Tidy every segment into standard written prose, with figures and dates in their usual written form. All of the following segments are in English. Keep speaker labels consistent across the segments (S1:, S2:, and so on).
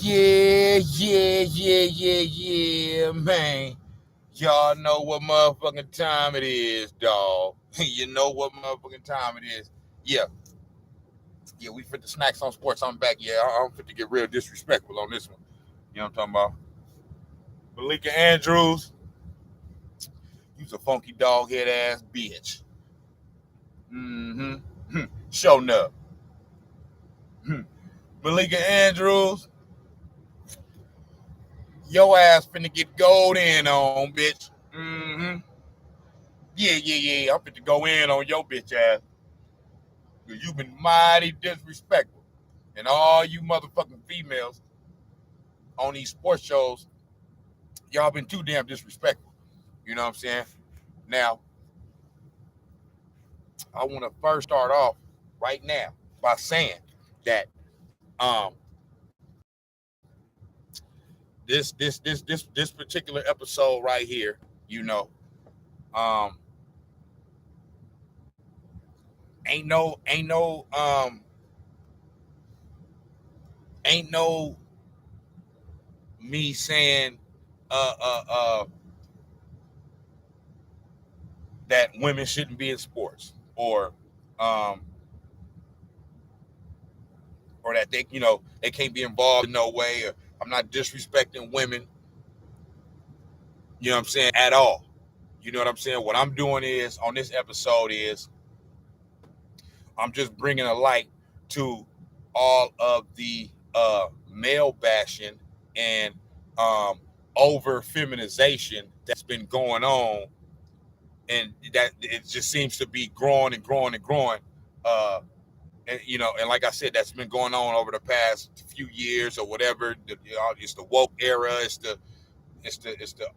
S1: Yeah, man. Y'all know what motherfucking time it is, dog. You know what motherfucking time it is. Yeah. Yeah, we fit the Snax on Sports. I'm back. Yeah, I'm fit to get real disrespectful on this one. You know what I'm talking about? Malika Andrews, you's a funky doghead ass bitch. Mm-hmm. Show up. Malika Andrews, your ass finna get gold in on, bitch. Mm-hmm. Yeah. I'm finna go in on your bitch ass. Because you've been mighty disrespectful. And all you motherfucking females on these sports shows, y'all been too damn disrespectful. You know what I'm saying? Now, I want to first start off right now by saying that this particular episode right here, you know, um, ain't no me saying uh uh uh that women shouldn't be in sports um or that they can't be involved in no way, or I'm not disrespecting women, you know what I'm saying, at all. You know what I'm saying? What I'm doing is on this episode is I'm just bringing a light to all of the male bashing and over feminization that's been going on, and that it just seems to be growing and growing and growing. And like I said, that's been going on over the past few years or whatever. It's the woke era. It's the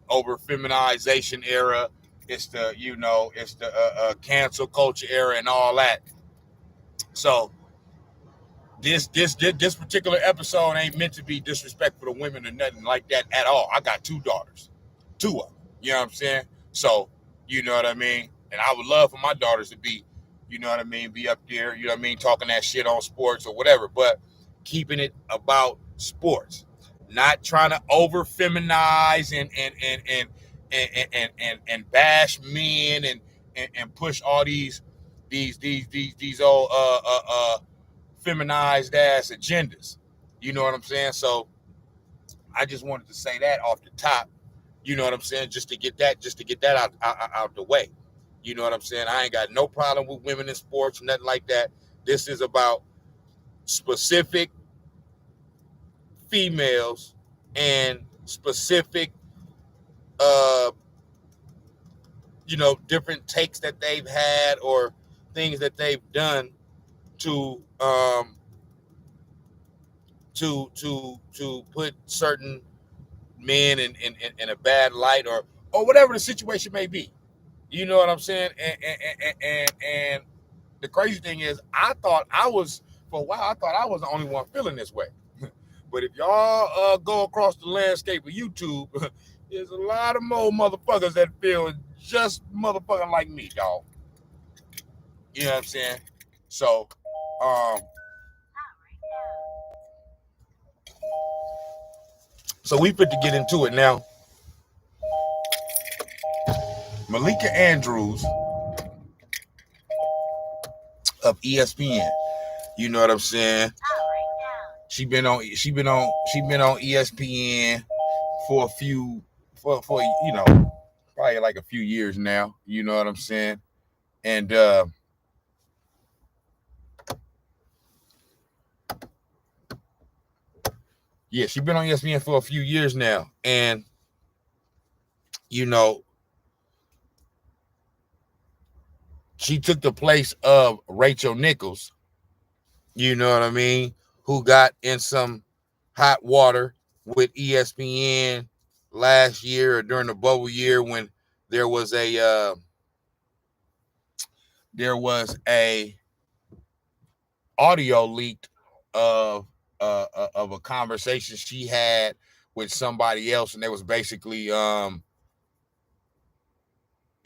S1: over feminization era. It's the cancel culture era and all that. So this particular episode ain't meant to be disrespectful to women or nothing like that at all. I got two daughters, two of them. You know what I'm saying? So you know what I mean. And I would love for my daughters to be, you know what I mean, be up there. You know what I mean, talking that shit on sports or whatever. But keeping it about sports, not trying to over feminize and bash men and push all these old feminized ass agendas. You know what I'm saying? So I just wanted to say that off the top. You know what I'm saying? Just to get that out the way. You know what I'm saying? I ain't got no problem with women in sports, nothing like that. This is about specific females and specific uh different takes that they've had or things that they've done to to put certain men in a bad light or whatever the situation may be. You know what I'm saying? And the crazy thing is, for a while, I thought I was the only one feeling this way. But if y'all go across the landscape of YouTube, there's a lot of more motherfuckers that feel just motherfucking like me, dog. You know what I'm saying? So, we fit to get into it now. Malika Andrews of ESPN. You know what I'm saying? She been on ESPN for probably like a few years now. You know what I'm saying? And yeah, she's been on ESPN for a few years now. And she took the place of Rachel Nichols, you know what I mean, who got in some hot water with ESPN last year or during the bubble year when there was a audio leaked of a conversation she had with somebody else, and there was basically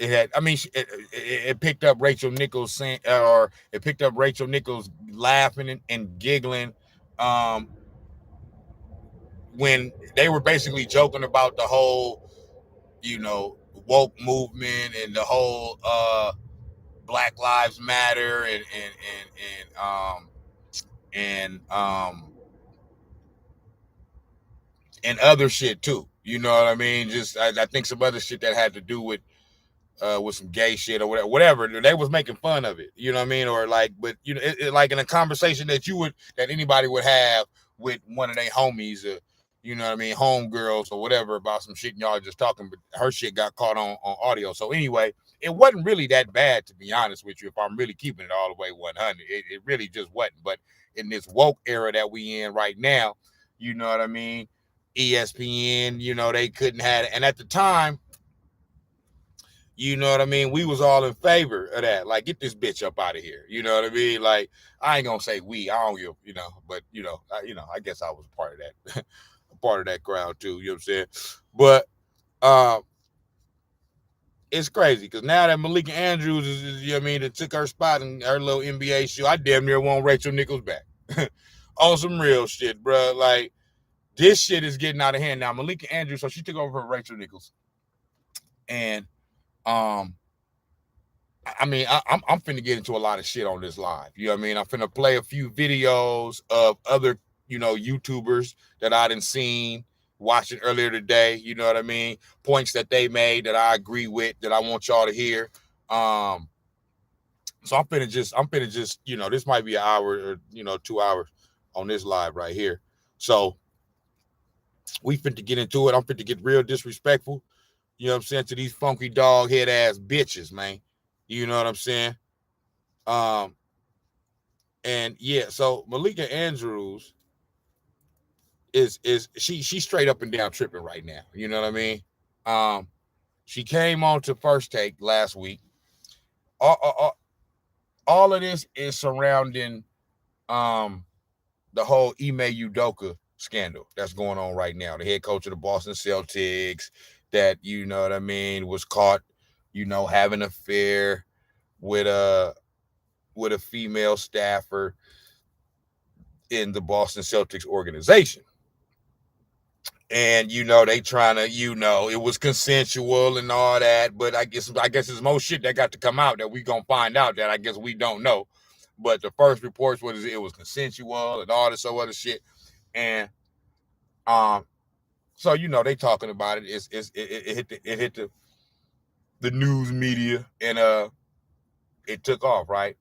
S1: it picked up Rachel Nichols saying, or it picked up Rachel Nichols laughing and giggling, or it picked up Rachel Nichols laughing and giggling, or it picked up Rachel Nichols laughing and giggling, or it picked up Rachel Nichols laughing and giggling, or it picked up Rachel Nichols laughing and giggling, or it picked up Rachel Nichols laughing and giggling when they were basically joking about the whole, woke movement and the whole Black Lives Matter and and other shit too. You know what I mean? Just I think some other shit that had to do with some gay shit or whatever. They was making fun of it. You know what I mean? Or like, but like in a conversation that anybody would have with one of their homies, you know what I mean, homegirls or whatever about some shit, and y'all just talking, but her shit got caught on audio. So anyway, it wasn't really that bad, to be honest with you. If I'm really keeping it all the way 100, it really just wasn't. But in this woke era that we in right now, you know what I mean? ESPN, they couldn't have it. And at the time, you know what I mean? We was all in favor of that. Like, get this bitch up out of here. You know what I mean? Like, I ain't gonna say we. I don't give, but I guess I was a part of that, a part of that crowd too. You know what I'm saying? But it's crazy because now that Malika Andrews is, you know what I mean, that took her spot in her little NBA show, I damn near want Rachel Nichols back on some real shit, bro. Like, this shit is getting out of hand now. Malika Andrews, so she took over for Rachel Nichols, and I mean, I'm finna get into a lot of shit on this live. You know what I mean? I'm finna play a few videos of other, YouTubers that I done seen, watching earlier today. You know what I mean? Points that they made that I agree with, that I want y'all to hear. So I'm finna just, this might be an hour or 2 hours on this live right here. So we finna get into it. I'm finna get real disrespectful. You know what I'm saying? To these funky dog head ass bitches, man. You know what I'm saying? And yeah, so Malika Andrews is she's straight up and down tripping right now. You know what I mean? She came on to First Take last week. All of this is surrounding the whole Ime Udoka scandal that's going on right now. The head coach of the Boston Celtics that, you know what I mean, was caught, having an affair with a female staffer in the Boston Celtics organization. And, they trying to, it was consensual and all that, but I guess there's more shit that got to come out that we gonna find out that I guess we don't know. But the first reports was it was consensual and all this other shit. And so they talking about it. It hit the news media and it took off, right?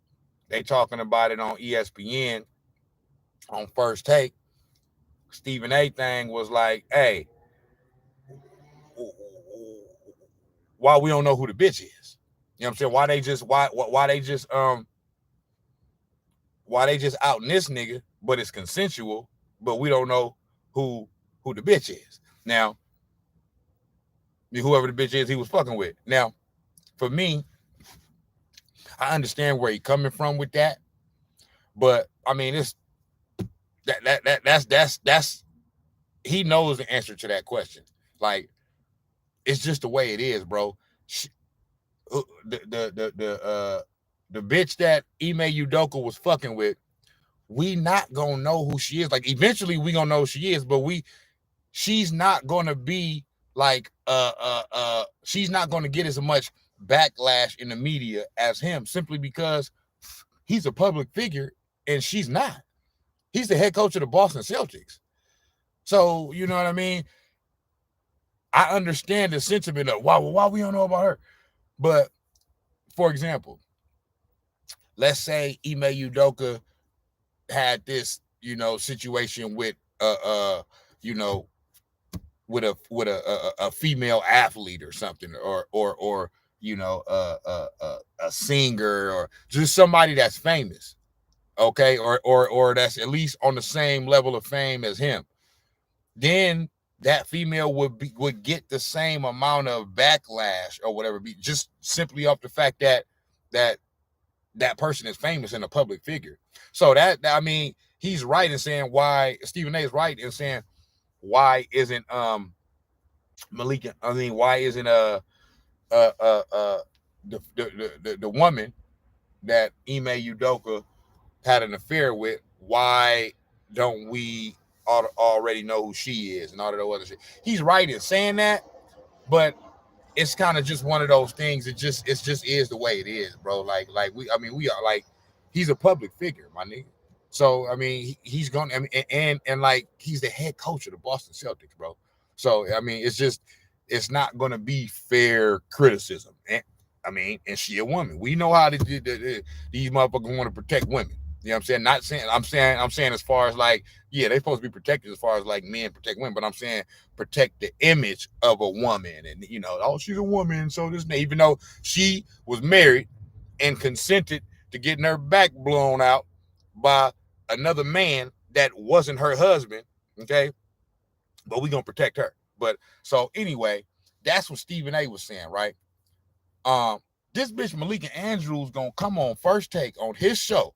S1: They talking about it on ESPN on First Take. Stephen A thing was like, hey, why we don't know who the bitch is? You know what I'm saying? Why they just out in this nigga, but it's consensual, but we don't know who the bitch is. Now, whoever the bitch is he was fucking with. Now, for me, I understand where he coming from with that, but I mean, it's that's he knows the answer to that question. Like, it's just the way it is, bro. The bitch that Ime Udoka was fucking with, we not gonna know who she is. Like, eventually we gonna know who she is, but she's not gonna be like she's not gonna get as much backlash in the media as him, simply because he's a public figure and she's not. He's the head coach of the Boston Celtics. So, you know what I mean? I understand the sentiment of why we don't know about her. But for example, let's say Ime Udoka had this, situation with with a female athlete or something, or a singer, or just somebody that's famous, okay, or that's at least on the same level of fame as him, then that female would get the same amount of backlash or whatever, just simply off the fact that person is famous and a public figure. So that, I mean, he's right in saying why Stephen A is right in saying why isn't Malika? I mean, why isn't the woman that Ime Udoka had an affair with? Why don't we already know who she is and all that other shit. He's right in saying that, but it's kind of just one of those things. It just is the way it is, bro. Like we are like he's a public figure, my nigga. So I mean he's going. I mean and like he's the head coach of the Boston Celtics, bro. So I mean it's not going to be fair criticism. And I mean, and she a woman. We know how these motherfuckers want to protect women. You know what I'm saying? Not saying I'm saying as far as like, yeah, they supposed to be protected as far as like men protect women, but I'm saying protect the image of a woman. And oh, she's a woman, so this even though she was married and consented to getting her back blown out by another man that wasn't her husband, okay? But we gonna protect her. But so anyway, that's what Stephen A was saying, right? Um, this bitch Malika Andrews gonna come on First Take on his show,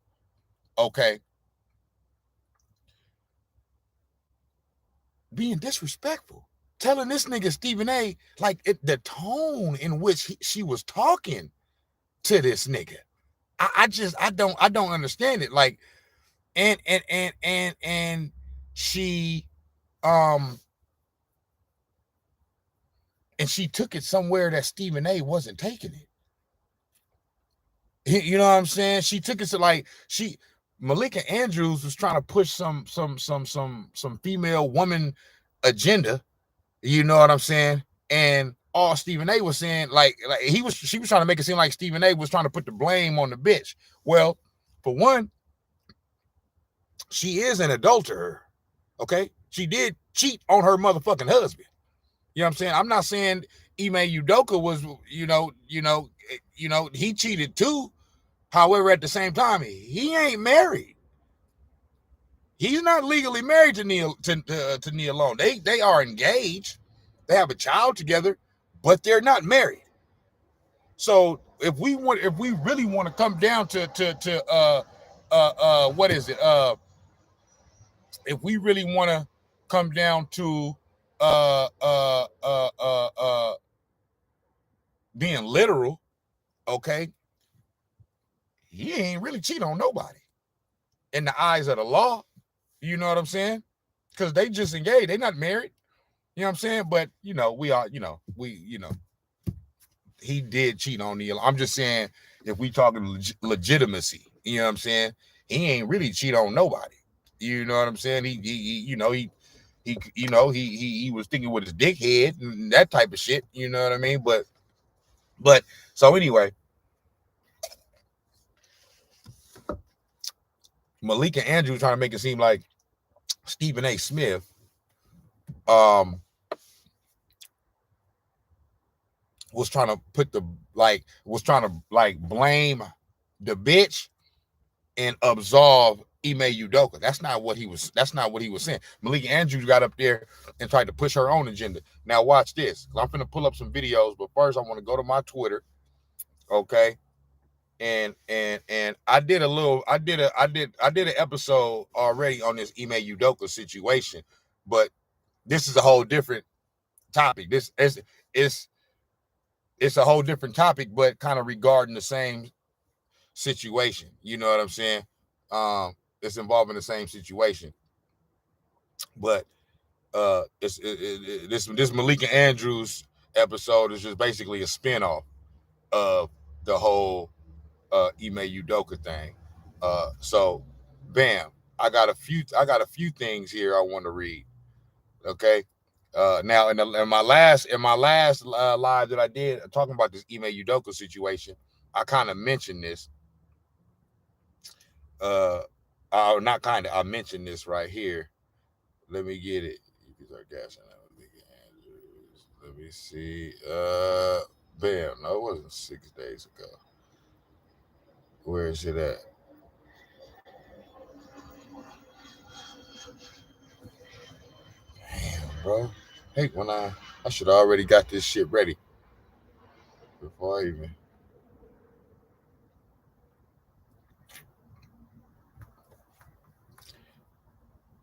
S1: okay, being disrespectful, telling this nigga Stephen A like the tone in which she was talking to this nigga. I don't understand it. Like, and she um and she took it somewhere that Stephen A wasn't taking it. You know what I'm saying? She took it to like Malika Andrews was trying to push some female woman agenda. You know what I'm saying? And all Stephen A was saying, like she was trying to make it seem like Stephen A was trying to put the blame on the bitch. Well, for one, she is an adulterer. Okay, she did cheat on her motherfucking husband. You know what I'm saying? I'm not saying Ime Udoka was, he cheated too. However, at the same time, he ain't married. He's not legally married to Nia Long. They are engaged. They have a child together, but they're not married. So if we really want to come down to what is it? If we really want to come down to uh uh uh uh uh being literal, okay, he ain't really cheat on nobody in the eyes of the law. You know what I'm saying? Because they just engaged. They not married. You know what I'm saying? But we are. He did cheat on Neil. I'm just saying, if we talking legitimacy, you know what I'm saying? He ain't really cheat on nobody. You know what I'm saying? He was thinking with his dick head and that type of shit. You know what I mean? But so anyway, Malika Andrews trying to make it seem like Stephen A. Smith um was trying to blame the bitch and absolve Ime Udoka. That's not what he was saying. Malika Andrews got up there and tried to push her own agenda. Now watch this. I'm gonna pull up some videos, but first I want to go to my Twitter. Okay. And I did an episode already on this Ime Udoka situation, but this is a whole different topic. This is it's a whole different topic, but kind of regarding the same situation. You know what I'm saying? It's involving the same situation, but this Malika Andrews episode is just basically a spinoff of the whole Ime Udoka thing. So, bam, I got a few things here I want to read. Okay. Now in my last live that I did talking about this Ime Udoka situation, I kind of mentioned this. Uh, not kind of. I mentioned this right here. Let me get it. Let me see. Bam. No, it wasn't 6 days ago. Where is it at? Damn, bro. Hey, I should have already got this shit ready before I even.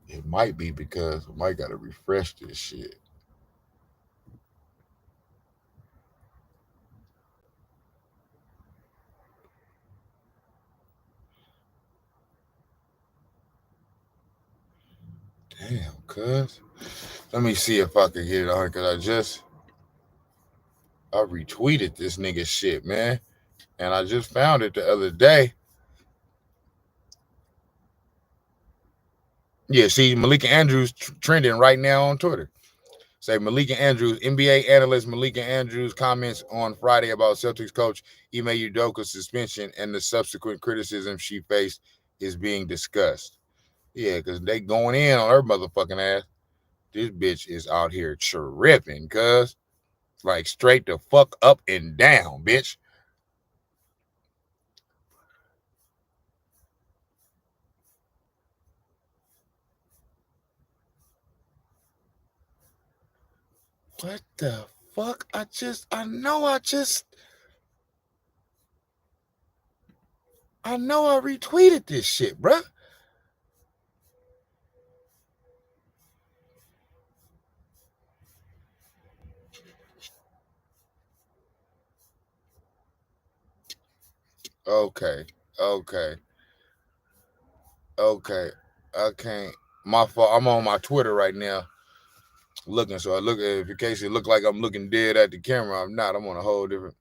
S1: It might be because I might gotta refresh this shit. Damn, cuz. Let me see if I can get it on here because I retweeted this nigga shit, man. And I just found it the other day. Yeah, see, Malika Andrews trending right now on Twitter. Say Malika Andrews, NBA analyst Malika Andrews comments on Friday about Celtics coach Ime Udoka's suspension and the subsequent criticism she faced is being discussed. Yeah, because they going in on her motherfucking ass. This bitch is out here tripping, cuz. Like straight the fuck up and down, bitch. What the fuck? I know I retweeted this shit, bruh. Okay. I can't. My fault. I'm on my Twitter right now looking. So I look in case it look like I'm looking dead at the camera. I'm not. I'm on a whole different.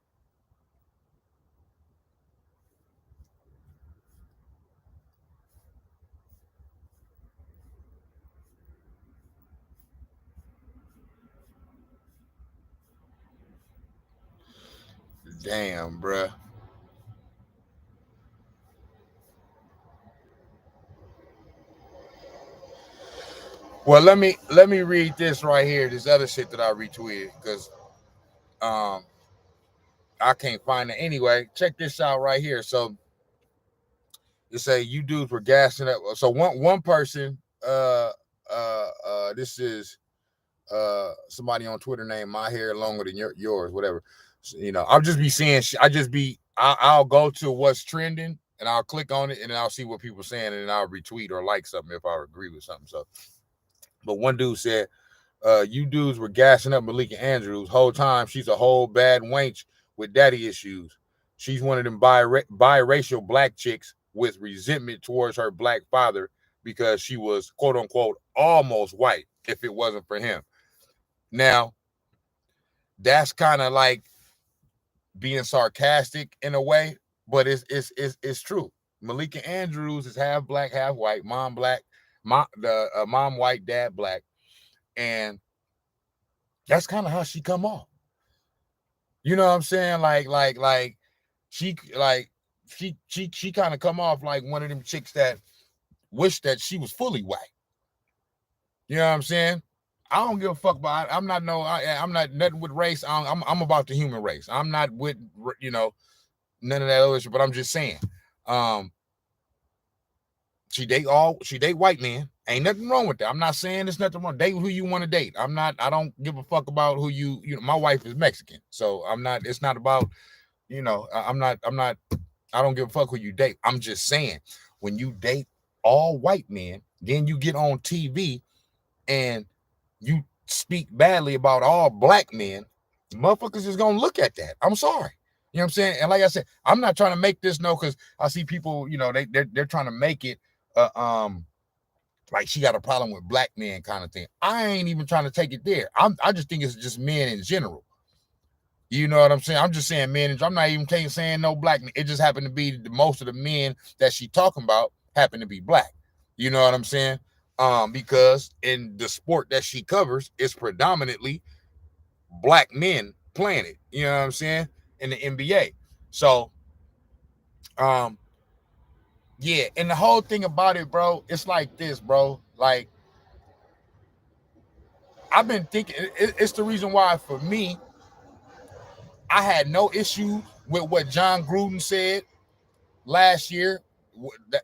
S1: Damn, bruh. Well, let me read this right here. This other shit that I retweeted because um I can't find it anyway. Check this out right here. So it say you dudes were gassing up. So one person, this is somebody on Twitter named My Hair Longer Than Yours, whatever. So, I'll just be seeing. I'll go to what's trending and I'll click on it and then I'll see what people are saying and then I'll retweet or like something if I agree with something. So, but one dude said, "You dudes were gassing up Malika Andrews whole time. She's a whole bad wench with daddy issues. She's one of them biracial black chicks with resentment towards her black father because she was quote unquote almost white if it wasn't for him." Now, that's kind of like being sarcastic in a way, but it's true. Malika Andrews is half black, half white. Mom black, mom white, dad black, and that's kind of how she come off. You know what I'm saying? She like she kind of come off like one of them chicks that wish that she was fully white. You know what I'm saying? I don't give a fuck about. I'm not nothing with race. I'm about the human race. I'm not with none of that other shit. But I'm just saying, she date white men. Ain't nothing wrong with that. I'm not saying there's nothing wrong. Date who you want to date. I don't give a fuck about who you know. My wife is Mexican, so I'm not. It's not about I'm not. I don't give a fuck who you date. I'm just saying when you date all white men, then you get on TV and you speak badly about all black men, motherfuckers is gonna look at that. I'm sorry. You know what I'm saying? And like I said, I'm not trying to make this because I see people, they're trying to make it like she got a problem with black men kind of thing. I ain't even trying to take it there. I just think it's just men in general. You know what I'm saying? I'm just saying men. I'm not even saying no black men. It just happened to be most of the men that she talking about happen to be black. You know what I'm saying? Because in the sport that she covers, it's predominantly black men playing it. You know what I'm saying? In the NBA. So, yeah. And the whole thing about it, bro, it's like this, bro. Like, I've been thinking, it's the reason why for me, I had no issue with what John Gruden said last year.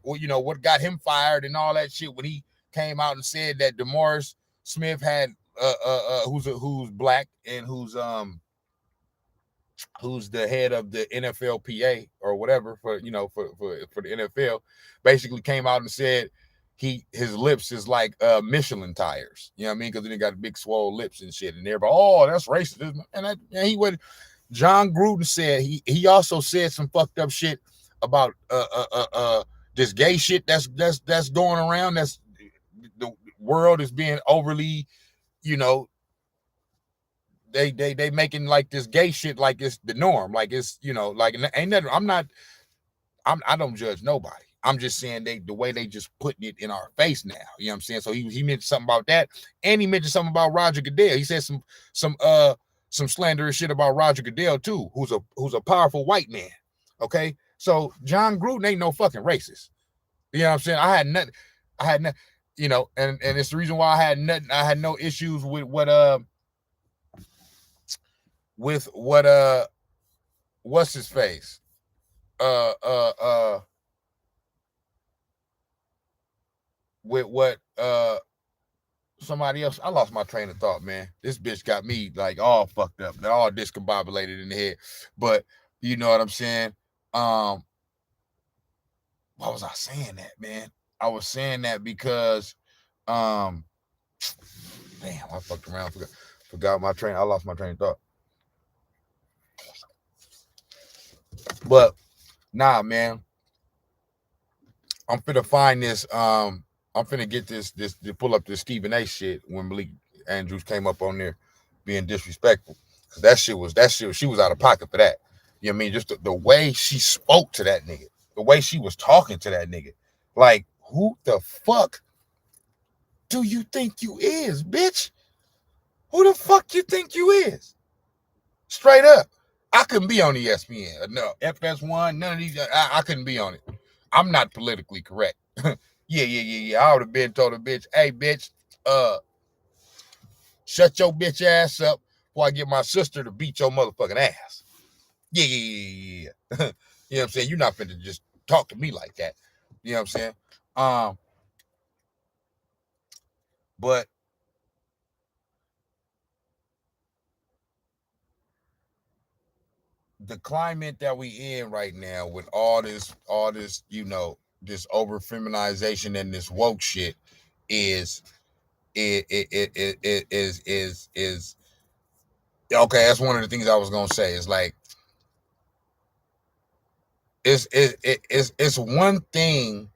S1: What got him fired and all that shit when he came out and said that DeMaurice Smith had who's black and who's the head of the NFLPA or whatever for the NFL, basically came out and said his lips is like Michelin tires. You know what I mean? Because then he got big swole lips and shit, and everybody, oh, that's racist. And he would. John Gruden said he also said some fucked up shit about this gay shit that's going around. That's world is being overly, you know, they making like this gay shit like it's the norm, like it's, you know, like ain't nothing. I don't judge nobody. I'm just saying the way they just putting it in our face now. You know what I'm saying? So he mentioned something about that, and he mentioned something about Roger Goodell. He said some slanderous shit about Roger Goodell too, who's a powerful white man. Okay, so John Gruden ain't no fucking racist. You know what I'm saying? I had nothing, you know, and it's the reason why I had no issues with what what's his face? With what somebody else. I lost my train of thought, man. This bitch got me like all fucked up, all discombobulated in the head. But you know what I'm saying? Why was I saying that, man? I was saying that because damn, I fucked around, forgot my train. I lost my train of thought. But nah, man. I'm finna find this. I'm finna get this to pull up this Stephen A shit when Malik Andrews came up on there being disrespectful. Cause that shit, she was out of pocket for that. You know what I mean? Just the way she spoke to that nigga, the way she was talking to that nigga. Like, who the fuck do you think you is, bitch? Who the fuck you think you is? Straight up. I couldn't be on ESPN. No, FS1, none of these. I couldn't be on it. I'm not politically correct. Yeah. I would have been told a bitch, hey, bitch, shut your bitch ass up before I get my sister to beat your motherfucking ass. Yeah. You know what I'm saying? You're not finna just talk to me like that. You know what I'm saying? But the climate that we in right now with all this, you know, this over feminization and this woke shit is okay. That's one of the things I was gonna say. It's like it's one thing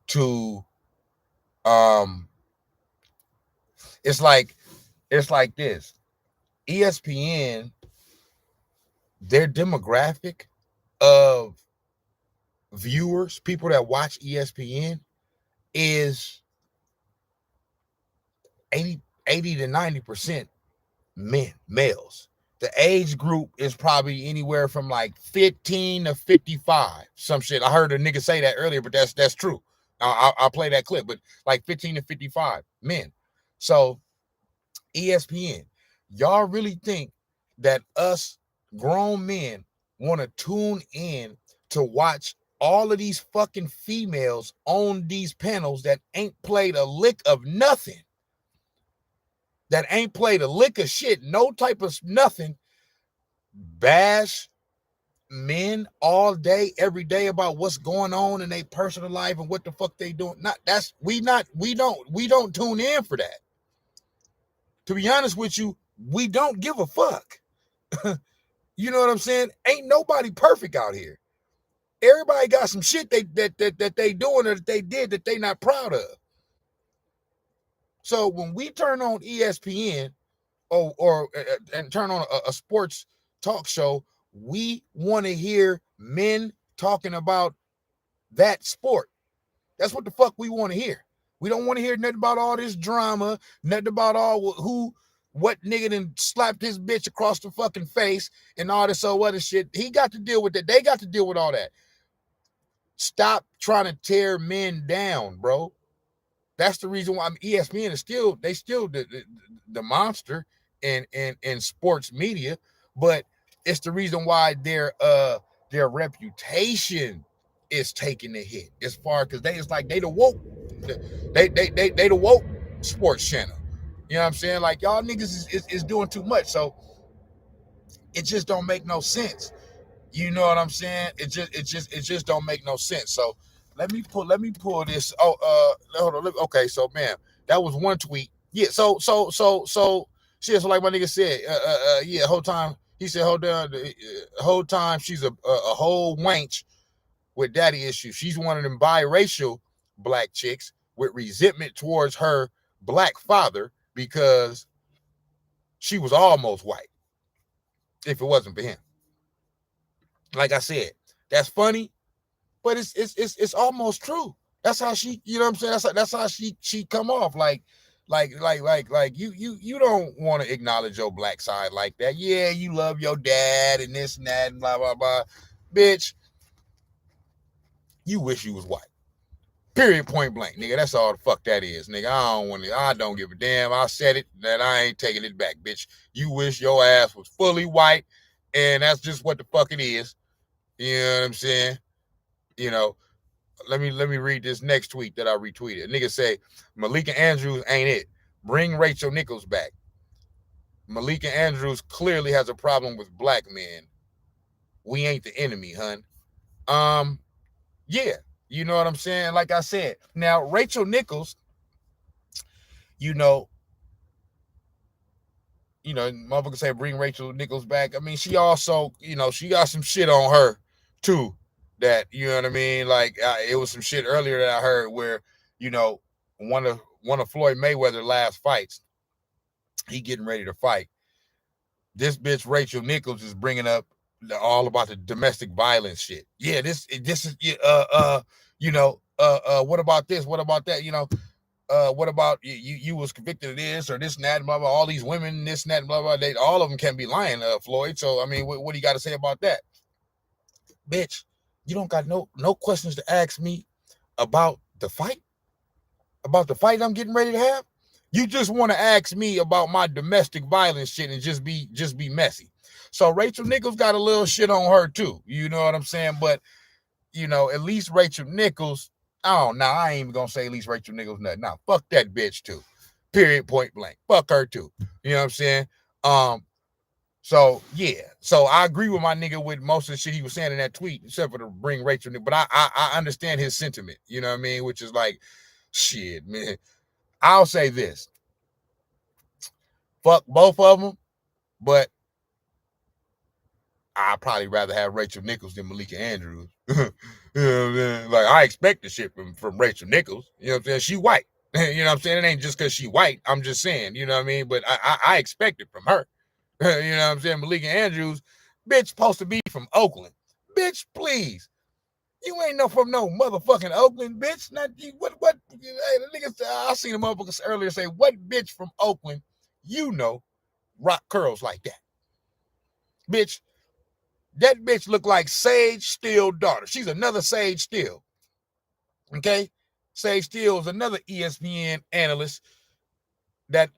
S1: to it's like this. ESPN, their demographic of viewers, people that watch ESPN, is 80 to 90% males. The age group is probably anywhere from like 15 to 55. Some shit. I heard a nigga say that earlier, but that's true. I'll play that clip, but like 15 to 55 men. So ESPN, y'all really think that us grown men want to tune in to watch all of these fucking females on these panels that ain't played a lick of nothing? That ain't played a lick of shit, no type of nothing, bash men all day, every day about what's going on in their personal life and what the fuck they doing. We don't tune in for that. To be honest with you, we don't give a fuck. You know what I'm saying? Ain't nobody perfect out here. Everybody got some shit that they doing or that they did that they not proud of. So when we turn on ESPN or and turn on a sports talk show, we want to hear men talking about that sport. That's what the fuck we want to hear. We don't want to hear nothing about all this drama, nothing about what nigga done slapped his bitch across the fucking face and all this other shit. He got to deal with that. They got to deal with all that. Stop trying to tear men down, bro. That's the reason why ESPN is still the monster in sports media, but it's the reason why their reputation is taking a hit as far because they the woke they the woke sports channel. You know what I'm saying? Like y'all niggas is doing too much, so it just don't make no sense. You know what I'm saying? It just don't make no sense. So let me pull this. Hold on. Okay, so man, that was one tweet. Yeah. So shit. So like my nigga said, yeah. Whole time he said, hold on. Whole time she's a whole wench with daddy issues. She's one of them biracial black chicks with resentment towards her black father because she was almost white if it wasn't for him. Like I said, that's funny, but it's almost true. That's how she, you know what I'm saying? That's how she come off. Like you don't want to acknowledge your black side like that. Yeah, you love your dad and this and that and blah blah blah. Bitch, you wish you was white. Period, point blank, nigga. That's all the fuck that is, nigga. I don't give a damn. I said it, that I ain't taking it back, bitch. You wish your ass was fully white, and that's just what the fuck it is. You know what I'm saying? You know, let me read this next tweet that I retweeted. Nigga say, Malika Andrews ain't it. Bring Rachel Nichols back. Malika Andrews clearly has a problem with black men. We ain't the enemy, hun. Yeah. You know what I'm saying? Like I said. Now, Rachel Nichols, motherfucker say bring Rachel Nichols back. I mean, she also, she got some shit on her too. That, you know what I mean? Like it was some shit earlier that I heard where, one of Floyd Mayweather's last fights, he getting ready to fight. This bitch Rachel Nichols is bringing up all about the domestic violence shit. Yeah, this is what about this? What about that? What about you was convicted of this or this and that, blah, blah, all these women, this and that, blah, blah, all of them can be lying, Floyd. So, I mean, what do you got to say about that? Bitch, you don't got no questions to ask me about the fight? About the fight I'm getting ready to have? You just want to ask me about my domestic violence shit and just be messy. So Rachel Nichols got a little shit on her too. You know what I'm saying? But, at least Rachel Nichols, I ain't even gonna say at least Rachel Nichols nothing. Nah, fuck that bitch too. Period, point blank. Fuck her too. You know what I'm saying? So yeah. So I agree with my nigga with most of the shit he was saying in that tweet, except for to bring Rachel Nichols. But I understand his sentiment, you know what I mean? Which is like, shit, man. I'll say this. Fuck both of them, but I'd probably rather have Rachel Nichols than Malika Andrews. You know what I'm saying? Like, I expect the shit from Rachel Nichols. You know what I'm saying? She white. You know what I'm saying? It ain't just because she white. I'm just saying, you know what I mean? But I expect it from her. You know what I'm saying? Malika Andrews, bitch, supposed to be from Oakland. Bitch, please. You ain't from no motherfucking Oakland, bitch. Not you. What? Hey, the niggas, I seen the motherfuckers earlier say, what bitch from Oakland, rock curls like that? Bitch, that bitch look like Sage Steele's daughter. She's another Sage Steele. Okay? Sage Steele is another ESPN analyst that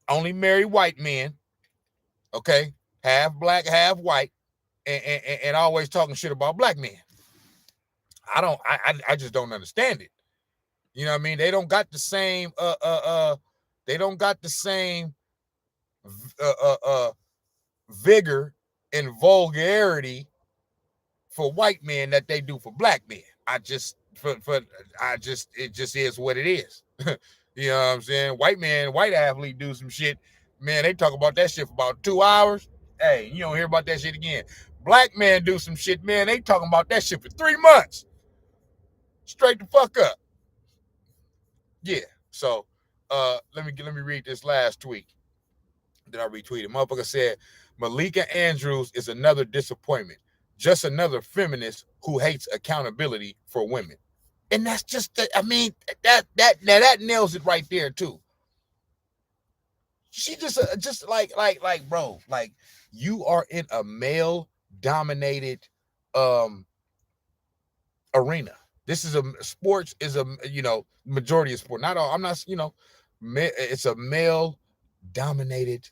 S1: only marry white men. Okay? Half black, half white, and always talking shit about black men. I just don't understand it. You know what I mean? They don't got the same vigor and vulgarity for white men that they do for black men. It just is what it is. You know what I'm saying? White athlete do some shit. Man, they talk about that shit for about 2 hours. Hey, you don't hear about that shit again. Black man do some shit, man. They talking about that shit for 3 months. Straight the fuck up. Yeah. So let me read this last tweet that I retweeted. Motherfucker said, Malika Andrews is another disappointment. Just another feminist who hates accountability for women. And that's just, that nails it right there too. She just like, bro, like you are in a male dominated arena. This is sports is a, majority of sport. Not all, I'm not, it's a male dominated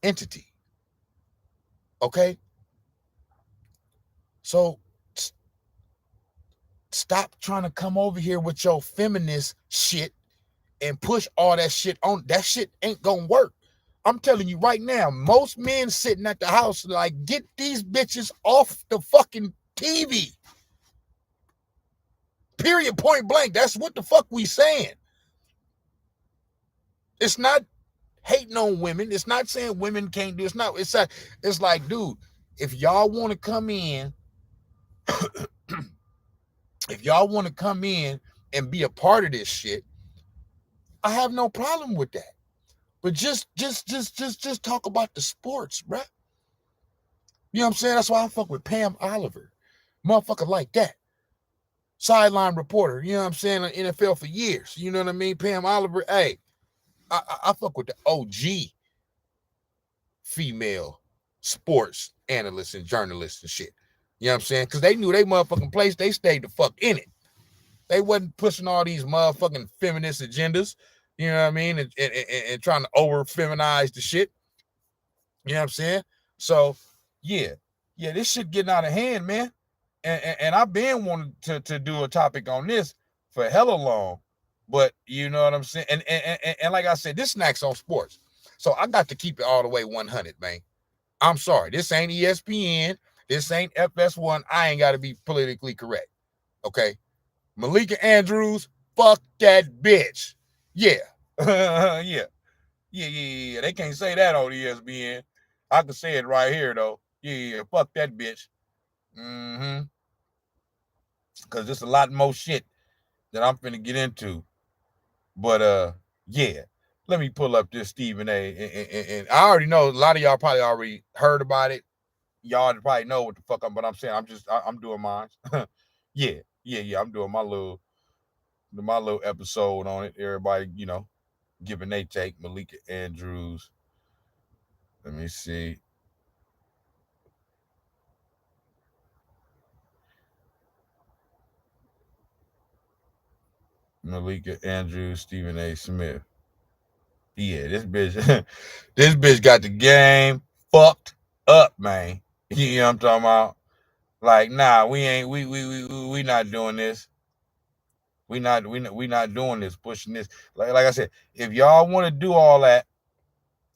S1: entity. Okay? So stop trying to come over here with your feminist shit and push all that shit on. That shit ain't gonna work. I'm telling you right now, most men sitting at the house like, get these bitches off the fucking TV. Period, point blank. That's what the fuck we saying. It's not hating on women. It's not saying women can't do. It's like, dude, if y'all want to come in If y'all want to come in and be a part of this shit, I have no problem with that. But just talk about the sports, bruh. You know what I'm saying? That's why I fuck with Pam Oliver. Motherfucker like that. Sideline reporter, you know what I'm saying, on NFL for years. You know what I mean? Pam Oliver, hey, I fuck with the OG female sports analysts and journalists and shit. You know what I'm saying? Because they knew they motherfucking place, they stayed the fuck in it. They wasn't pushing all these motherfucking feminist agendas, you know what I mean, and trying to over-feminize the shit. You know what I'm saying? So, yeah, this shit getting out of hand, man. And I've been wanting to do a topic on this for hella long, but you know what I'm saying? And like I said, this Snax on sports. So I got to keep it all the way 100, man. I'm sorry. This ain't ESPN. This ain't FS1. I ain't got to be politically correct. Okay? Malika Andrews, fuck that bitch. Yeah. Yeah. They can't say that on ESPN. I can say it right here, though. Yeah. Fuck that bitch. Mm-hmm. Because there's a lot more shit that I'm finna get into. But, yeah. Let me pull up this Stephen A. And I already know a lot of y'all probably already heard about it. Y'all probably know what the fuck I'm saying. I'm doing mine. Yeah. I'm doing my little episode on it. Everybody, giving they take. Malika Andrews. Let me see. Malika Andrews, Stephen A. Smith. Yeah, this bitch, this bitch got the game fucked up, man. You know what I'm talking about? Like, nah, we not doing this. We not doing this, pushing this. Like I said, if y'all want to do all that,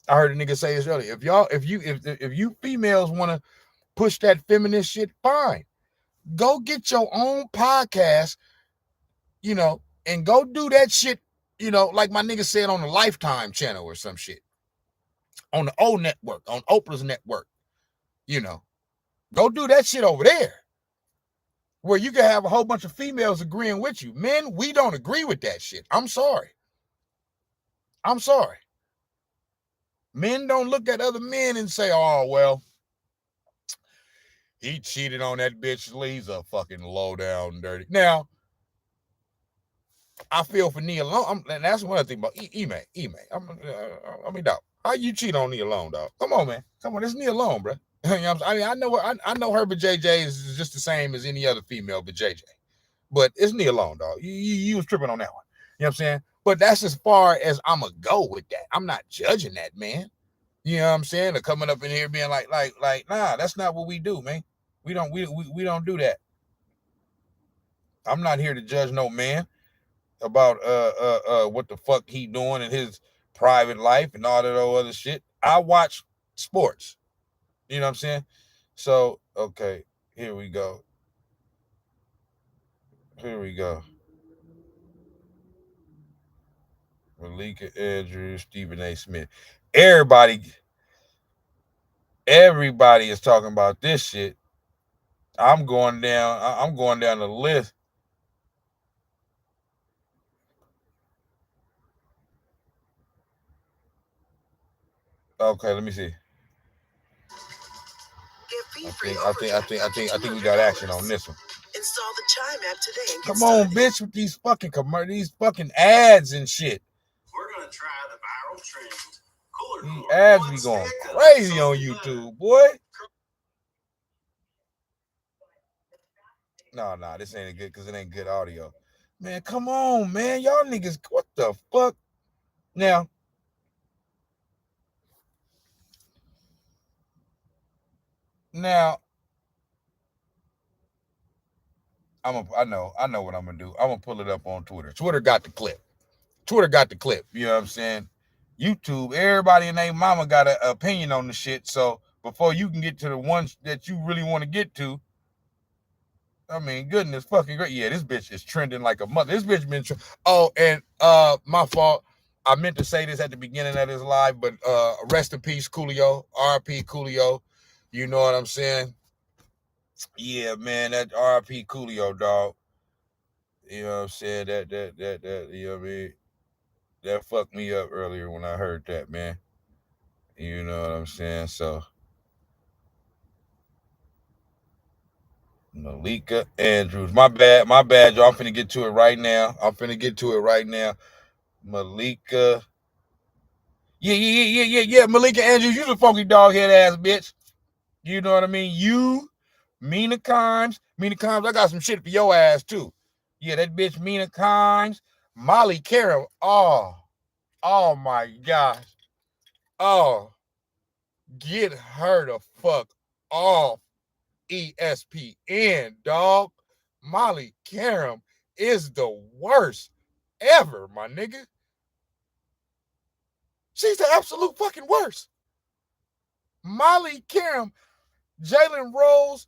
S1: I heard a nigga say this earlier. If you females want to push that feminist shit, fine. Go get your own podcast, and go do that shit, like my nigga said on the Lifetime channel or some shit. On the O network, on Oprah's network. Go do that shit over there. Where you can have a whole bunch of females agreeing with you. Men, we don't agree with that shit. I'm sorry. Men don't look at other men and say, oh, well, he cheated on that bitch. He's a fucking low down dirty. Now, I feel for Nia Long. And that's one other thing about Ime. I mean, dog, how you cheat on Nia Long, dog? Come on, man. Come on, it's Nia Long, bro. You know what I mean, I know her, but JJ is just the same as any other female, but JJ. But it's Nia Long, dog. You was tripping on that one. You know what I'm saying? But that's as far as I'm going to go with that. I'm not judging that, man. You know what I'm saying? Or coming up in here being like, nah, that's not what we do, man. We don't do that. I'm not here to judge no man about what the fuck he doing in his private life and all that other shit. I watch sports. You know what I'm saying? So, okay, here we go. Malika Andrews, Stephen A. Smith. Everybody is talking about this shit. I'm going down the list. Okay, let me see. I think we got action on this one. Install the Chime app today and come on, bitch, with these fucking ads and shit. We're gonna try the viral trend. These ads be going crazy on YouTube, boy. No, this ain't good because it ain't good audio. Man, come on, man. Y'all niggas, what the fuck? Now, I know what I'm gonna do. I'm gonna pull it up on Twitter. Twitter got the clip. You know what I'm saying? YouTube, everybody and their mama got an opinion on the shit. So before you can get to the ones that you really want to get to, I mean, goodness fucking great. Yeah, this bitch is trending like a mother. This bitch been oh, and my fault. I meant to say this at the beginning of this live, but rest in peace, Coolio. RP Coolio. You know what I'm saying? Yeah, man, that RP Coolio, dog. You know what I'm saying? That you know what I mean? That fucked me up earlier when I heard that, man. You know what I'm saying? So Malika Andrews. My bad, y'all. I'm finna get to it right now. Malika. Yeah. Malika Andrews, you the funky dog head ass bitch. You know what I mean? You, Mina Kimes. Mina Kimes, I got some shit for your ass too. Yeah, that bitch Mina Kimes. Molly Karam. Oh my gosh. Oh, get her the fuck off ESPN, dog. Molly Karam is the worst ever, my nigga. She's the absolute fucking worst. Molly Karam, Jalen Rose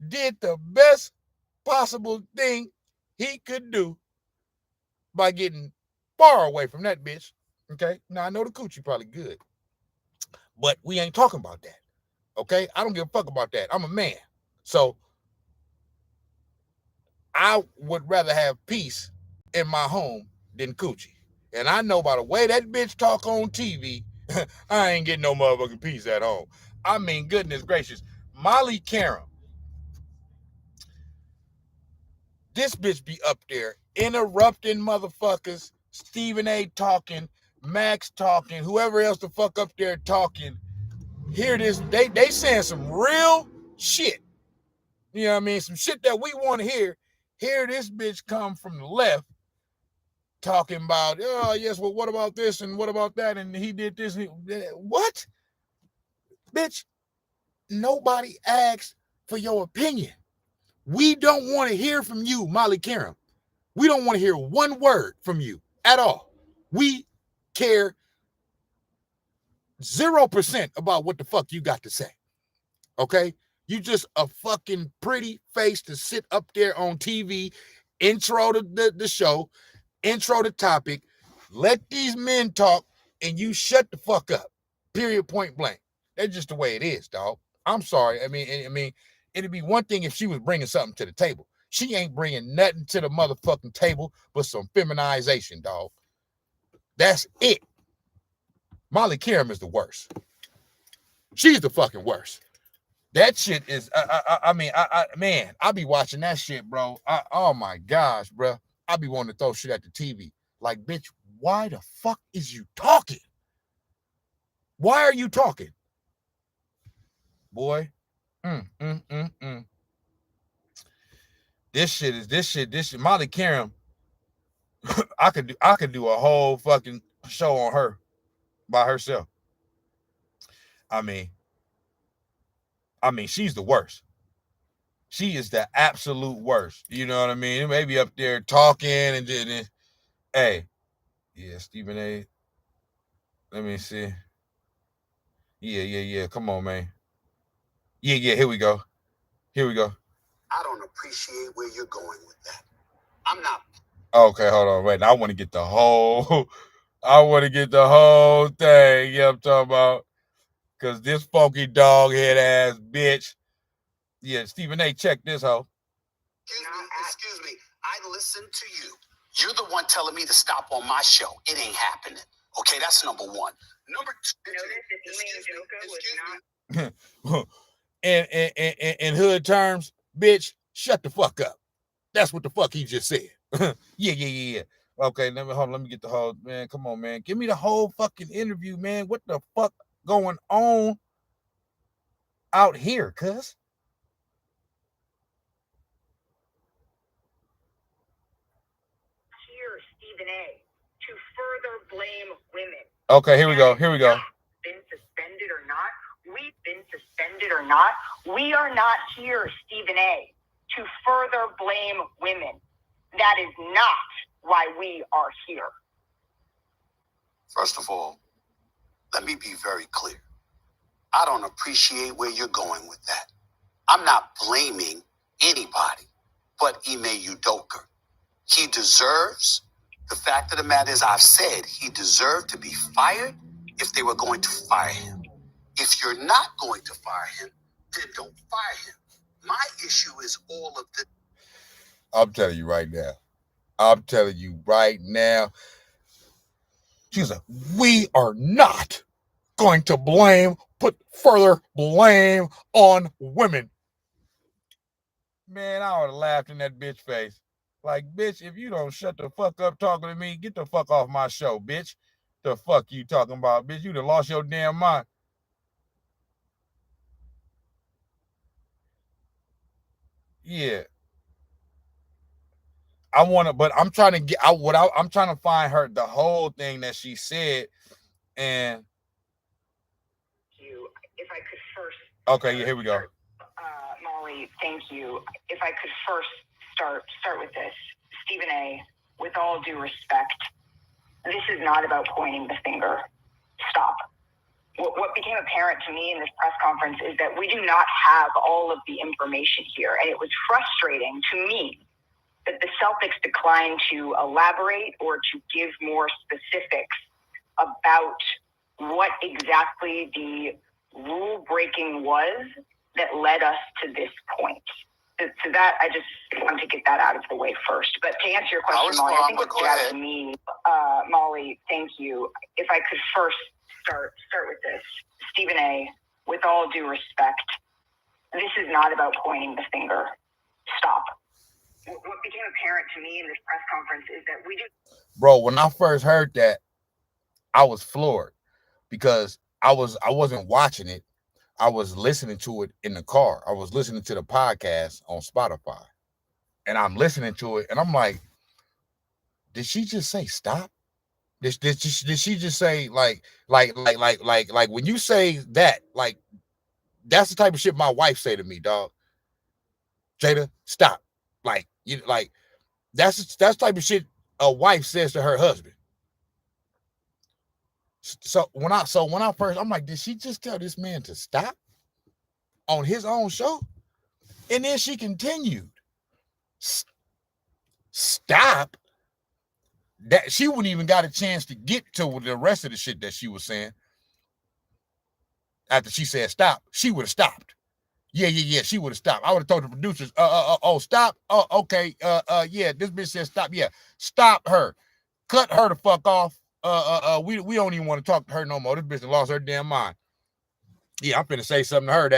S1: did the best possible thing he could do by getting far away from that bitch. Okay? Now I know the coochie probably good, but we ain't talking about that. Okay? I don't give a fuck about that. I'm a man. So I would rather have peace in my home than coochie. And I know by the way that bitch talk on TV, I ain't getting no motherfucking peace at home. I mean, goodness gracious. Molly Karam, this bitch be up there interrupting motherfuckers, Stephen A talking, Max talking, whoever else the fuck up there talking. Hear this, they saying some real shit. You know what I mean? Some shit that we want to hear. Hear this bitch come from the left talking about, oh, yes, well, what about this and what about that? And he did this. What? Bitch, nobody asked for your opinion. We don't want to hear from you, Molly Karam. We don't want to hear one word from you at all. We care 0% about what the fuck you got to say. Okay? You just a fucking pretty face to sit up there on TV, intro the show, intro the topic, let these men talk, and you shut the fuck up. Period, point blank. That's just the way it is, dog. I'm sorry. I mean, it'd be one thing if she was bringing something to the table. She ain't bringing nothing to the motherfucking table but some feminization, dog. That's it. Molly Karam is the worst. She's the fucking worst. That shit is. Man, I be watching that shit, bro. Oh my gosh, bro. I be wanting to throw shit at the TV. Like, bitch, why the fuck is you talking? Why are you talking, boy? This shit. Molly Karam. I could do a whole fucking show on her by herself. I mean, she's the worst. She is the absolute worst. You know what I mean? Maybe up there talking and then, hey, yeah, Stephen A. Let me see. Yeah. Come on, man. Yeah. Here we go. I don't appreciate where you're going with that. I'm not. Okay, hold on. Wait. I want to get the whole. I want to get the whole thing. Yeah, I'm talking about. Because this funky dog head ass bitch. Yeah, Stephen A. Check this hoe. Excuse me. I listened to you. You're the one telling me to stop on my show. It ain't happening. Okay, that's number one. Number two. Notice that in hood terms, bitch, shut the fuck up. That's what the fuck he just said. Yeah. Okay, let me get the whole, man. Come on, man. Give me the whole fucking interview, man. What the fuck going on out here, cuz? Here, Stephen A. To further blame women. Okay, here we go. Been suspended or not? We are not here, Stephen A. to further blame women. That is not why we are here. First of all, let me be very clear. I don't appreciate where you're going with that. I'm not blaming anybody but Ime Udoka. He deserves, the fact of the matter is, I've said he deserved to be fired if they were going to fire him. If you're not going to fire him, then don't fire him. My issue is all of the... I'm telling you right now, I'm telling you right now. She's like, we are not going to put further blame on women. Man, I would have laughed in that bitch face. Like, bitch, if you don't shut the fuck up talking to me, get the fuck off my show, bitch. The fuck you talking about, bitch? You done lost your damn mind. Yeah. I want to, but I'm trying to get I'm trying to find her the whole thing that she said. And
S2: you, if I could first.
S1: Okay, yeah, here we go.
S2: Molly, thank you. If I could first start with this, Stephen A. With all due respect, this is not about pointing the finger. Stop. What became apparent to me in this press conference is that we do not have all of the information here, and it was frustrating to me that the Celtics declined to elaborate or to give more specifics about what exactly the rule breaking was that led us to this point. So that I just wanted to get that out of the way first. But to answer your question, Molly, I think what stood out to me, Molly, thank you. If I could first start with this, Stephen A. With all due respect, this is not about pointing the finger. Stop. What became apparent to me in this press conference is that we do.
S1: Bro, when I first heard that, I was floored because I wasn't watching it. I was listening to it in the car. I was listening to the podcast on Spotify. And I'm listening to it and I'm like, did she just say stop? Did she just say like when you say that, like that's the type of shit my wife say to me, dog. Jada, stop. Like you like that's the type of shit a wife says to her husband. So when I first, I'm like, did she just tell this man to stop on his own show? And then she continued, stop. That she wouldn't even got a chance to get to the rest of the shit that she was saying. After she said stop, she would have stopped. Yeah, she would have stopped. I would have told the producers, oh, stop. Oh, okay, yeah, this bitch said stop. Yeah, stop her. Cut her the fuck off. We don't even want to talk to her no more. This bitch lost her damn mind. Yeah, I'm finna say something to her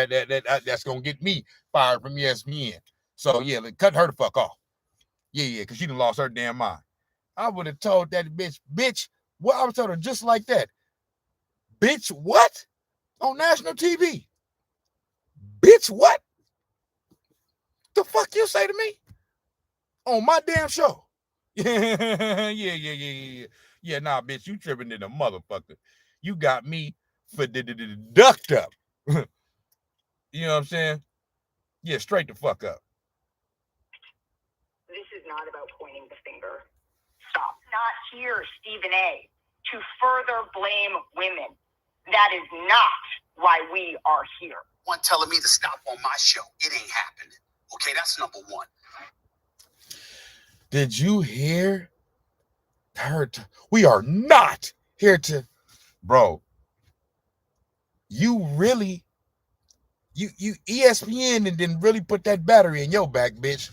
S1: that's gonna get me fired from ESPN. So yeah, cut her the fuck off. Yeah, because she done lost her damn mind. I would have told that bitch, what? I would tell her just like that. Bitch, what? On national TV. Bitch, what? The fuck you say to me? On my damn show. Yeah. Yeah, nah, bitch, you tripping in a motherfucker. You got me for the ducked up. You know what I'm saying? Yeah, straight the fuck up.
S2: This is not about pointing the finger. Stop. Not here, Stephen A., to further blame women. That is not why we are here.
S3: One telling me to stop on my show. It ain't happening. Okay, that's number one.
S1: Did you hear her? We are not here to, bro. You really, you ESPN and didn't really put that battery in your back, bitch.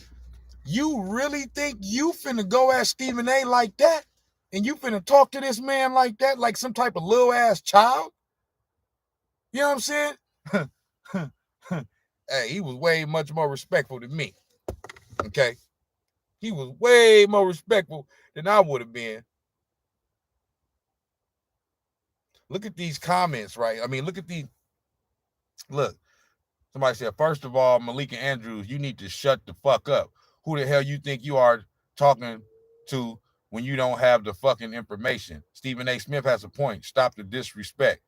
S1: You really think you finna go at Stephen A like that? And you finna talk to this man like that, like some type of little ass child? You know what I'm saying? Hey, he was way much more respectful than me. Okay? He was way more respectful than I would have been. Look at these comments, right? I mean, look. Somebody said, first of all, Malika Andrews, you need to shut the fuck up. Who the hell you think you are talking to when you don't have the fucking information? Stephen A. Smith has a point. Stop the disrespect.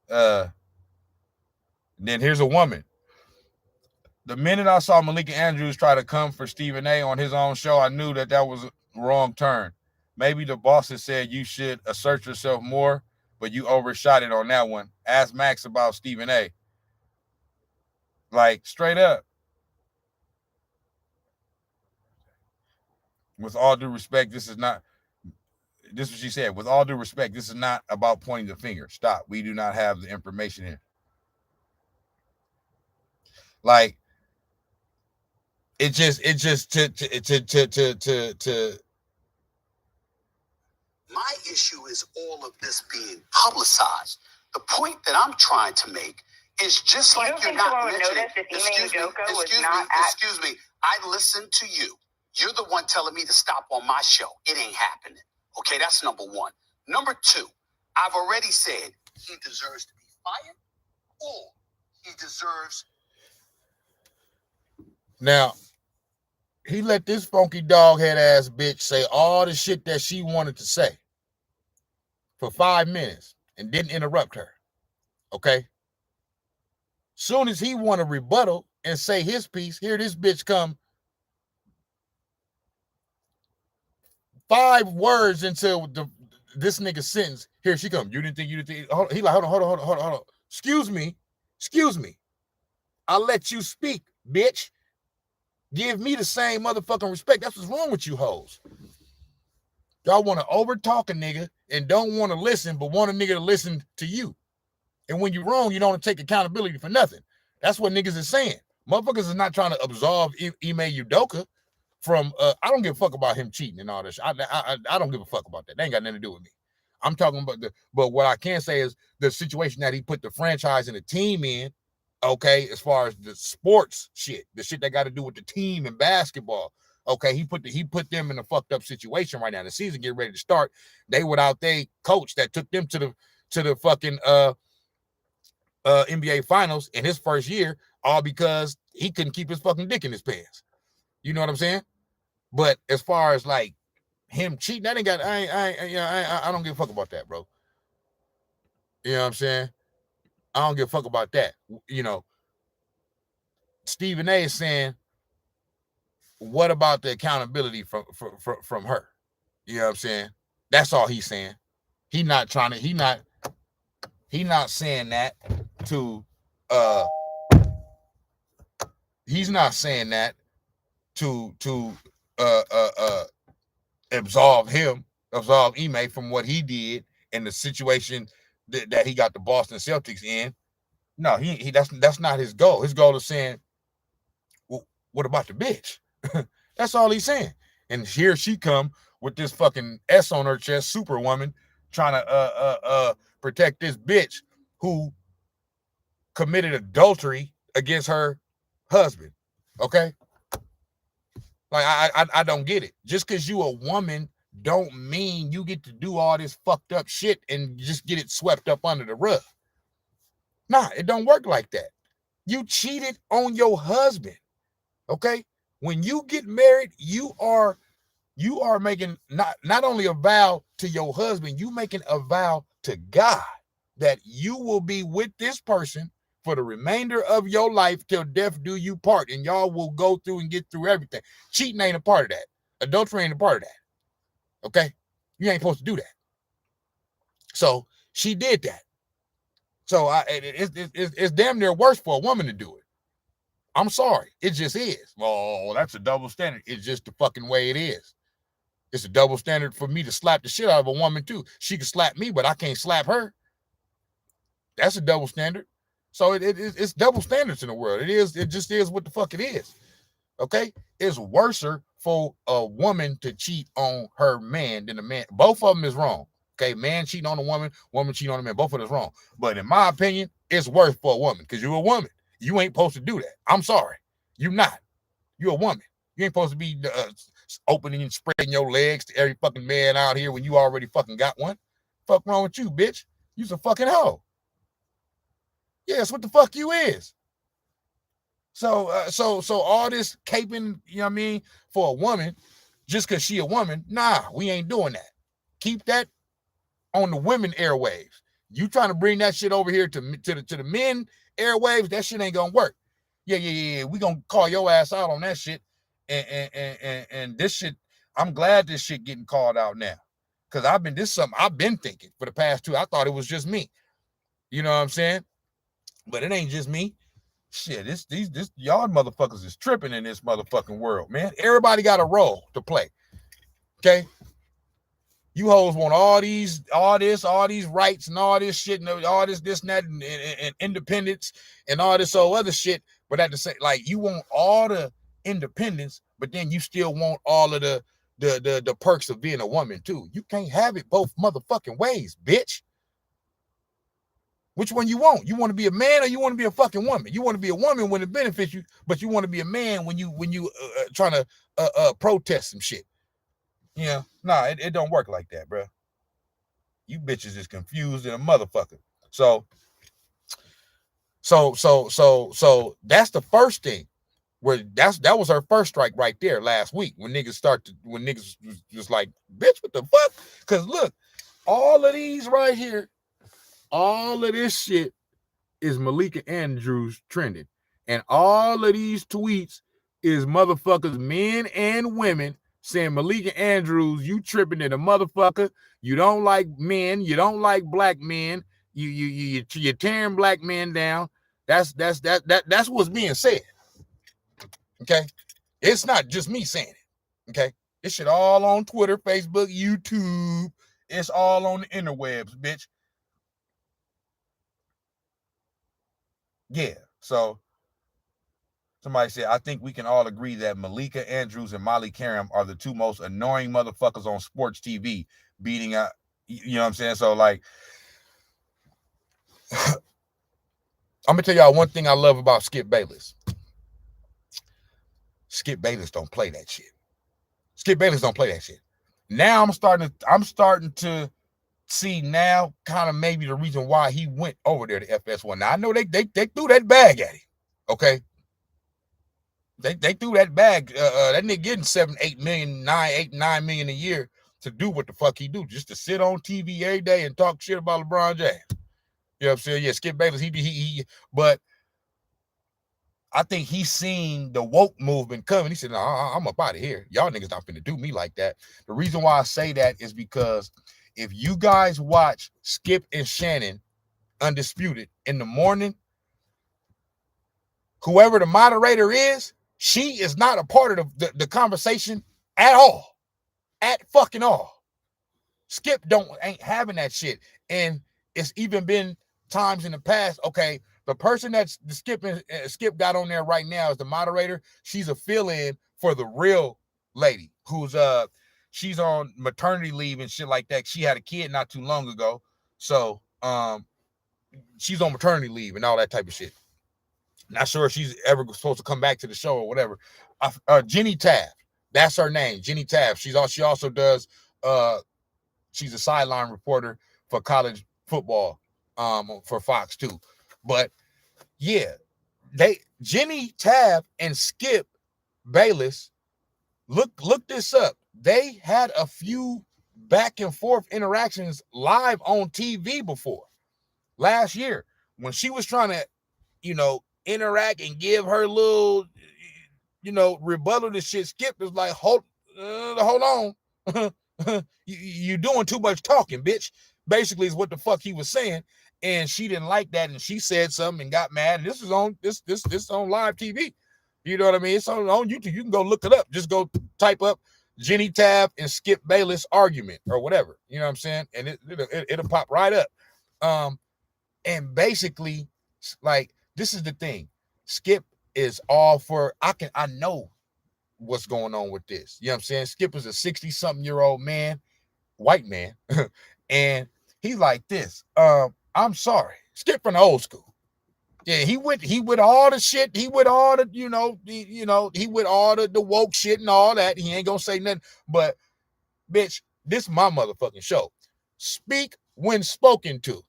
S1: Then here's a woman. The minute I saw Malika Andrews try to come for Stephen A. on his own show, I knew that was a wrong turn. Maybe the bosses said you should assert yourself more, but you overshot it on that one. Ask Max about Stephen A. Like, straight up. With all due respect, this is what she said. With all due respect, this is not about pointing the finger. Stop. We do not have the information here. Like, it just to
S3: issue is all of this being publicized. The point that I'm trying to make is just
S2: You
S3: like
S2: don't
S3: you're
S2: think
S3: not
S2: someone would
S3: mentioning.
S2: notice if Ime Udoka was
S3: Excuse
S2: not
S3: me.
S2: at-
S3: Excuse me. I listened to you. You're the one telling me to stop on my show. It ain't happening. Okay, that's number one. Number two, I've already said he deserves to be fired or he deserves.
S1: Now, he let this funky doghead ass bitch say all the shit that she wanted to say for 5 minutes and didn't interrupt her. Okay? Soon as he want to rebuttal and say his piece, here this bitch come 5 words into this nigga's sentence. Here she come. You didn't think. He like, hold on. Excuse me. I'll let you speak, bitch. Give me the same motherfucking respect. That's what's wrong with you hoes. Y'all want to over-talk a nigga and don't want to listen, but want a nigga to listen to you. And when you're wrong, you don't take accountability for nothing. That's what niggas is saying. Motherfuckers is not trying to absolve Ime Udoka from, I don't give a fuck about him cheating and all this. I don't give a fuck about that. They ain't got nothing to do with me. I'm talking about but what I can say is the situation that he put the franchise and the team in, okay, as far as the sports shit, the shit that got to do with the team and basketball. Okay, he put them in a fucked up situation right now. The season getting ready to start. They without their coach that took them to the fucking NBA finals in his first year, all because he couldn't keep his fucking dick in his pants. You know what I'm saying? But as far as like him cheating, that ain't got. I don't give a fuck about that, bro. You know what I'm saying? I don't give a fuck about that. You know, Stephen A is saying, what about the accountability from her? You know what I'm saying? That's all he's saying. He's not saying that to he's not saying that to absolve Ime from what he did in the situation that he got the Boston Celtics in. No, he that's not his goal. His goal is saying, well, what about the bitch? That's all he's saying. And here she come with this fucking S on her chest, superwoman, trying to protect this bitch who committed adultery against her husband. Okay? Like I don't get it. Just because you a woman don't mean you get to do all this fucked up shit and just get it swept up under the rug. Nah, it don't work like that. You cheated on your husband. Okay? When you get married, you are making not only a vow to your husband, you making a vow to God that you will be with this person for the remainder of your life till death do you part, and y'all will go through and get through everything. Cheating ain't a part of that. Adultery ain't a part of that. Okay? You ain't supposed to do that. So she did that. So it's damn near worse for a woman to do it. I'm sorry. It just is. Oh, that's a double standard. It's just the fucking way it is. It's a double standard for me to slap the shit out of a woman too. She can slap me, but I can't slap her. That's a double standard. So it's double standards in the world. It just is what the fuck it is. Okay? It's worse for a woman to cheat on her man than a man. Both of them is wrong. Okay? Man cheating on a woman cheating on a man. Both of them is wrong. But in my opinion, it's worse for a woman because you're a woman. You ain't supposed to do that. I'm sorry. You're not. You're a woman. You ain't supposed to be opening and spreading your legs to every fucking man out here when you already fucking got one. Fuck wrong with you, bitch? You's a fucking hoe. Yeah, that's what the fuck you is. So all this caping, you know what I mean, for a woman, just because she a woman, nah, we ain't doing that. Keep that on the women airwaves. You trying to bring that shit over here to the men airwaves, that shit ain't gonna work. Yeah. We gonna call your ass out on that shit. And this shit, I'm glad this shit getting called out now. Cause this is something I've been thinking for the past 2. I thought it was just me. You know what I'm saying? But it ain't just me. Shit, this y'all motherfuckers is tripping in this motherfucking world, man. Everybody got a role to play. Okay? You hoes want all these rights and all this shit and all this and that and independence and all this other shit. But at the same, like, you want all the independence, but then you still want all of the the perks of being a woman too. You can't have it both motherfucking ways, bitch. Which one you want? You want to be a man or you want to be a fucking woman? You want to be a woman when it benefits you, but you want to be a man when you trying to protest some shit. Yeah, nah, it don't work like that, bro. You bitches is confused in a motherfucker. So that's the first thing. Where that was her first strike right there last week when niggas was just like, bitch, what the fuck? Because look, all of these right here, all of this shit is Malika Andrews trending. And all of these tweets is motherfuckers, men and women, saying, Malika Andrews, you tripping in a motherfucker. You don't like men. You don't like black men. You're tearing black men down. That's what's being said. Okay, it's not just me saying it. Okay, this shit all on Twitter, Facebook, YouTube. It's all on the interwebs, bitch. Yeah. So somebody said, I think we can all agree that Malika Andrews and Molly Karam are the two most annoying motherfuckers on sports TV, beating out. You know what I'm saying? So like, I'm gonna tell y'all one thing I love about Skip Bayless. Skip Bayless don't play that shit. Skip Bayless don't play that shit. Now I'm starting to see now kind of maybe the reason why he went over there to FS1. Now I know they threw that bag at him. Okay. They threw that bag. That nigga getting 8 million a year to do what the fuck he do, just to sit on TV every day and talk shit about LeBron James. You know what I'm saying? Yeah, Skip Bayless, he but I think he's seen the woke movement coming. He said, no, I'm up out of here. Y'all niggas not finna do me like that. The reason why I say that is because if you guys watch Skip and Shannon Undisputed in the morning, whoever the moderator is, she is not a part of the conversation at all. At fucking all. Skip ain't having that shit. And it's even been times in the past, okay, the person that's Skip got on there right now is the moderator. She's a fill-in for the real lady who's she's on maternity leave and shit like that. She had a kid not too long ago. So she's on maternity leave and all that type of shit. Not sure if she's ever supposed to come back to the show or whatever. Jenny Taft, that's her name, Jenny Taft. She also does she's a sideline reporter for college football for Fox too. But yeah, Jenny Taft and Skip Bayless, look this up. They had a few back and forth interactions live on TV before last year when she was trying to, interact and give her little, rebuttal to shit. Skip was like, hold on. You doing too much talking, bitch. Basically is what the fuck he was saying. And she didn't like that. And she said something and got mad. And this is on this on live TV. You know what I mean? It's on YouTube. You can go look it up. Just go type up Jenny Taft and Skip Bayless argument or whatever. You know what I'm saying? And it'll pop right up. And basically, like, this is the thing. Skip is all for, I know what's going on with this. You know what I'm saying? Skip is a 60-something-year-old man, white man. And he's like this. I'm sorry. Skip from the old school. Yeah, he with all the shit. He with all the, he with all the woke shit and all that. He ain't gonna say nothing. But, bitch, this is my motherfucking show. Speak when spoken to.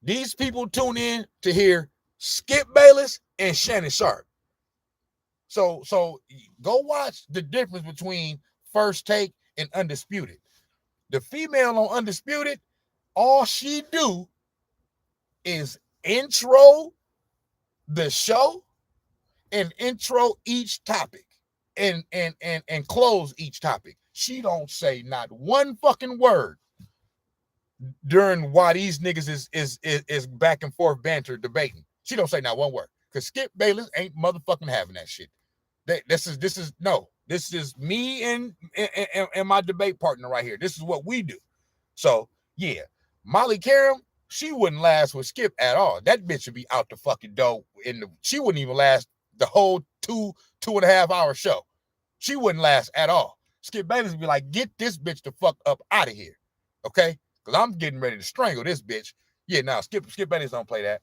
S1: These people tune in to hear Skip Bayless and Shannon Sharp. So go watch the difference between First Take and Undisputed. The female on Undisputed, all she do is intro the show and intro each topic and close each topic. She don't say not one fucking word during why these niggas is back and forth banter debating. She don't say not one word. Because Skip Bayless ain't motherfucking having that shit. This is me and my debate partner right here. This is what we do. So yeah, Molly Karam, she wouldn't last with Skip at all. That bitch would be out the fucking door. She wouldn't even last the whole 2.5 hour show. She wouldn't last at all. Skip Bayless would be like, get this bitch the fuck up out of here. Okay? Because I'm getting ready to strangle this bitch. Yeah, no, Skip Bayless don't play that.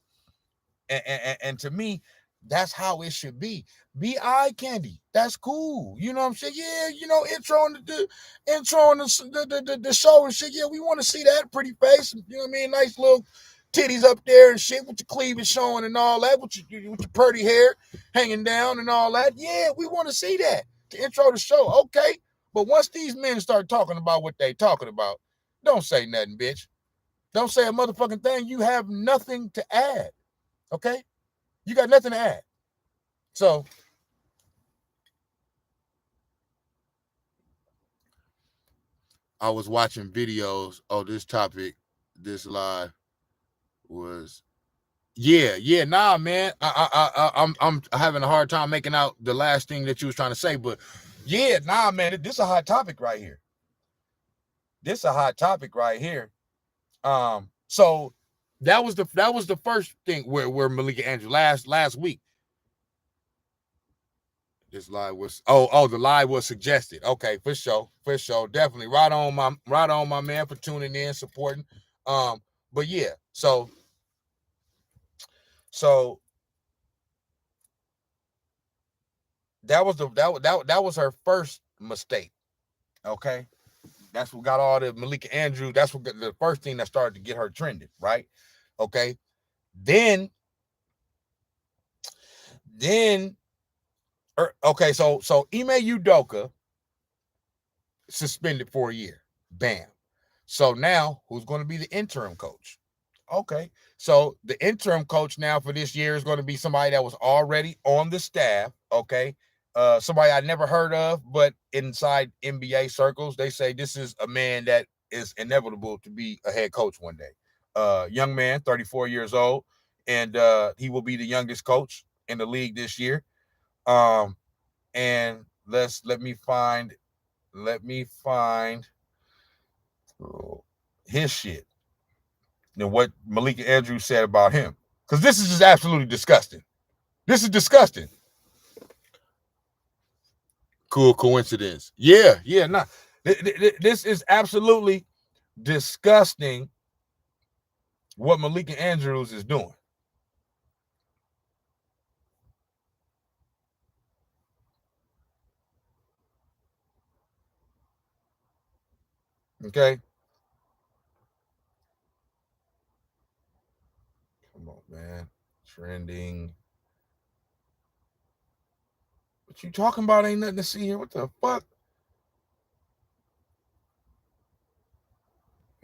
S1: And to me, that's how it should be. Be eye candy. That's cool. You know what I'm saying? Yeah, intro on the show and shit. Yeah, we want to see that pretty face. You know what I mean? Nice little titties up there and shit with your cleavage showing and all that, with your pretty hair hanging down and all that. Yeah, we want to see that to intro the show. Okay. But once these men start talking about what they talking about, don't say nothing, bitch. Don't say a motherfucking thing. You have nothing to add. Okay? You got nothing to add. So, I was watching videos. Oh, this topic, this live was, nah, man. I'm having a hard time making out the last thing that you was trying to say, but yeah, nah, man. This is a hot topic right here. So that was the first thing where Malika Andrews last week. This live was the live was suggested. Okay, for sure, definitely. Right on, my man, for tuning in, supporting. But yeah, so that was her first mistake. Okay, that's what got all the Malika Andrews. That's what the first thing that started to get her trending, right? Okay, then okay, so Ime Udoka suspended for a year. Bam. So now, who's going to be the interim coach? Okay. So the interim coach now for this year is going to be somebody that was already on the staff. Okay. Somebody I never heard of, but inside NBA circles, they say this is a man that is inevitable to be a head coach one day. Young man, 34 years old, and he will be the youngest coach in the league this year. And let me find his shit. Than what Malika Andrews said about him. Because this is just absolutely disgusting. This is disgusting. Cool coincidence. Yeah, nah. This is absolutely disgusting what Malika Andrews is doing. Okay? Come on, man. Trending. What you talking about? Ain't nothing to see here. What the fuck?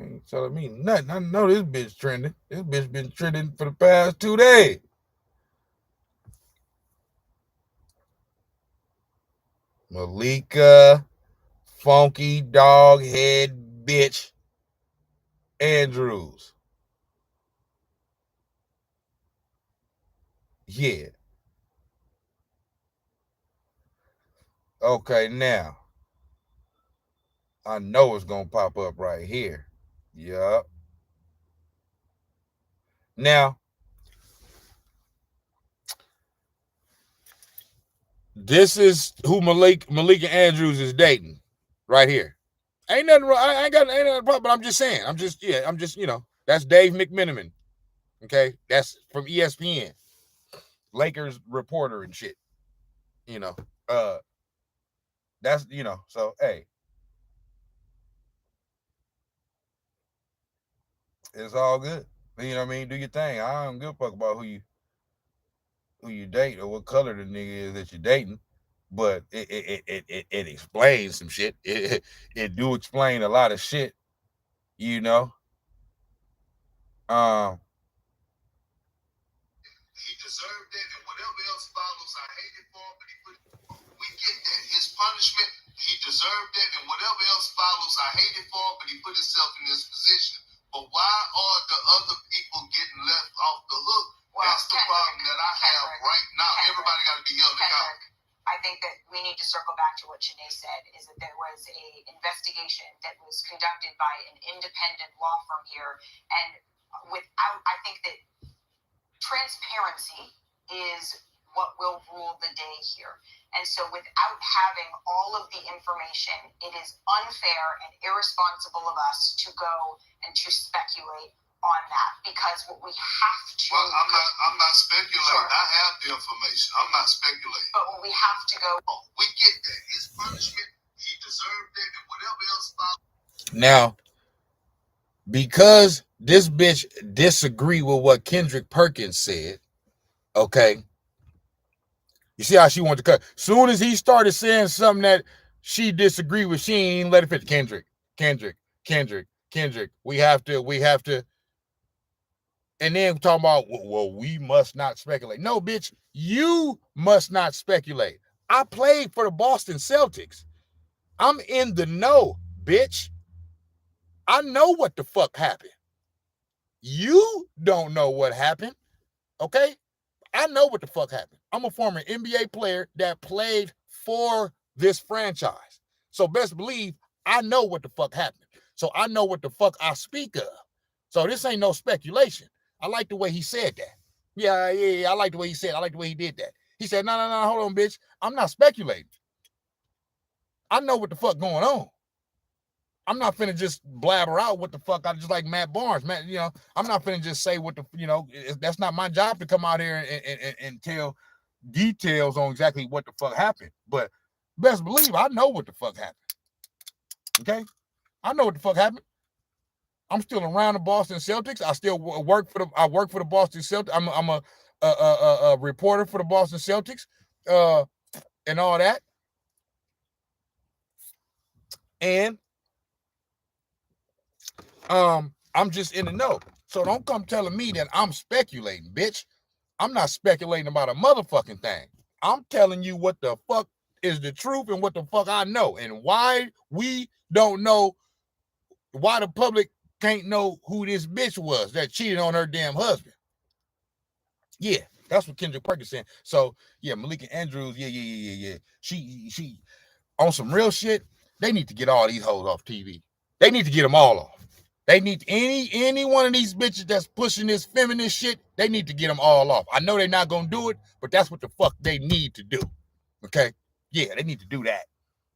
S1: Ain't telling me nothing. I know this bitch trending. This bitch been trending for the past 2 days. Malika, Phonky, Doghead, bitch, Andrews. Yeah. Okay, now I know it's gonna pop up right here. Yup. Now, this is who Malika Andrews is dating, right here. Ain't nothing wrong. Ain't nothing problem. But I'm just saying. That's Dave McMenamin. Okay, that's from ESPN, Lakers reporter and shit. You know, uh, that's So hey, it's all good. You know what I mean? Do your thing. I don't give a fuck about who you date or what color the nigga is that you're dating. But it explains some shit. It do explain a lot of shit, you know.
S3: He deserved it, and whatever else follows, I hate it for him, but we get that. His punishment, he deserved it, and whatever else follows, I hate it for him, but he put himself in this position. But why are the other people getting left off the hook? Well, that's the problem that I have right now. Everybody got to be held accountable.
S2: I think that we need to circle back to what Shanae said, is that there was a investigation that was conducted by an independent law firm here, and I think that transparency is what will rule the day here. And so without having all of the information, it is unfair and irresponsible of us to go and to speculate on that, because what we have to...
S4: Well, I'm not speculating. Sure. I have the information. I'm not speculating.
S2: But what we have to go...
S4: We get that. His punishment, he deserved it, and whatever else followed.
S1: Now, because this bitch disagree with what Kendrick Perkins said, okay, you see how she wanted to cut. Soon as he started saying something that she disagreed with, she ain't let it fit. Kendrick. We have to. And then talking about, well, we must not speculate. No, bitch, you must not speculate. I played for the Boston Celtics. I'm in the know, bitch. I know what the fuck happened. You don't know what happened, okay? I know what the fuck happened. I'm a former NBA player that played for this franchise. So best believe I know what the fuck happened. So I know what the fuck I speak of. So this ain't no speculation. I like the way he said that. Yeah, I like the way he said. I like the way he did that. He said, no, hold on, bitch. I'm not speculating. I know what the fuck going on. I'm not finna just blabber out what the fuck. I just like Matt Barnes, man. You know, I'm not finna just say what the, you know, that's not my job to come out here and tell details on exactly what the fuck happened. But best believe I know what the fuck happened. Okay, I know what the fuck happened. I'm still around the Boston Celtics. I still work for the Boston Celtics. I'm a reporter for the Boston Celtics, and all that. And I'm just in the know. So don't come telling me that I'm speculating, bitch. I'm not speculating about a motherfucking thing. I'm telling you what the fuck is the truth and what the fuck I know, and why we don't know, why the public can't know who this bitch was that cheated on her damn husband. Yeah, that's what Kendrick Perkins said. So yeah, Malika Andrews, yeah. She on some real shit. They need to get all these hoes off TV. They need to get them all off. They need any one of these bitches that's pushing this feminist shit. They need to get them all off. I know they're not gonna do it, but that's what the fuck they need to do. Okay, yeah, they need to do that.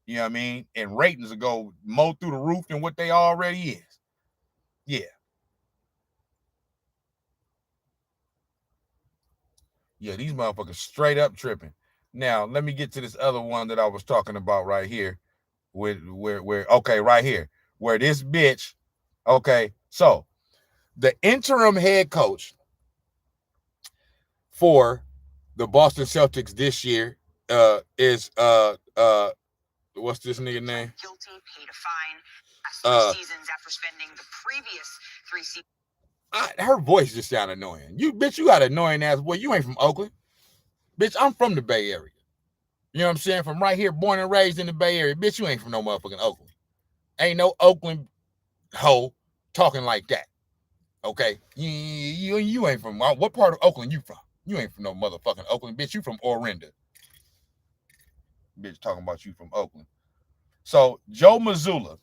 S1: You know what I mean? And ratings will go mow through the roof than what they already is. Yeah. Yeah, these motherfuckers straight up tripping. Now, let me get to this other one that I was talking about right here. Okay, right here. Where this bitch, okay, so the interim head coach for the Boston Celtics this year is what's this nigga name?
S2: Guilty, paid a fine. 3 seasons after spending the previous 3 seasons.
S1: Her voice just sounded annoying. You got an annoying ass boy. You ain't from Oakland. Bitch, I'm from the Bay Area. You know what I'm saying? From right here, born and raised in the Bay Area. Bitch, you ain't from no motherfucking Oakland. Ain't no Oakland hoe talking like that. Okay? You ain't from, what part of Oakland you from? You ain't from no motherfucking Oakland. Bitch, you from Orinda. Bitch talking about you from Oakland. So, Joe Mazzulla,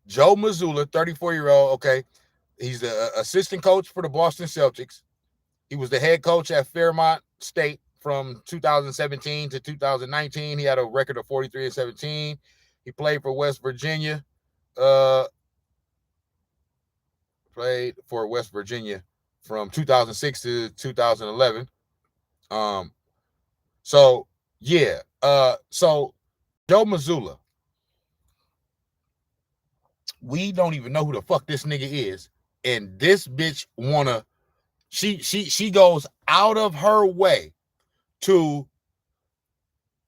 S1: 34-year-old, okay? He's the assistant coach for the Boston Celtics. He was the head coach at Fairmont State from 2017 to 2019. He had a record of 43-17. He played for West Virginia. Played for West Virginia from 2006 to 2011. So yeah. So Joe Mazzulla, we don't even know who the fuck this nigga is, and this bitch wanna. She goes out of her way to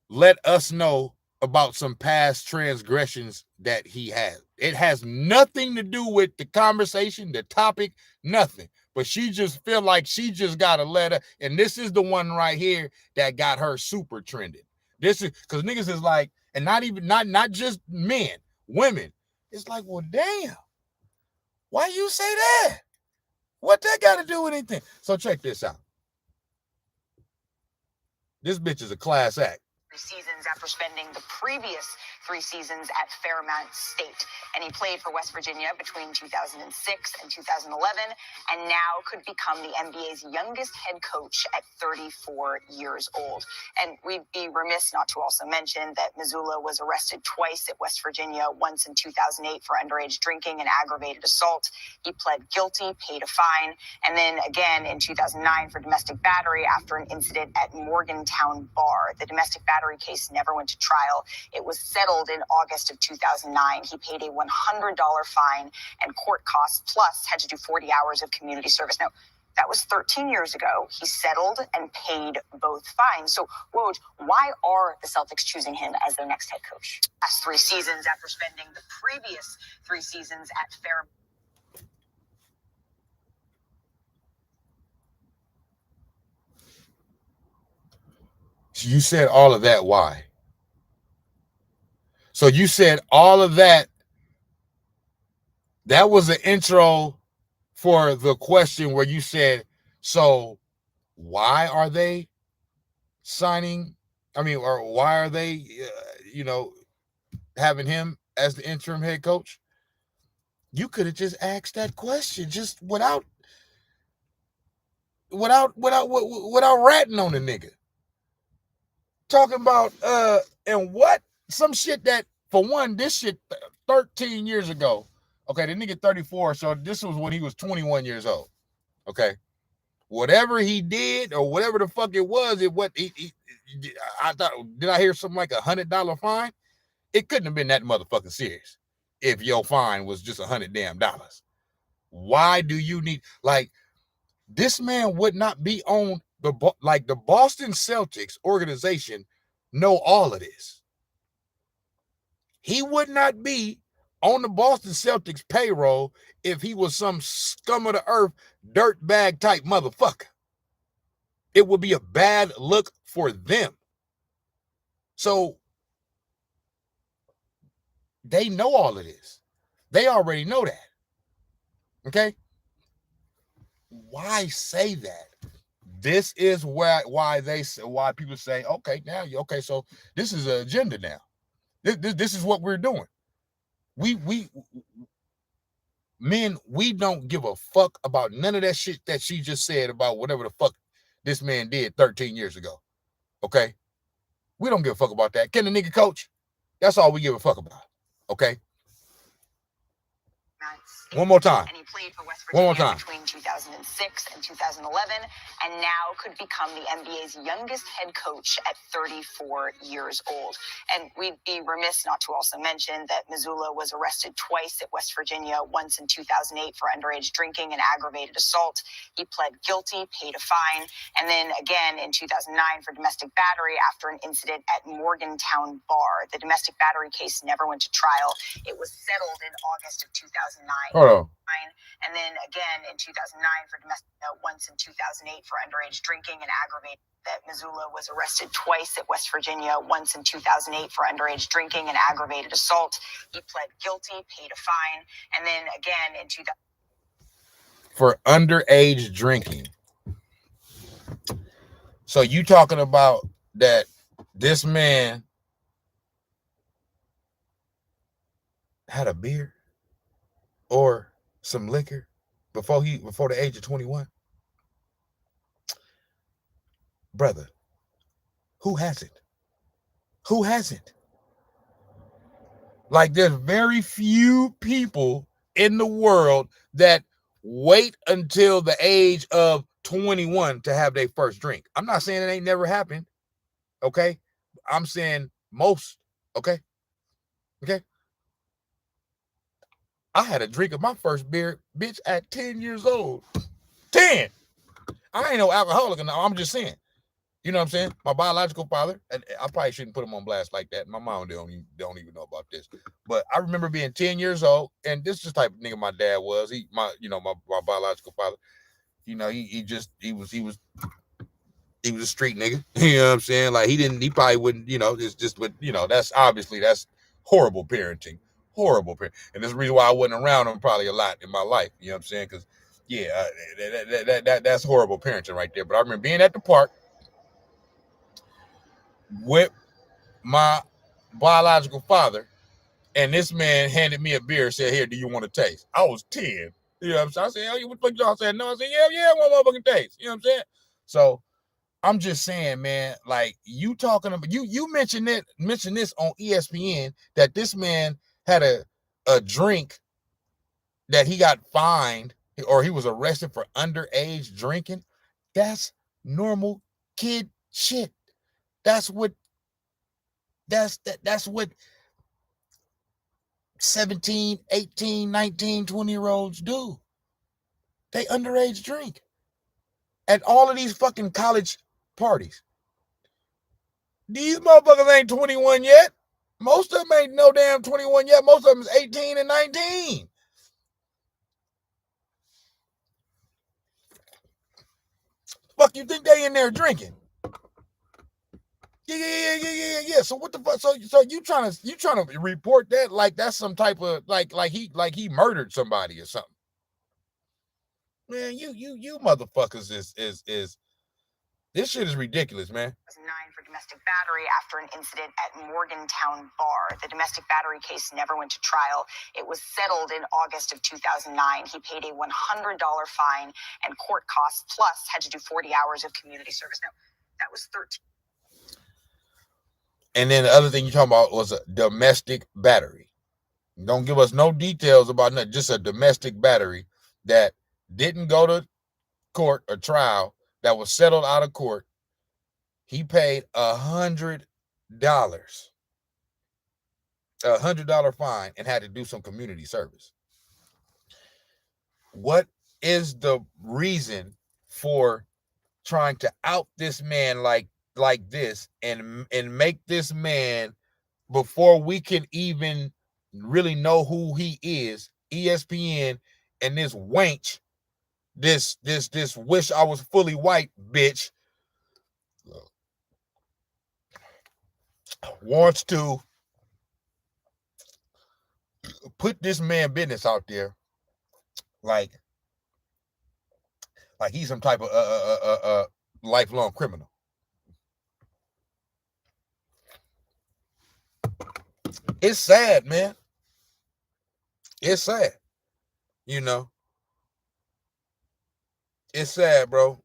S1: let us know about some past transgressions that he has. It has nothing to do with the conversation, the topic, nothing. But she just feel like she just got a letter, and this is the one right here that got her super trending. This is because niggas is like, and not just men, women. It's like, well, damn, why you say that? What that got to do with anything? So check this out. This bitch is a class act.
S2: Seasons after spending the previous 3 seasons at Fairmount State. And he played for West Virginia between 2006 and 2011, and now could become the NBA's youngest head coach at 34 years old. And we'd be remiss not to also mention that Mazzulla was arrested twice at West Virginia, once in 2008 for underage drinking and aggravated assault. He pled guilty, paid a fine, and then again in 2009 for domestic battery after an incident at Morgantown Bar. The domestic battery case never went to trial. It was settled in August of 2009. He paid a $100 fine and court costs, plus had to do 40 hours of community service. Now, that was 13 years ago. He settled and paid both fines. So, Woj, why are the Celtics choosing him as their next head coach? Last 3 seasons after spending the previous 3 seasons at Fairmount.
S1: You said all of that. Why? So you said all of that. That was the intro for the question where you said, so why are they signing? I mean, or why are they, having him as the interim head coach? You could have just asked that question just without ratting on the nigga. Talking about and what some shit that, for one, this shit 13 years ago. Okay, the nigga 34, so this was when he was 21 years old. Okay, whatever he did or whatever the fuck it was, I thought, did I hear something like $100 fine? It couldn't have been that motherfucking serious if your fine was just $100 damn. Why do you need, like, this man would not be on the Boston Celtics organization know all of this. He would not be on the Boston Celtics payroll if he was some scum of the earth dirtbag type motherfucker. It would be a bad look for them. So they know all of this. They already know that. Okay? Why say that? This is why people say, okay, now so this is an agenda now. This is what we're doing. We don't give a fuck about none of that shit that she just said about whatever the fuck this man did 13 years ago. Okay? We don't give a fuck about that. Can the nigga coach? That's all we give a fuck about. Okay? One more time.
S2: And he played for West Virginia between 2006 and 2011, and now could become the NBA's youngest head coach at 34 years old. And we'd be remiss not to also mention that Mazzulla was arrested twice at West Virginia, once in 2008 for underage drinking and aggravated assault. He pled guilty, paid a fine, and then again in 2009 for domestic battery after an incident at Morgantown Bar. The domestic battery case never went to trial. It was settled in August of 2009.
S1: Hold on.
S2: And then again in 2009 for domestic, once in 2008 for underage drinking and aggravated. That Mazzulla was arrested twice at West Virginia, once in 2008 for underage drinking and aggravated assault. He pled guilty, paid a fine, and then again in 2000
S1: for underage drinking. So you talking about that this man had a beer or some liquor before the age of 21? Brother, who hasn't? Who hasn't? Like, there's very few people in the world that wait until the age of 21 to have their first drink. I'm not saying it ain't never happened. Okay? I'm saying most. Okay? Okay? I had a drink of my first beer, bitch, at 10 years old. 10. I ain't no alcoholic. No, I'm just saying. You know what I'm saying? My biological father, and I probably shouldn't put him on blast like that. My mom don't even know about this. But I remember being 10 years old, and this is the type of nigga my dad was. My biological father. You know, he was a street nigga. You know what I'm saying? Like, he probably wouldn't, it's just, but that's horrible parenting. Horrible parenting. And there's a reason why I wasn't around him probably a lot in my life. You know what I'm saying? Because, that's horrible parenting right there. But I remember being at the park with my biological father, and this man handed me a beer and said, "Here, do you want to taste?" I was 10. You know what I'm saying? I said, "Oh, what the fuck y'all saying?" No, I said, "Yeah, one motherfucking taste." You know what I'm saying? So I'm just saying, man, like you talking about you mentioned this on ESPN that this man had a drink that he got fined or he was arrested for underage drinking. That's normal kid shit. That's what that's what 17, 18, 19, 20-year-olds do. They underage drink at all of these fucking college parties. These motherfuckers ain't 21 yet. Most of them ain't no damn 21 yet. Most of them is 18 and 19. Fuck you think they in there drinking? Yeah. So what the fuck? So you trying to report that like that's some type of like he murdered somebody or something? Man, you motherfuckers is this shit is ridiculous, man.
S2: 2009 for domestic battery after an incident at Morgantown Bar. The domestic battery case never went to trial. It was settled in August of 2009. He paid a $100 fine and court costs, plus had to do 40 hours of community service. Now, that was 13.
S1: And then the other thing you talking about was a domestic battery. Don't give us no details about nothing. Just a domestic battery that didn't go to court or trial, that was settled out of court. He paid $100, $100 fine, and had to do some community service. What is the reason for trying to out this man like this and make this man, before we can even really know who he is, ESPN and this wench, this wish I was fully white bitch wants to put this man business out there like he's some type of lifelong criminal. It's sad, man. It's sad. You know. It's sad, bro.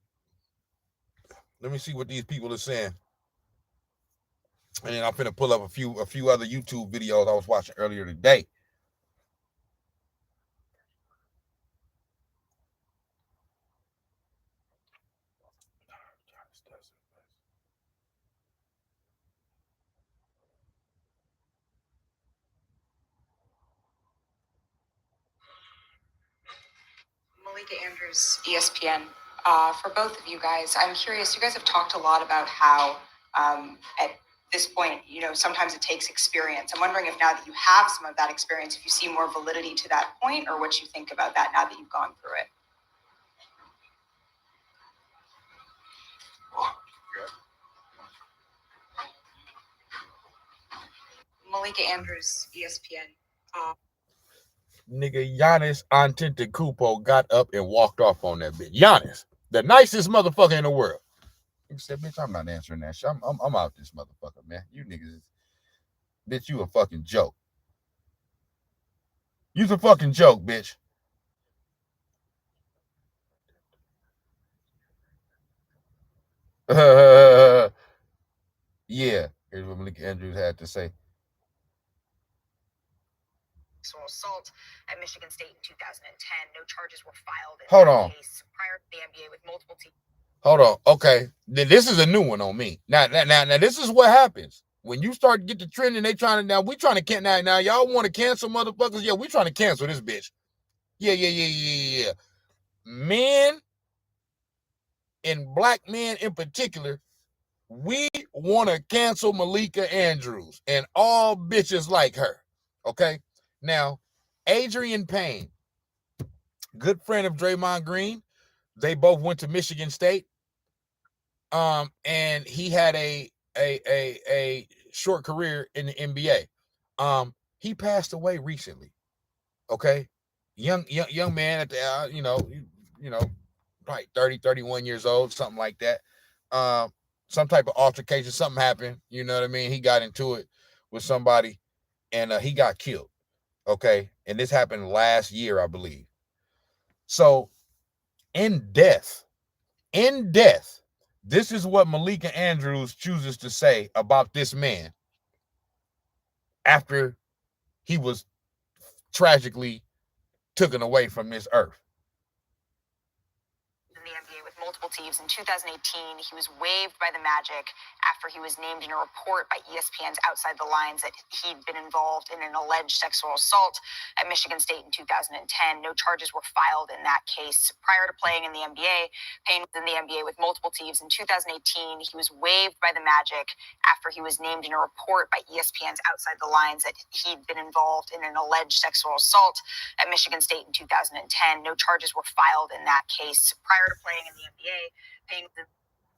S1: Let me see what these people are saying. And then I'm finna pull up a few other YouTube videos I was watching earlier today.
S2: Malika Andrews, ESPN. For both of you guys, I'm curious. You guys have talked a lot about how at this point, you know, sometimes it takes experience. I'm wondering if now that you have some of that experience, if you see more validity to that point, or what you think about that now that you've gone through it. Malika Andrews, ESPN.
S1: Nigga, Giannis Antetokounmpo got up and walked off on that bitch. Giannis, the nicest motherfucker in the world. He said, "Bitch, I'm not answering that shit. I'm out this motherfucker, man. You niggas, bitch, you a fucking joke. You's a fucking joke, bitch." Yeah, here's what Malika Andrews had to say.
S2: Sexual assault at Michigan State in 2010. No charges were filed in
S1: Hold
S2: that
S1: on.
S2: case prior to the NBA with multiple teams.
S1: Hold on. Okay. This is a new one on me. Now, this is what happens. When you start to get the trend and they trying to, we trying to cancel, now y'all want to cancel motherfuckers? Yeah, we trying to cancel this bitch. Yeah. Men, and black men in particular, we want to cancel Malika Andrews and all bitches like her. Okay? Now, Adrian Payne, good friend of Draymond Green. They both went to Michigan State. And he had a short career in the NBA. He passed away recently. Okay, young man at the probably 30, 31 years old, something like that. some type of altercation. Something happened. You know what I mean? He got into it with somebody, and he got killed. Okay, and this happened last year, I believe. So, in death, this is what Malika Andrews chooses to say about this man after he was tragically taken away from this earth.
S2: In the NBA with multiple teams. In 2018, he was waived by the Magic after he was named in a report by ESPN's Outside the Lines that he'd been involved in an alleged sexual assault at Michigan State in 2010. No charges were filed in that case. Prior to playing in the NBA, Payne was in the NBA with multiple teams. In 2018, he was waived by the Magic after he was named in a report by ESPN's Outside the Lines that he'd been involved in an alleged sexual assault at Michigan State in 2010. No charges were filed in that case. Prior to playing in the NBA, Payne was...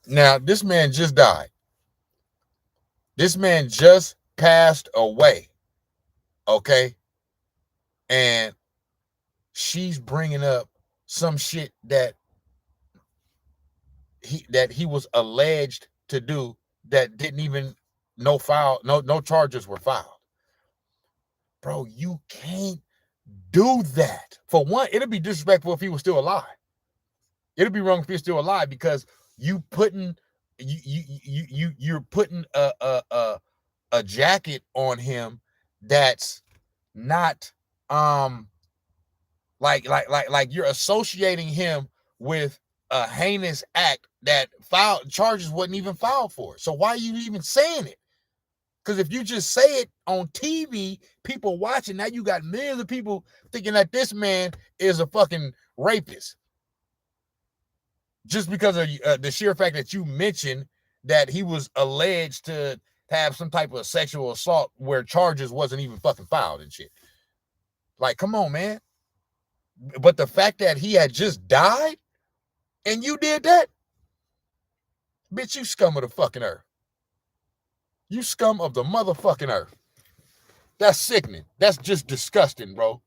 S1: Now, this man just died. This man just passed away. Okay? And she's bringing up some shit that he was alleged to do that didn't even no charges were filed. Bro, you can't do that. For one, it'd be disrespectful if he was still alive. It'd be wrong if he's still alive, because you're putting a jacket on him that's not like you're associating him with a heinous act that charges wasn't even filed for. So why are you even saying it? Because if you just say it on TV, people watching, now you got millions of people thinking that this man is a fucking rapist. Just because of the sheer fact that you mentioned that he was alleged to have some type of sexual assault where charges wasn't even fucking filed and shit. Like, come on, man. But the fact that he had just died and you did that, bitch, you scum of the fucking earth. You scum of the motherfucking earth. That's sickening. That's just disgusting, bro.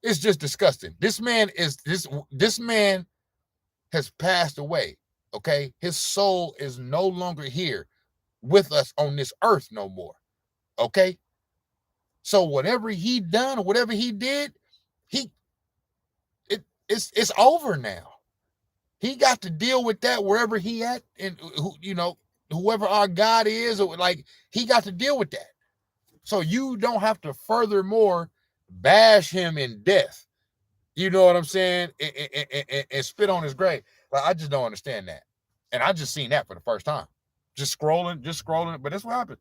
S1: It's just disgusting. This man has passed away, okay? His soul is no longer here with us on this earth no more, okay? So whatever he done or whatever he did, it's over now. He got to deal with that wherever he at, and whoever our God is, or like, he got to deal with that. So you don't have to furthermore bash him in death. You know what I'm saying? And spit on his grave. Like, I just don't understand that. And I just seen that for the first time. Just scrolling. But that's what happened.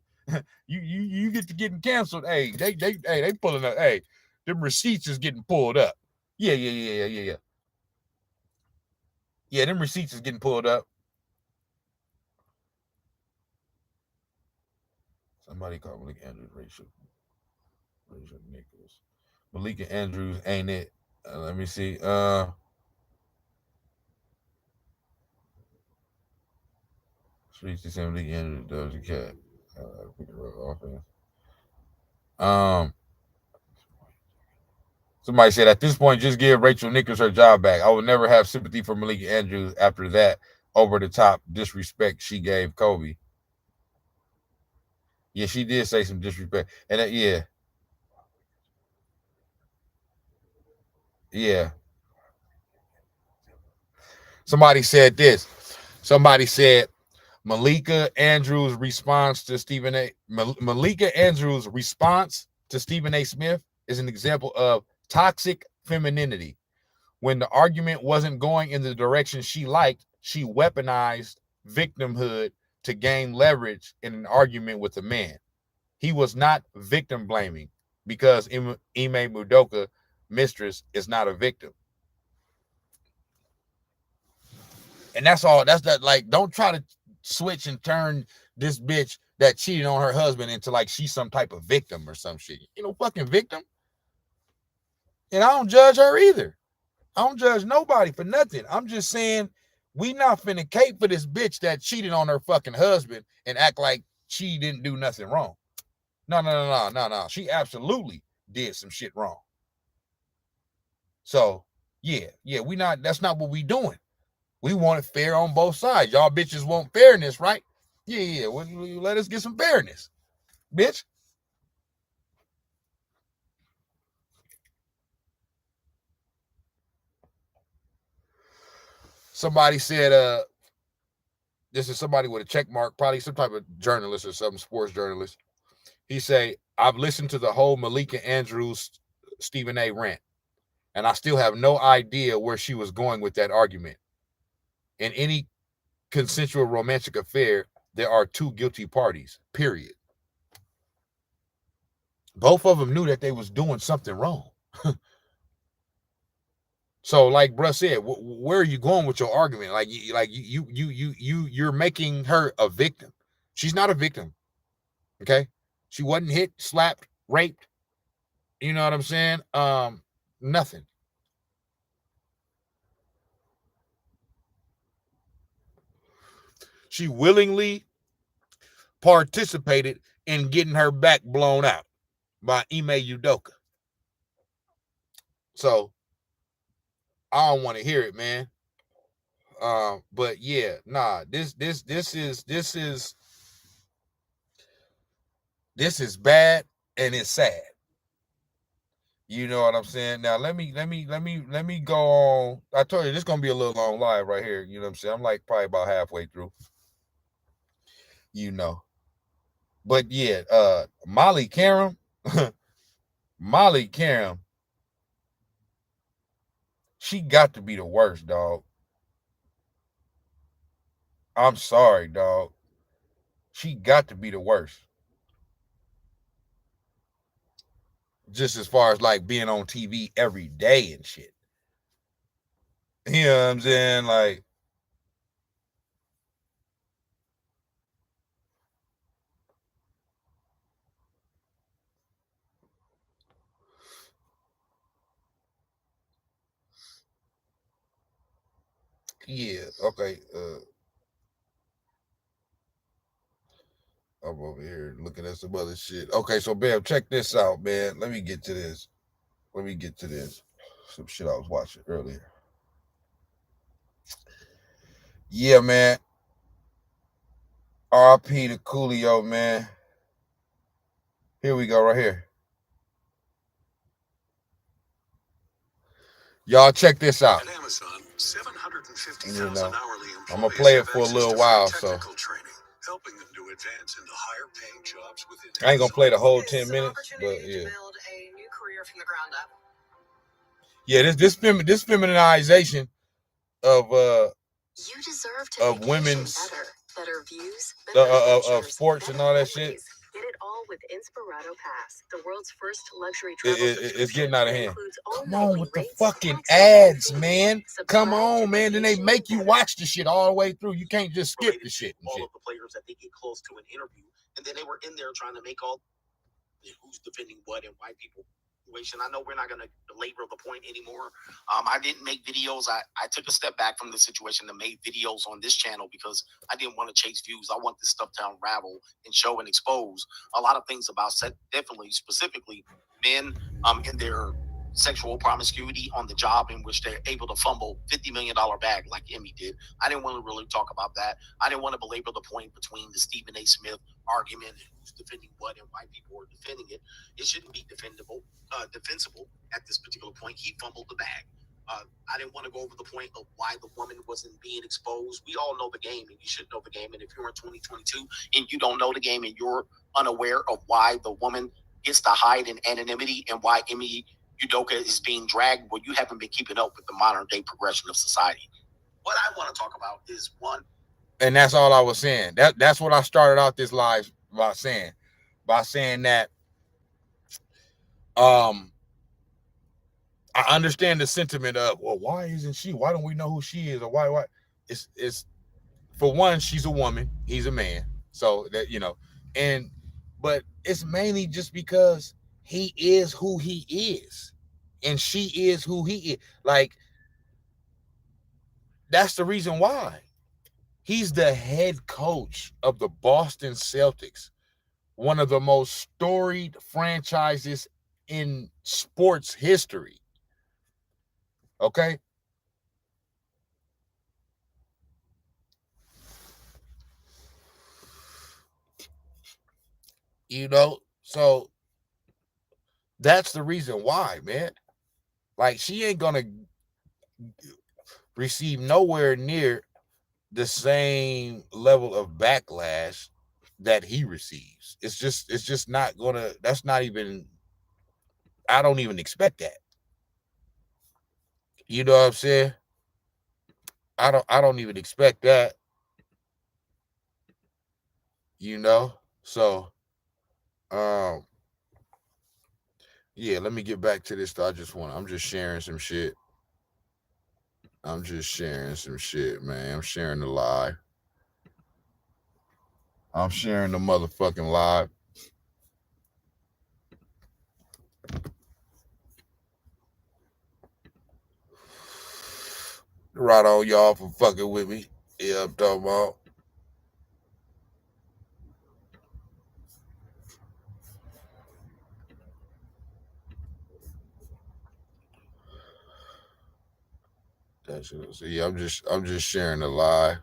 S1: you get to getting canceled. Hey, they pulling up. Hey, them receipts is getting pulled up. Yeah. Yeah, them receipts is getting pulled up. Somebody called Malika Andrews Rachel Nichols. Malika Andrews ain't it? Let me see. Streets to Malika Andrews does the cat. Somebody said, at this point, just give Rachel Nichols her job back. I will never have sympathy for Malika Andrews after that over the top disrespect she gave Kobe. Yeah, she did say some disrespect. And yeah. Somebody said this. Somebody said Malika Andrews' response to Stephen A. Malika Andrews' response to Stephen A. Smith is an example of toxic femininity. When the argument wasn't going in the direction she liked, she weaponized victimhood to gain leverage in an argument with a man. He was not victim blaming because Ime Udoka, mistress, is not a victim. And that's all. That's that. Like, don't try to switch and turn this bitch that cheated on her husband into like she's some type of victim or some shit. You know, fucking victim. And I don't judge her either. I don't judge nobody for nothing. I'm just saying we not finna cape for this bitch that cheated on her fucking husband and act like she didn't do nothing wrong. No. She absolutely did some shit wrong. So yeah, that's not what we doing. We want it fair on both sides. Y'all bitches want fairness, right? Yeah. Let us get some fairness, bitch. Somebody said, this is somebody with a check mark, probably some type of journalist or something, sports journalist. He say, I've listened to the whole Malika Andrews Stephen A rant, and I still have no idea where she was going with that argument. In any consensual romantic affair, there are two guilty parties, period. Both of them knew that they was doing something wrong. So, like bruh said, where are you going with your argument? You're making her a victim. She's not a victim. Okay, she wasn't hit, slapped, raped. You know what I'm saying? Nothing. She willingly participated in getting her back blown out by Ime Udoka. So I don't want to hear it, man. But yeah, nah, this is bad and it's sad. You know what I'm saying? Now let me go on. I told you this is gonna be a little long live right here. You know what I'm saying? I'm like probably about halfway through. You know. But yeah, Molly Karam, Molly Karam, she got to be the worst, dog. I'm sorry, dog. She got to be the worst. Just as far as like being on TV every day and shit. You know what I'm saying? Like, yeah, okay. I'm over here looking at some other shit. Okay, so Bam, check this out, man. Let me get to this. Some shit I was watching earlier. Yeah, man. RP to Coolio, man. Here we go, right here. Y'all check this out.
S3: At Amazon, 750,000
S1: You know,
S3: hourly
S1: I'm gonna
S3: employees
S1: play it
S3: have
S1: for a
S3: access
S1: little
S3: to
S1: while,
S3: free
S1: so
S3: technical training, helping them to advance into higher paying jobs within
S1: I ain't gonna
S3: Amazon.
S1: play the whole
S5: It's
S1: 10
S5: an
S1: minutes, but
S5: opportunity
S1: yeah.
S5: to build a new career from the ground up.
S1: Yeah, this feminization of
S5: You deserve to
S1: of women's
S5: better views, better
S1: of sports and all that shit.
S5: Get it all with Inspirato Pass, the world's first luxury
S1: It's getting out of hand.
S5: all
S1: Come on with the
S5: rates,
S1: fucking
S5: taxes,
S1: ads, man. Come on, man. Then they make you watch the shit all the way through. You can't just skip the shit and
S3: all
S1: shit.
S3: of the players that they get close to an interview, and then they were in there trying to make all who's defending what and why people. I know we're not going to belabor the point anymore. I didn't make videos. I took a step back from the situation and made videos on this channel because I didn't want to chase views. I want this stuff to unravel and show and expose a lot of things about definitely specifically men in their sexual promiscuity on the job in which they're able to fumble $50 million bag like Emmy did. I didn't want to really talk about that. I didn't want to belabor the point between the Stephen A. Smith argument and who's defending what and why people are defending it. It shouldn't be defensible at this particular point. He fumbled the bag. I didn't want to go over the point of why the woman wasn't being exposed. We all know the game, and you should know the game. And if you're in 2022 and you don't know the game and you're unaware of why the woman gets to hide in anonymity and why Emmy Udoka is being dragged, well, you haven't been keeping up with the modern day progression of society. What I want to talk about is one.
S1: And that's all I was saying. That's what I started out this live by saying that I understand the sentiment of, well, why isn't she? Why don't we know who she is? Or why? It's for one, she's a woman, he's a man. So that, but it's mainly just because he is who he is. And she is who he is. Like, that's the reason why. He's the head coach of the Boston Celtics, one of the most storied franchises in sports history. Okay? You know, so that's the reason why, man. Like, she ain't gonna receive nowhere near the same level of backlash that he receives. It's just not gonna, that's not even, I don't even expect that. You know what I'm saying? I don't even expect that, you know? So um yeah, let me get back to this. I'm just sharing some shit. I'm just sharing some shit, man. I'm sharing the live. I'm sharing the motherfucking live. Right on, y'all, for fucking with me. Yeah, I'm talking about. That's it. So yeah, I'm just sharing the live.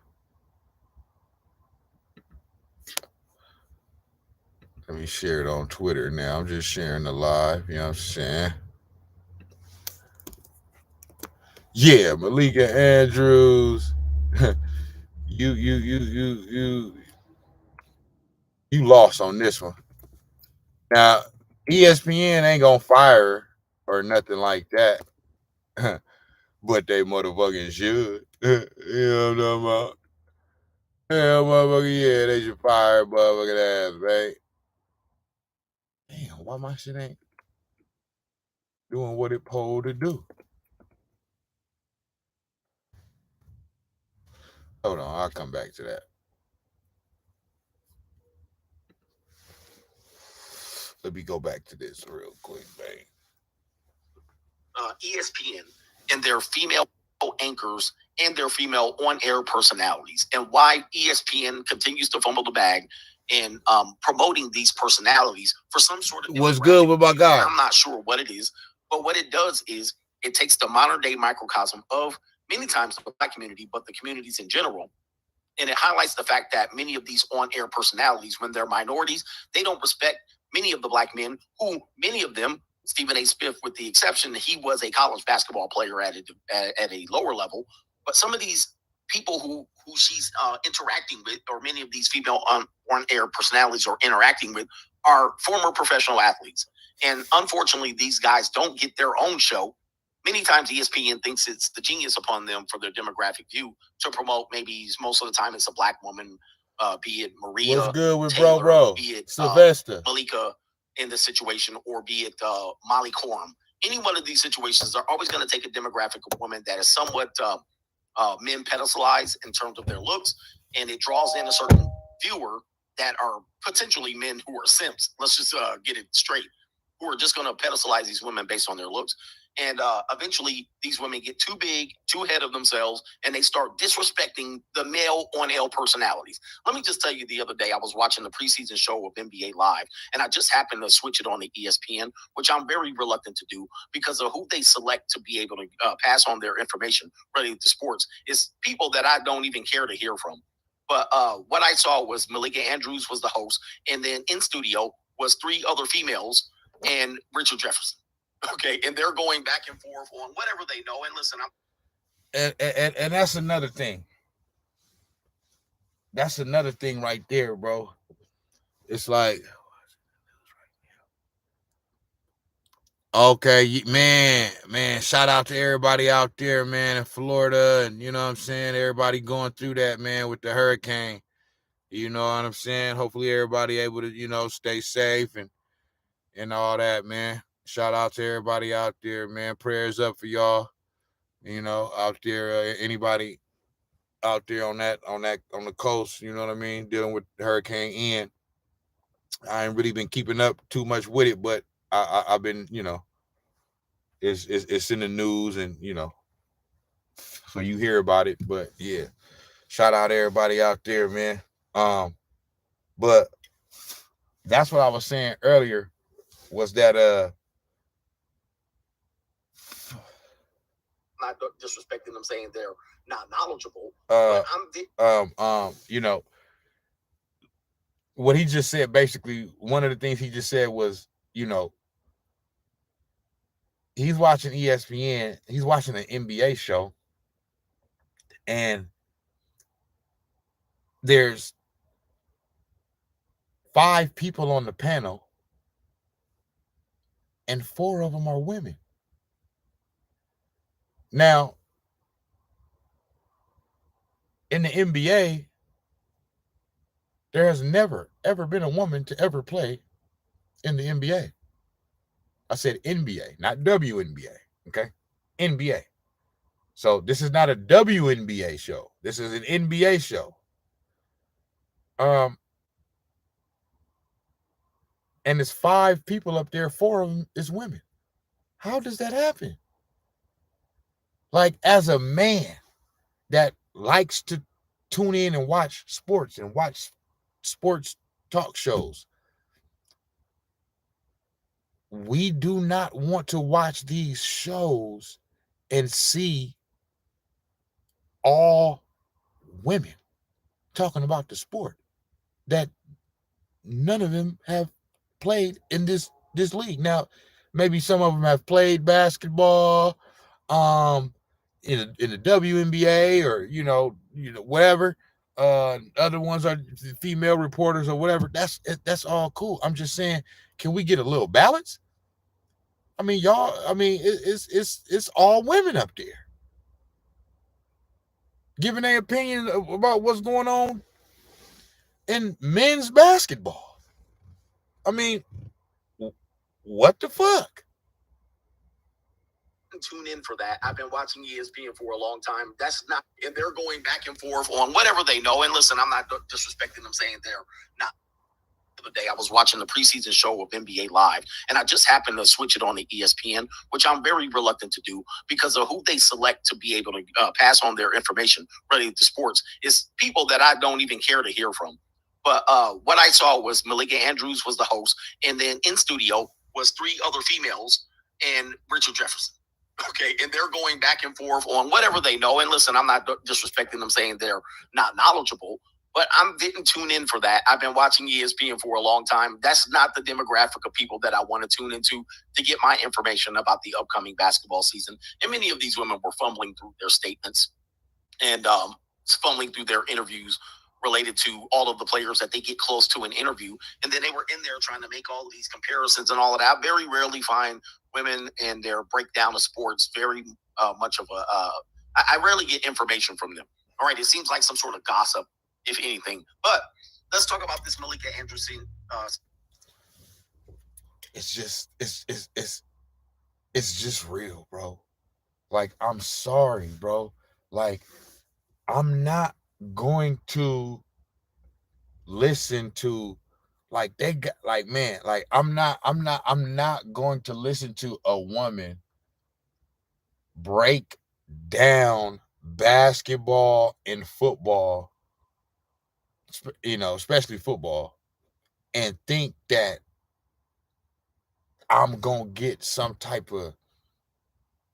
S1: Let me share it on Twitter now. I'm just sharing the live. You know what I'm saying? Yeah, Malika Andrews. You you lost on this one. Now, ESPN ain't gonna fire her or nothing like that. But they motherfucking should. You know what I'm talking about? Yeah, motherfucker, yeah, they should fire motherfucking ass, right? Damn, why my shit ain't doing what it pulled to do? Hold on, I'll come back to that. Let me go back to this real quick, man.
S3: ESPN and their female anchors and their female on-air personalities, and why ESPN continues to fumble the bag in promoting these personalities for some sort of
S1: What's good with my guy?
S3: I'm not sure what it is, but what it does is it takes the modern day microcosm of many times the Black community, but the communities in general, and it highlights the fact that many of these on-air personalities, when they're minorities, they don't respect many of the Black men who, many of them, Stephen A. Smith, with the exception that he was a college basketball player at a lower level, but some of these people who she's interacting with, or many of these female on-air personalities are interacting with, are former professional athletes. And unfortunately, these guys don't get their own show. Many times ESPN thinks it's the genius upon them for their demographic view to promote. Maybe most of the time it's a Black woman, be it Maria.
S1: What's good with
S3: Taylor,
S1: bro?
S3: Be it
S1: Sylvester.
S3: Malika in this situation, or be it Molly Corum. Any one of these situations are always going to take a demographic of women that is somewhat men pedestalized in terms of their looks, and it draws in a certain viewer that are potentially men who are simps. Let's just get it straight, who are just going to pedestalize these women based on their looks. And eventually, these women get too big, too ahead of themselves, and they start disrespecting the male on-air personalities. Let me just tell you, the other day, I was watching the preseason show of NBA Live, and I just happened to switch it on to ESPN, which I'm very reluctant to do because of who they select to be able to pass on their information related to sports. Is people that I don't even care to hear from. But what I saw was Malika Andrews was the host, and then in studio was 3 other females and Richard Jefferson. Okay, and they're going back and forth on whatever they know. And listen,
S1: And that's another thing. That's another thing right there, bro. It's like, okay, man, shout out to everybody out there, man, in Florida, and you know what I'm saying, everybody going through that, man, with the hurricane. You know what I'm saying? Hopefully everybody able to, stay safe and all that, man. Shout out to everybody out there, man. Prayers up for y'all. Out there, anybody out there on the coast, you know what I mean, dealing with Hurricane Ian. I ain't really been keeping up too much with it, but I've been, it's in the news, and so you hear about it. But yeah, shout out everybody out there, man. But that's what I was saying earlier, was that
S3: not disrespecting them, saying they're not knowledgeable.
S1: what he just said, basically, one of the things he just said was, he's watching ESPN, he's watching an NBA show, and there's 5 people on the panel, and 4 of them are women. Now, in the NBA, there has never, ever been a woman to ever play in the NBA. I said NBA, not WNBA, okay? NBA. So this is not a WNBA show. This is an NBA show. And there's 5 people up there, 4 of them is women. How does that happen? Like, as a man that likes to tune in and watch sports and watch sports talk shows, we do not want to watch these shows and see all women talking about the sport that none of them have played in this league. Now, maybe some of them have played basketball in the WNBA or whatever. Other ones are female reporters or whatever. That's all cool. I'm just saying, can we get a little balance? I mean, y'all, it's all women up there giving their opinion about what's going on in men's basketball. I mean, what the fuck?
S3: Tune in for that. I've been watching ESPN for a long time. That's not, and they're going back and forth on whatever they know. And listen, I'm not disrespecting them, saying they're not. The other day I was watching the preseason show of NBA Live, and I just happened to switch it on to ESPN, which I'm very reluctant to do because of who they select to be able to pass on their information related to sports is people that I don't even care to hear from. But what I saw was Malika Andrews was the host, and then in studio was 3 other females and Richard Jefferson. Okay, and they're going back and forth on whatever they know. And listen, I'm not disrespecting them, saying they're not knowledgeable, but I didn't tune in for that. I've been watching ESPN for a long time. That's not the demographic of people that I want to tune into to get my information about the upcoming basketball season. And many of these women were fumbling through their statements and fumbling through their interviews related to all of the players that they get close to an interview. And then they were in there trying to make all of these comparisons and all of that. I very rarely find women and their breakdown of sports very much of I rarely get information from them. All right, it seems like some sort of gossip, if anything. But let's talk about this Malika Andrews.
S1: It's just real, bro. Like, I'm sorry, bro. Like, I'm not going to listen to, like, they got, like, man, like, I'm not going to listen to a woman break down basketball and football, especially football, and think that I'm gonna get some type of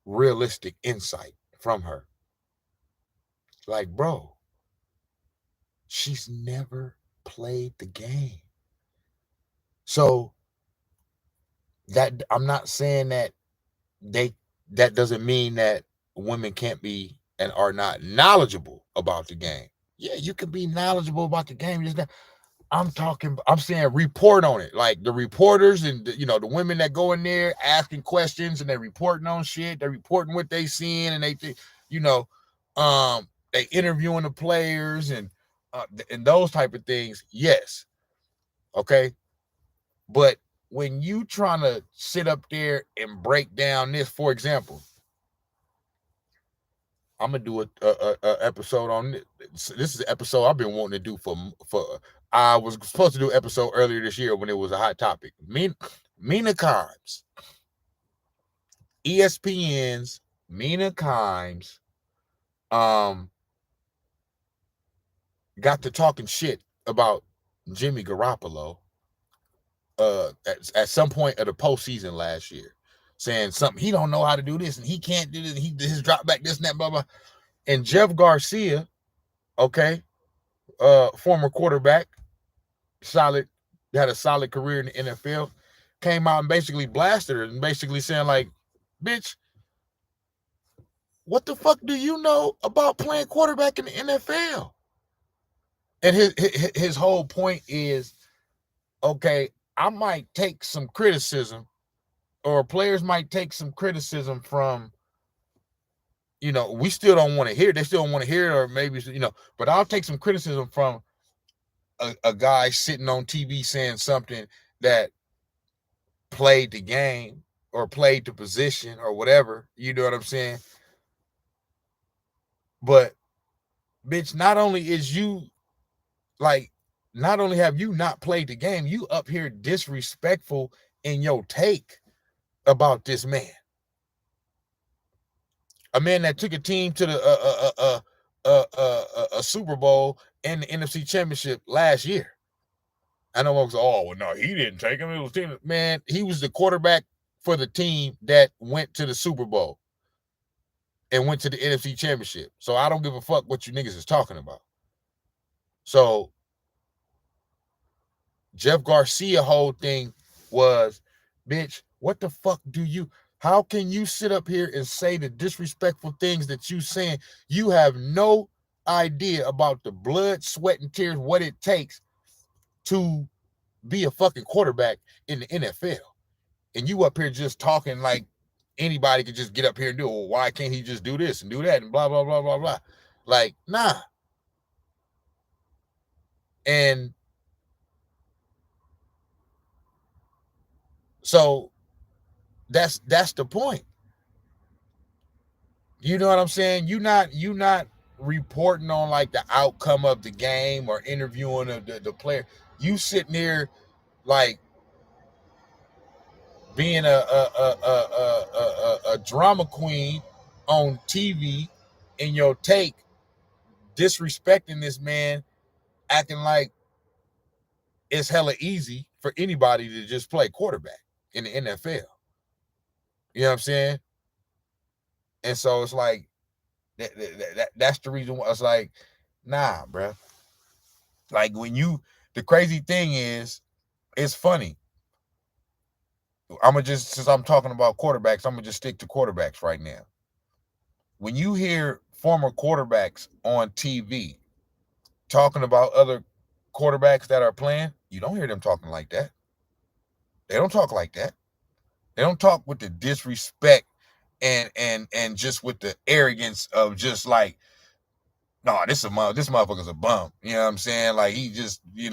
S1: realistic insight from her. Like, bro, she's never played the game. So that, I'm not saying that that doesn't mean that women can't be and are not knowledgeable about the game. Yeah, you can be knowledgeable about the game. I'm saying report on it. Like, the reporters and the women that go in there asking questions and they're reporting on shit. They're reporting what they seeing, and they interviewing the players and those type of things. Yes. Okay. But when you trying to sit up there and break down this, for example, I'm gonna do a episode on this. This is an episode I've been wanting to do for. I was supposed to do an episode earlier this year when it was a hot topic. Mina Kimes, ESPN's Mina Kimes, got to talking shit about Jimmy Garoppolo at some point of the postseason last year, saying something, he don't know how to do this and he can't do this. He did his drop back, this and that, blah blah. And Jeff Garcia, okay, former quarterback, had a solid career in the NFL, came out and basically blasted her and basically saying like, bitch, what the fuck do you know about playing quarterback in the NFL? And his whole point is, okay, I might take some criticism, or players might take some criticism from, we still don't want to hear it. They still don't want to hear it, or maybe, but I'll take some criticism from a guy sitting on TV saying something that played the game or played the position or whatever. You know what I'm saying? But, bitch, not only have you not played the game, you up here disrespectful in your take about this man. A man that took a team to the a Super Bowl and the NFC Championship last year. I know folks, well, no, he didn't take him. It was team. Man, he was the quarterback for the team that went to the Super Bowl and went to the NFC Championship. So I don't give a fuck what you niggas is talking about. So Jeff Garcia whole thing was, bitch, what the fuck how can you sit up here and say the disrespectful things that you saying? You have no idea about the blood, sweat, and tears, what it takes to be a fucking quarterback in the NFL. And you up here just talking like anybody could just get up here and do it. Well, why can't he just do this and do that and blah, blah, blah, blah, blah. Like, nah. And so that's the point. You know what I'm saying? You not reporting on like the outcome of the game or interviewing the player. You sitting there like being a drama queen on TV in your take, disrespecting this man, acting like it's hella easy for anybody to just play quarterback in the NFL. You know what I'm saying? And so it's like that's the reason why it's like, nah, bro. Like the crazy thing is, it's funny. Since I'm talking about quarterbacks, I'm gonna just stick to quarterbacks right now. When you hear former quarterbacks on TV talking about other quarterbacks that are playing, you don't hear them talking like that. They don't talk like that. They don't talk with the disrespect and just with the arrogance of just like, no, this motherfucker's a bum. You know what I'm saying? Like, he just, he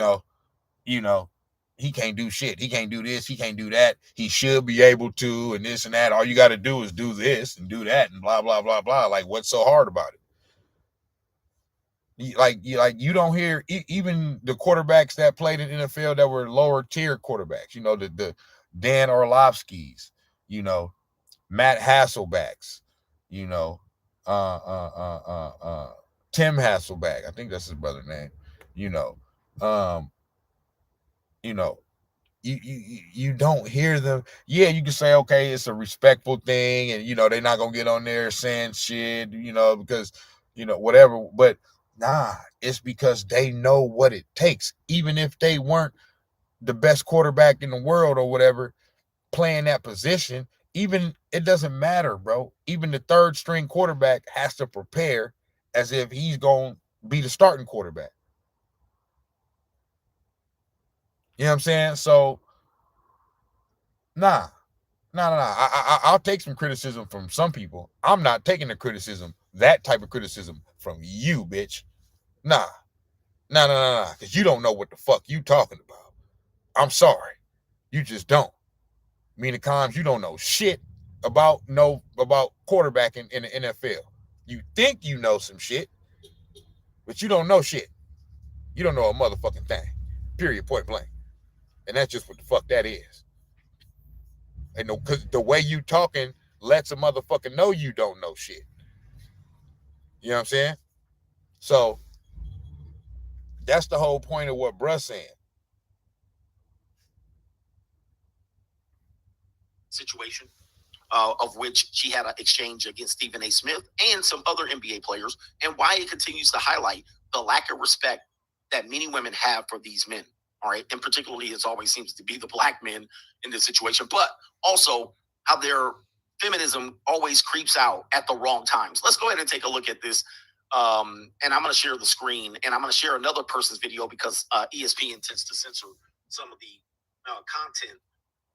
S1: can't do shit. He can't do this. He can't do that. He should be able to, and this and that. All you got to do is do this and do that and blah, blah, blah, blah. Like, what's so hard about it? You don't hear even the quarterbacks that played in the NFL that were lower tier quarterbacks, the Dan Orlovskis, Matt Hasselbacks, Tim Hasselback. I think that's his brother's name. You don't hear them. Yeah, you can say, okay, it's a respectful thing, and they're not gonna get on there saying shit, because whatever. But nah, it's because they know what it takes. Even if they weren't the best quarterback in the world or whatever, playing that position, even it doesn't matter, bro. Even the third string quarterback has to prepare as if he's gonna be the starting quarterback. You know what I'm saying? So, nah. I'll take some criticism from some people. I'm not taking the criticism, that type of criticism, from you, bitch. Nah. Because you don't know what the fuck you talking about. I'm sorry. You just don't. Meaning, Combs, you don't know shit about quarterbacking in the NFL. You think you know some shit, but you don't know shit. You don't know a motherfucking thing. Period, point blank. And that's just what the fuck that is. And because the way you talking lets a motherfucker know you don't know shit. You know what I'm saying? So that's the whole point of what bruh's saying.
S3: Situation of which she had an exchange against Stephen A. Smith and some other NBA players, and why it continues to highlight the lack of respect that many women have for these men. all right? And particularly, it always seems to be the black men in this situation, but also how their feminism always creeps out at the wrong times. Let's go ahead and take a look at this. And I'm going to share the screen, and I'm going to share another person's video because ESPN tends to censor some of the content.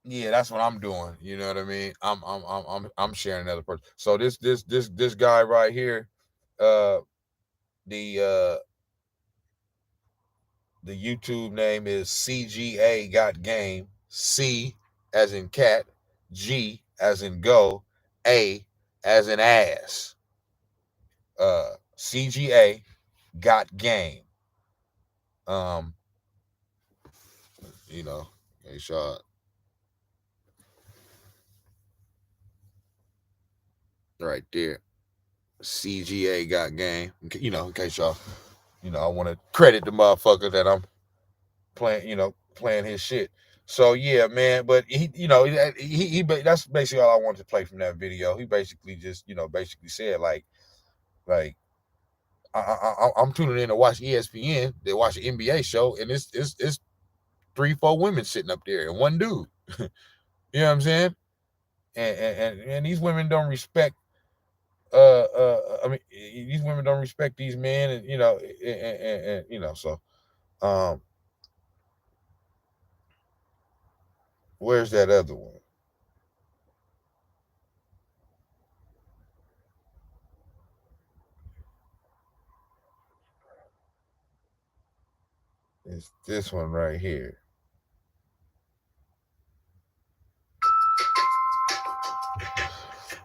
S1: Yeah, that's what I'm doing. You know what I mean? I'm sharing another person. So this guy right here, the YouTube name is CGA Got Game. C as in cat, G as in go, A as in ass. CGA Got Game. You know, hey, shot. Right there. CGA Got Game. You know, in case y'all, I want to credit the motherfucker that I'm playing his shit. So yeah, man. But he that's basically all I wanted to play from that video. He basically just, basically said like I'm tuning in to watch ESPN. They watch an NBA show, and it's 3-4 women sitting up there and one dude. You know what I'm saying? And these women don't respect. I mean, these women don't respect these men, and so. Where's that other one? It's this one right here.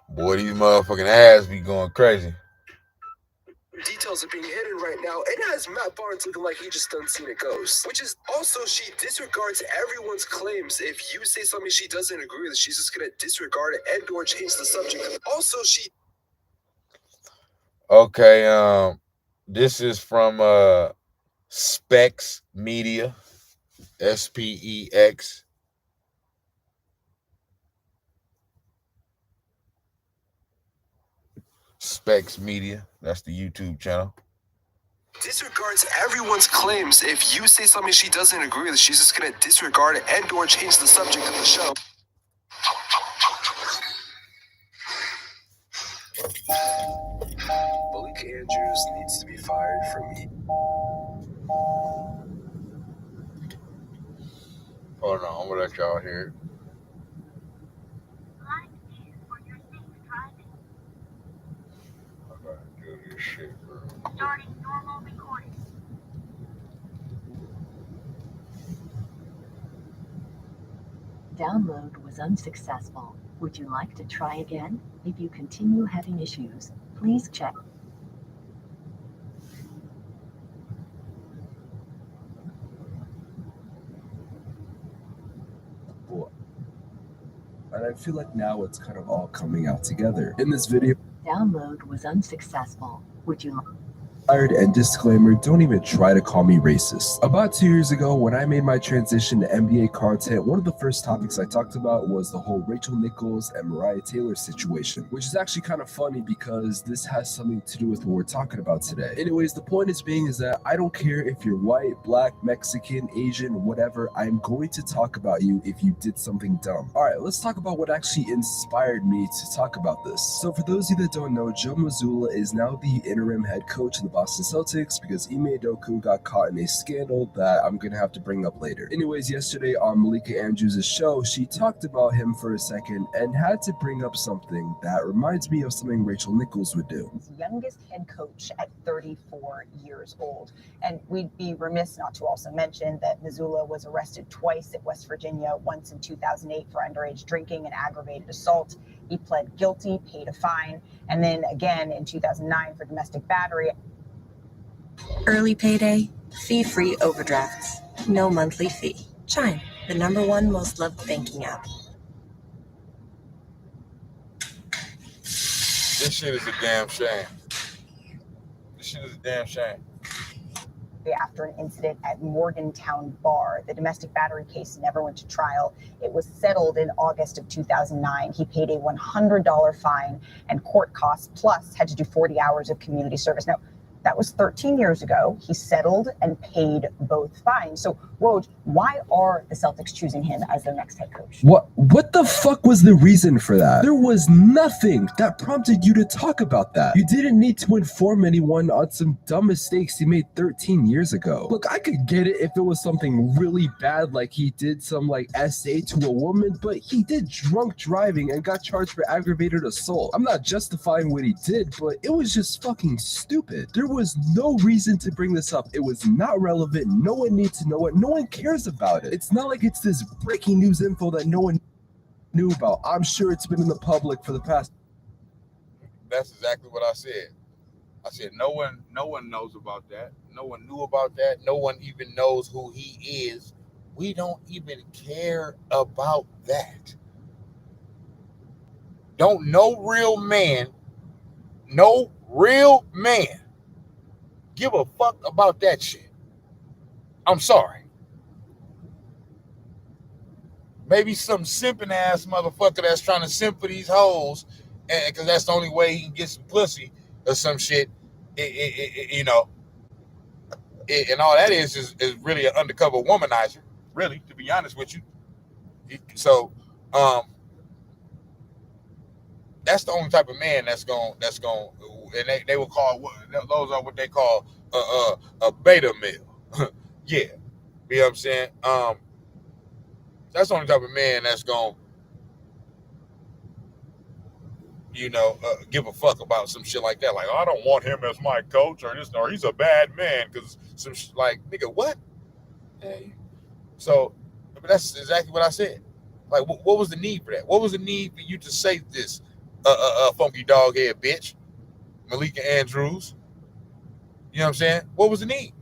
S1: Boy, these motherfucking ass be going crazy.
S6: Details are being hidden right now. It has Matt Barnes looking like he just done seen a ghost. Which is also, she disregards everyone's claims. If you say something she doesn't agree with, she's just gonna disregard it and or change the subject. Also, she...
S1: Okay, this is from Spex Media. SPEX. Spex Media. That's the YouTube channel.
S6: Disregards everyone's claims. If you say something she doesn't agree with, she's just gonna disregard it and or change the subject of the show. Malika Andrews needs to be fired from me.
S1: Hold on, I'm gonna let y'all hear it. I'm gonna do this shit, bro.
S7: Starting normal recording.
S5: Download was unsuccessful. Would you like to try again? If you continue having issues, please check.
S6: And I feel like now it's kind of all coming out together. In this video,
S5: Download was unsuccessful. Would you like...
S6: And disclaimer, don't even try to call me racist. About 2 years ago, when I made my transition to NBA content, one of the first topics I talked about was the whole Rachel Nichols and Mariah Taylor situation, which is actually kind of funny because this has something to do with what we're talking about today. Anyways, the point is that I don't care if you're white, black, Mexican, Asian, whatever, I'm going to talk about you if you did something dumb. Alright, let's talk about what actually inspired me to talk about this. So for those of you that don't know, Joe Mazzulla is now the interim head coach of the Boston Celtics because Ime Udoka got caught in a scandal that I'm going to have to bring up later. Anyways, yesterday on Malika Andrews' show, she talked about him for a second and had to bring up something that reminds me of something Rachel Nichols would do.
S2: His youngest head coach at 34 years old. And we'd be remiss not to also mention that Mazzulla was arrested twice at West Virginia, once in 2008 for underage drinking and aggravated assault. He pled guilty, paid a fine, and then again in 2009 for domestic battery.
S8: Early payday, fee-free overdrafts, no monthly fee. Chime, the #1 most loved banking app.
S1: This shit is a damn shame. This shit is a damn shame.
S2: After an incident at Morgantown Bar, the domestic battery case never went to trial. It was settled in August of 2009. He paid a $100 fine and court costs, plus had to do 40 hours of community service. Now, That was 13 years ago. He settled and paid both fines. So, Woj, why are the Celtics choosing him as their next head coach?
S6: What the fuck was the reason for that? There was nothing that prompted you to talk about that. You didn't need to inform anyone on some dumb mistakes he made 13 years ago. Look, I could get it if it was something really bad, like he did some like SA to a woman, but he did drunk driving and got charged for aggravated assault. I'm not justifying what he did, but it was just fucking stupid. There was no reason to bring this up. It was not relevant. No one needs to know it. No one cares about it. It's not like it's this breaking news info that no one knew about. I'm sure it's been in the public for the past.
S1: That's exactly what I said. I said no one knows about that. No one knew about that. No one even knows who he is. We don't even care about that. No real man give a fuck about that shit. I'm sorry. Maybe some simping ass motherfucker that's trying to simp for these hoes, and because that's the only way he can get some pussy or some shit. And all that is really an undercover womanizer. Really, to be honest with you. So, that's the only type of man that's going, and they will call, those are what they call a beta male. Yeah, you know what I'm saying? That's the only type of man that's going, give a fuck about some shit like that. Like, I don't want him as my coach or he's a bad man because some shit like, nigga, what? So, but that's exactly what I said. Like, what was the need for that? What was the need for you to say this? Phonky Doghead bitch, Malika Andrews. You know what I'm saying? What was the need?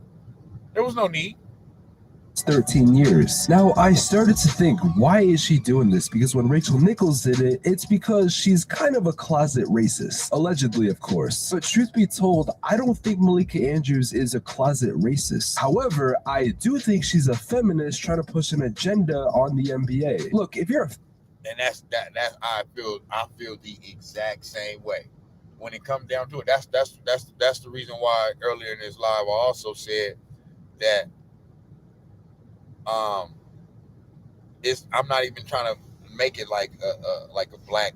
S1: There was no need.
S6: 13 years. Now, I started to think, why is she doing this? Because when Rachel Nichols did it, it's because she's kind of a closet racist. Allegedly, of course. But truth be told, I don't think Malika Andrews is a closet racist. However, I do think she's a feminist trying to push an agenda on the NBA. Look, if you're a
S1: and that's I feel the exact same way. When it comes down to it, that's the reason why earlier in this live I also said that I'm not even trying to make it like a black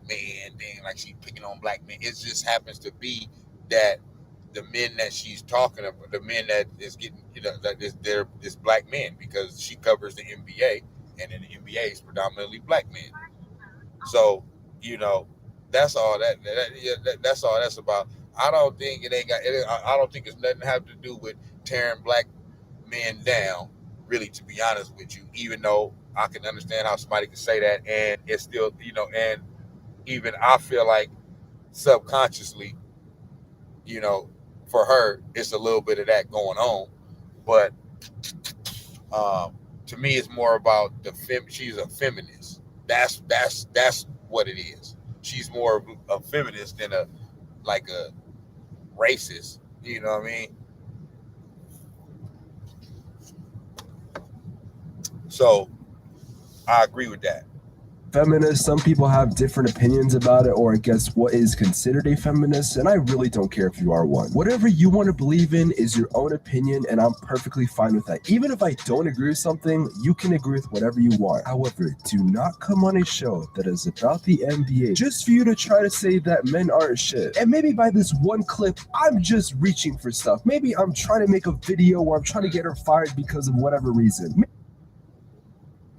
S1: man thing, like she's picking on black men. It just happens to be that the men that she's talking about, the men that is getting, that is black men, because she covers the NBA, and in the NBA is predominantly black men. So, that's all that's all that's about. I don't think I don't think it's nothing to have to do with tearing black men down, really, to be honest with you, even though I can understand how somebody can say that, and it's still, and even I feel like subconsciously, for her, it's a little bit of that going on. But to me, it's more about she's a feminist. That's what it is. She's more of a feminist than a racist. You know what I mean? So I agree with that.
S6: Feminist, some people have different opinions about it, or I guess what is considered a feminist, and I really don't care if you are one. Whatever you want to believe in is your own opinion, and I'm perfectly fine with that. Even if I don't agree with something, you can agree with whatever you want. However, do not come on a show that is about the NBA just for you to try to say that men aren't shit. And maybe by this one clip, I'm just reaching for stuff. Maybe I'm trying to make a video where I'm trying to get her fired because of whatever reason.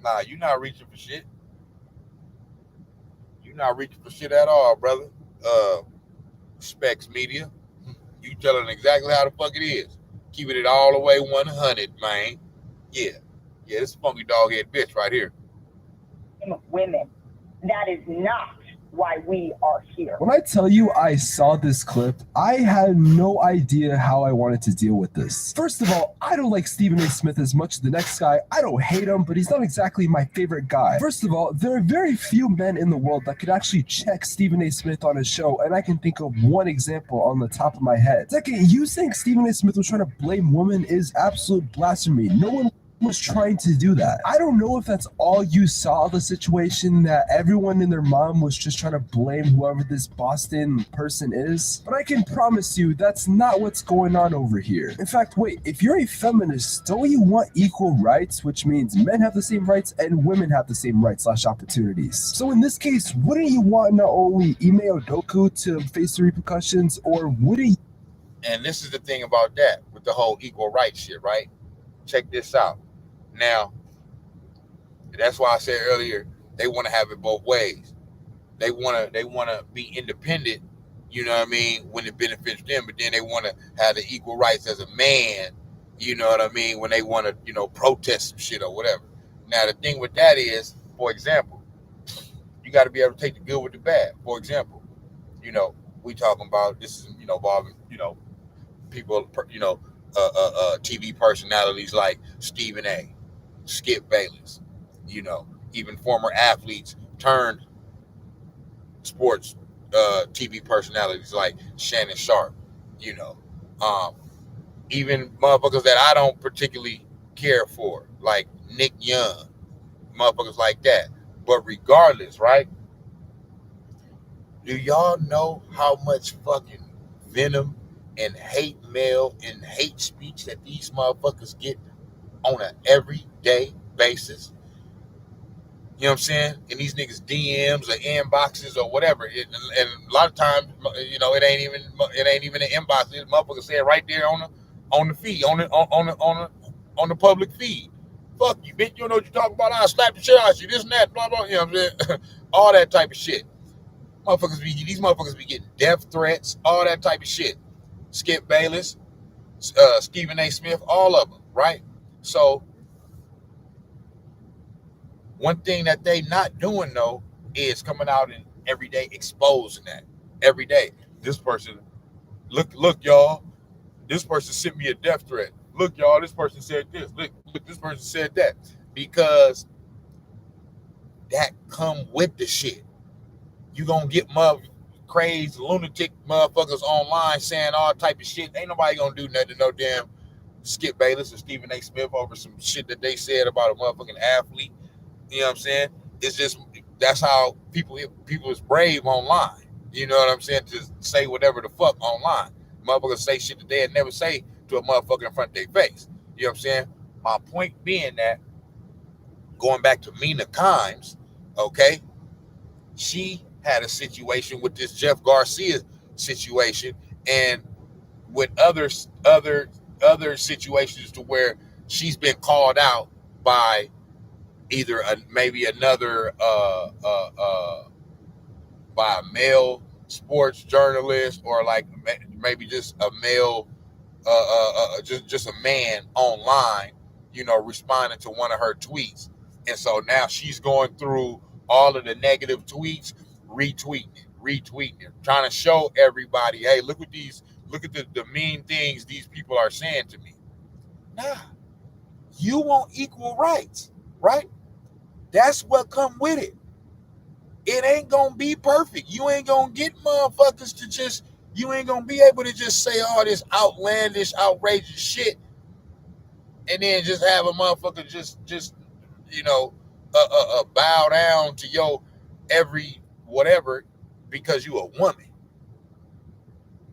S1: Nah, you're not reaching for shit. Not reaching for shit at all, brother. Specs Media, you telling exactly how the fuck it is. Keeping it all the way 100, man. Yeah, this is Phonky Doghead bitch right here.
S2: Women. That is not why we are here.
S6: When I tell you I saw this clip, I had no idea how I wanted to deal with this. First of all, I don't like Stephen A. Smith as much as the next guy. I don't hate him, but he's not exactly my favorite guy. First of all, there are very few men in the world that could actually check Stephen A. Smith on his show, and I can think of one example on the top of my head. Second, you saying Stephen A. Smith was trying to blame women is absolute blasphemy. No one was trying to do that. I don't know if that's all you saw of the situation, that everyone and their mom was just trying to blame whoever this Boston person is, but I can promise you that's not what's going on over here. In fact, wait, if you're a feminist, don't you want equal rights, which means men have the same rights and women have the same rights / opportunities? So in this case, wouldn't you want not only Ime Udoka to face the repercussions, or wouldn't you?
S1: And this is the thing about that with the whole equal rights shit, right? Check this out. Now, that's why I said earlier they want to have it both ways. They want to be independent, you know what I mean, when it benefits them, but then they want to have the equal rights as a man, you know what I mean, when they want to, you know, protest some shit or whatever. Now, the thing with that is, for example, you got to be able to take the good with the bad. For example, you know, we talking about this is, you know, involving, you know, people, you know, TV personalities like Stephen A., Skip Bayless, you know, even former athletes turned sports TV personalities like Shannon Sharp, you know, even motherfuckers that I don't particularly care for, like Nick Young, motherfuckers like that. But regardless, right? Do y'all know how much fucking venom and hate mail and hate speech that these motherfuckers get on an everyday basis? You know what I'm saying? In these niggas DMs or inboxes or whatever. And a lot of times, you know, it ain't even an inbox. This motherfucker said right there on the feed, on the public feed. Fuck you, bitch. You don't know what you're talking about. I'll slap the shit out of you. This and that, blah, blah. You know what I'm saying? All that type of shit. These motherfuckers be getting death threats, all that type of shit. Skip Bayless, Stephen A. Smith, all of them, right? So one thing that they not doing though is coming out and every day exposing that. Every day, this person, look, y'all, this person sent me a death threat. Look, y'all, this person said this. Look, this person said that. Because that come with the shit. You gonna get crazy lunatic motherfuckers online saying all type of shit. Ain't nobody gonna do nothing to no damn Skip Bayless or Stephen A. Smith over some shit that they said about a motherfucking athlete. You know what I'm saying? It's just, that's how people is brave online. You know what I'm saying? To say whatever the fuck online. Motherfuckers say shit that they'd never say to a motherfucker in front of their face. You know what I'm saying? My point being that, going back to Mina Kimes, okay, she had a situation with this Jeff Garcia situation, and with other situations to where she's been called out by either maybe another by a male sports journalist, or like maybe just a male just a man online, you know, responding to one of her tweets. And so now she's going through all of the negative tweets, retweeting it, trying to show everybody, hey, look at the mean things these people are saying to me. Nah, you want equal rights, right? That's what come with it. It ain't gonna be perfect. You ain't gonna get motherfuckers to just, you ain't gonna be able to just say all this outlandish, outrageous shit, and then just have a motherfucker just you know, bow down to your every whatever because you a woman.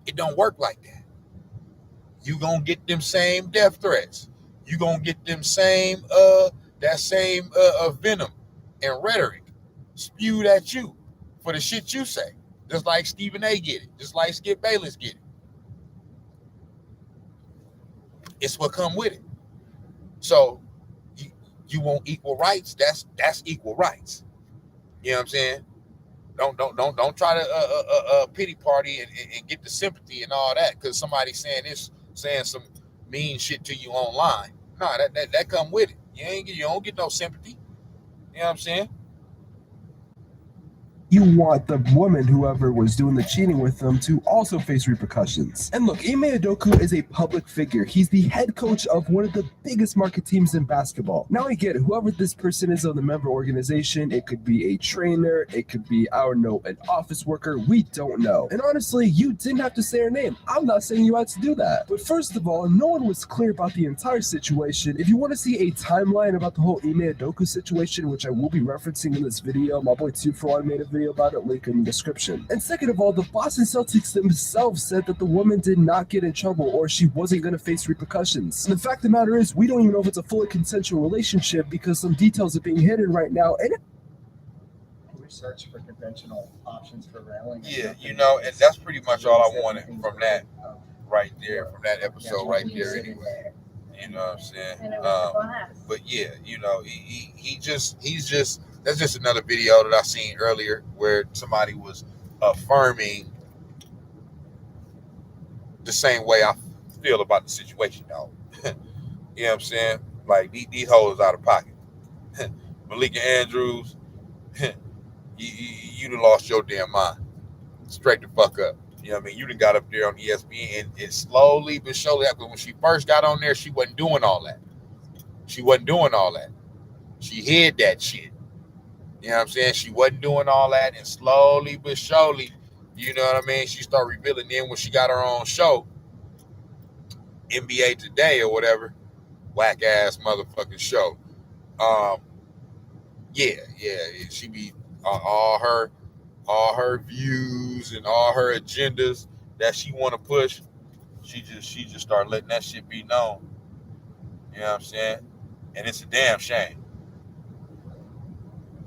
S1: It don't work like that. You gonna get them same death threats. You gonna get them same that same venom and rhetoric spewed at you for the shit you say. Just like Stephen A. get it. Just like Skip Bayless get it. It's what come with it. So you want equal rights? That's equal rights. You know what I'm saying? Don't try to pity party and get the sympathy and all that because somebody's saying some mean shit to you online. No, that come with it. You don't get no sympathy. You know what I'm saying?
S6: you want the woman, whoever was doing the cheating with them, to also face repercussions. And look, Ime Udoka is a public figure. He's the head coach of one of the biggest market teams in basketball. Now I get it, whoever this person is on the member organization, it could be a trainer, it could be, I don't know, an office worker, we don't know. And honestly, you didn't have to say her name. I'm not saying you had to do that. But first of all, no one was clear about the entire situation. If you want to see a timeline about the whole Ime Udoka situation, which I will be referencing in this video, my boy 241 made a video about it, link in the description. And second of all, the Boston Celtics themselves said that the woman did not get in trouble or she wasn't going to face repercussions. And the fact of the matter is, we don't even know if it's a fully consensual relationship because some details are being hidden right now. And
S9: search for conventional options for railing.
S1: Yeah, you know, and that's pretty much all I wanted from that right there, from that episode right there anyway. You know what I'm saying? But yeah, you know, he's just that's just another video that I seen earlier where somebody was affirming the same way I feel about the situation, though. You know what I'm saying? Like, these hoes out of pocket. Malika Andrews, you done lost your damn mind. Straight the fuck up. You know what I mean? You done got up there on ESPN and slowly but surely, after when she first got on there, she wasn't doing all that. She hid that shit. You know what I'm saying? She wasn't doing all that, and slowly but surely, you know what I mean? She started revealing. Then when she got her own show, NBA Today or whatever, whack ass motherfucking show. Yeah, she be all her views and all her agendas that she want to push. She just start letting that shit be known. You know what I'm saying? And it's a damn shame.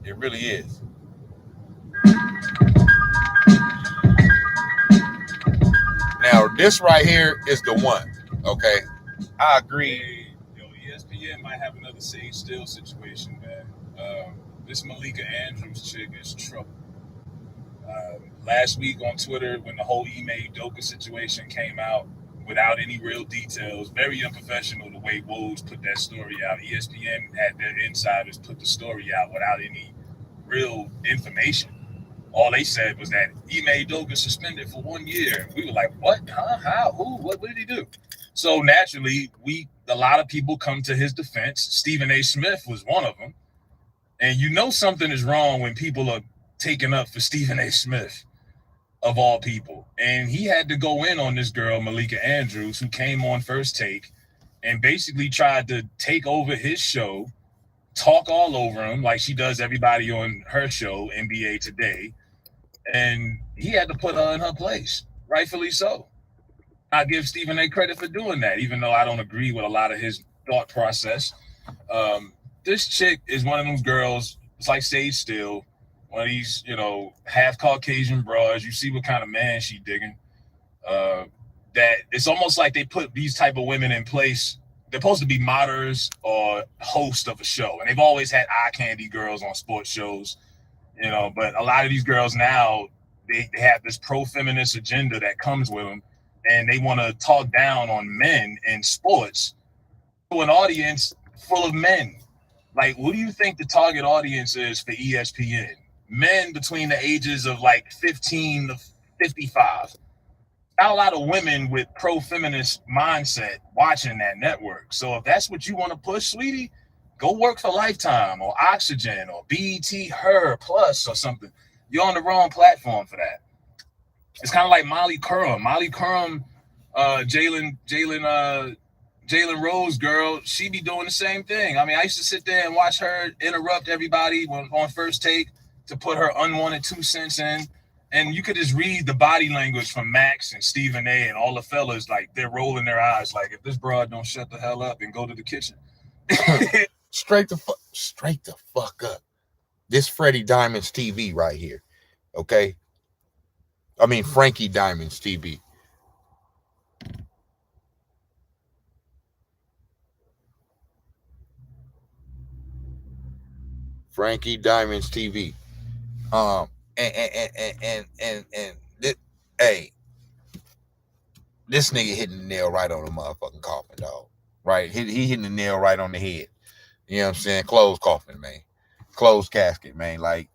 S1: It really is. Now this right here is the one. Okay, I agree.
S10: Yo, ESPN might have another Sage Steele situation, man. This Malika Andrews chick is trouble. Last week on Twitter, when the whole Ime Udoka situation came out without any real details, very unprofessional the way Woj put that story out. ESPN had their insiders put the story out without any real information. All they said was that Ime Udoka suspended for 1 year. We were like, what? Huh? How? Who? What did he do? So naturally, a lot of people come to his defense. Stephen A. Smith was one of them. And you know something is wrong when people are taking up for Stephen A. Smith, of all people. And he had to go in on this girl, Malika Andrews, who came on First Take and basically tried to take over his show, talk all over him like she does everybody on her show, NBA Today. And he had to put her in her place, rightfully so. I give Stephen A. credit for doing that, even though I don't agree with a lot of his thought process. This chick is one of those girls, it's like Sage Steele, one of these, you know, half Caucasian bras. You see what kind of man she digging. That it's almost like they put these type of women in place. They're supposed to be moderators or host of a show. And they've always had eye candy girls on sports shows, you know, but a lot of these girls now, they have this pro-feminist agenda that comes with them, and they want to talk down on men in sports to an audience full of men. Like, what do you think the target audience is for ESPN? Men between the ages of like 15 to 55. Not a lot of women with pro-feminist mindset watching that network. So if that's what you want to push, sweetie, go work for Lifetime or Oxygen or BET Her Plus or something. You're on the wrong platform for that. It's kind of like Molly Curran. Molly Curran, Jalen Rose girl, she be doing the same thing. I mean, I used to sit there and watch her interrupt everybody on First Take to put her unwanted 2 cents in. And you could just read the body language from Max and Stephen A. and all the fellas, like they're rolling their eyes, like if this broad don't shut the hell up and go to the kitchen.
S1: Straight the fuck up. This Freddie Diamond's TV right here. Okay? I mean, Frankie Diamond's TV. Frankie Diamond's TV. This nigga hitting the nail right on the motherfucking coffin, dog. Right? He hitting the nail right on the head. You know what I'm saying? Closed coffin, man. Closed casket, man. Like,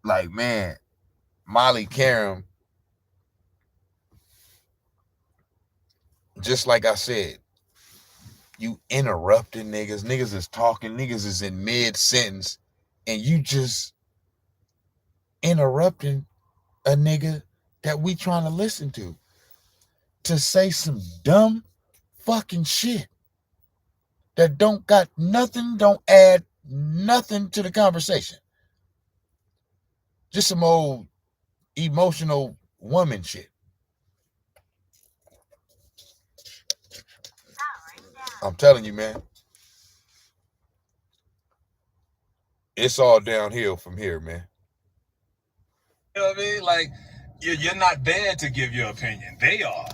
S1: like, man, Molly Karam, just like I said, you interrupting niggas. Niggas is talking. Niggas is in mid-sentence. And you just interrupting a nigga that we trying to listen to say some dumb fucking shit that don't got nothing, don't add nothing to the conversation. Just some old emotional woman shit. I'm telling you, man. It's all downhill from here, man.
S10: You know what I mean? Like, you're not there to give your opinion. They are.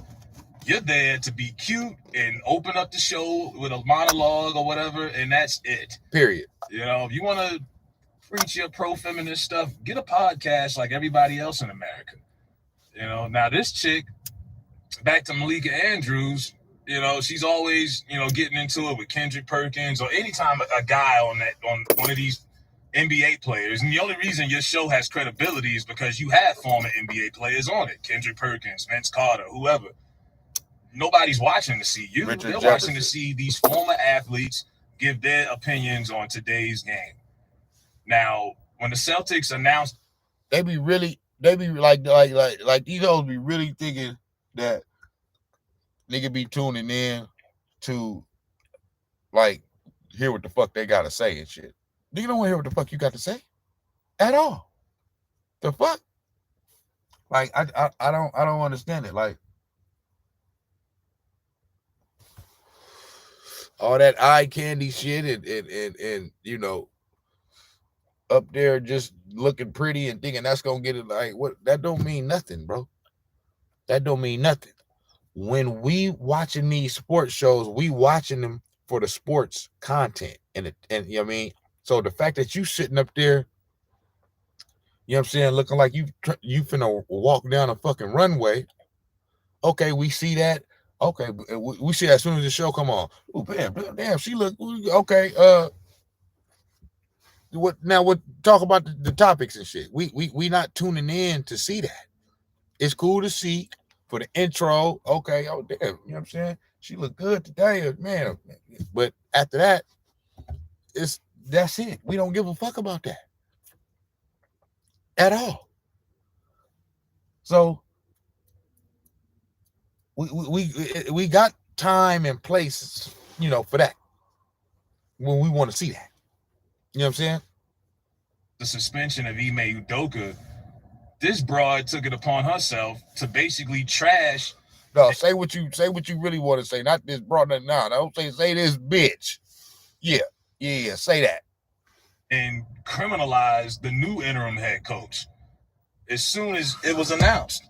S10: You're there to be cute and open up the show with a monologue or whatever, and that's it.
S1: Period.
S10: You know, if you want to preach your pro-feminist stuff, get a podcast like everybody else in America. You know, now this chick, back to Malika Andrews, you know, she's always, you know, getting into it with Kendrick Perkins or anytime a guy on one of these NBA players. And the only reason your show has credibility is because you have former NBA players on it. Kendrick Perkins, Vince Carter, whoever. Nobody's watching to see you.
S1: Richard
S10: They're
S1: Jefferson.
S10: watching to see these former athletes give their opinions on today's game. Now, when the Celtics announced,
S1: they be like these hoes be really thinking that nigga be tuning in to like hear what the fuck they gotta say and shit. Nigga don't want to hear what the fuck you got to say at all. The fuck? Like I don't understand it. Like all that eye candy shit and you know, up there just looking pretty and thinking that's gonna get it. Like what? That don't mean nothing, bro. That don't mean nothing. When we watching these sports shows, we watching them for the sports content and you know what I mean. So the fact that you sitting up there, you know what I'm saying, looking like you finna walk down a fucking runway. Okay, we see that. Okay, we see that as soon as the show come on. Oh, damn, she look okay. What talk about the topics and shit. We not tuning in to see that. It's cool to see for the intro. Okay, oh damn, you know what I'm saying? She look good today, man. But after that, that's it. We don't give a fuck about that at all. So we got time and place, you know, for that when we want to see that. You know what I'm saying?
S10: The suspension of Ime Udoka, this broad took it upon herself to basically trash.
S1: No, say what you really want to say. Not this broad. No, don't say this bitch. Yeah, say that.
S10: And criminalize the new interim head coach as soon as it was announced.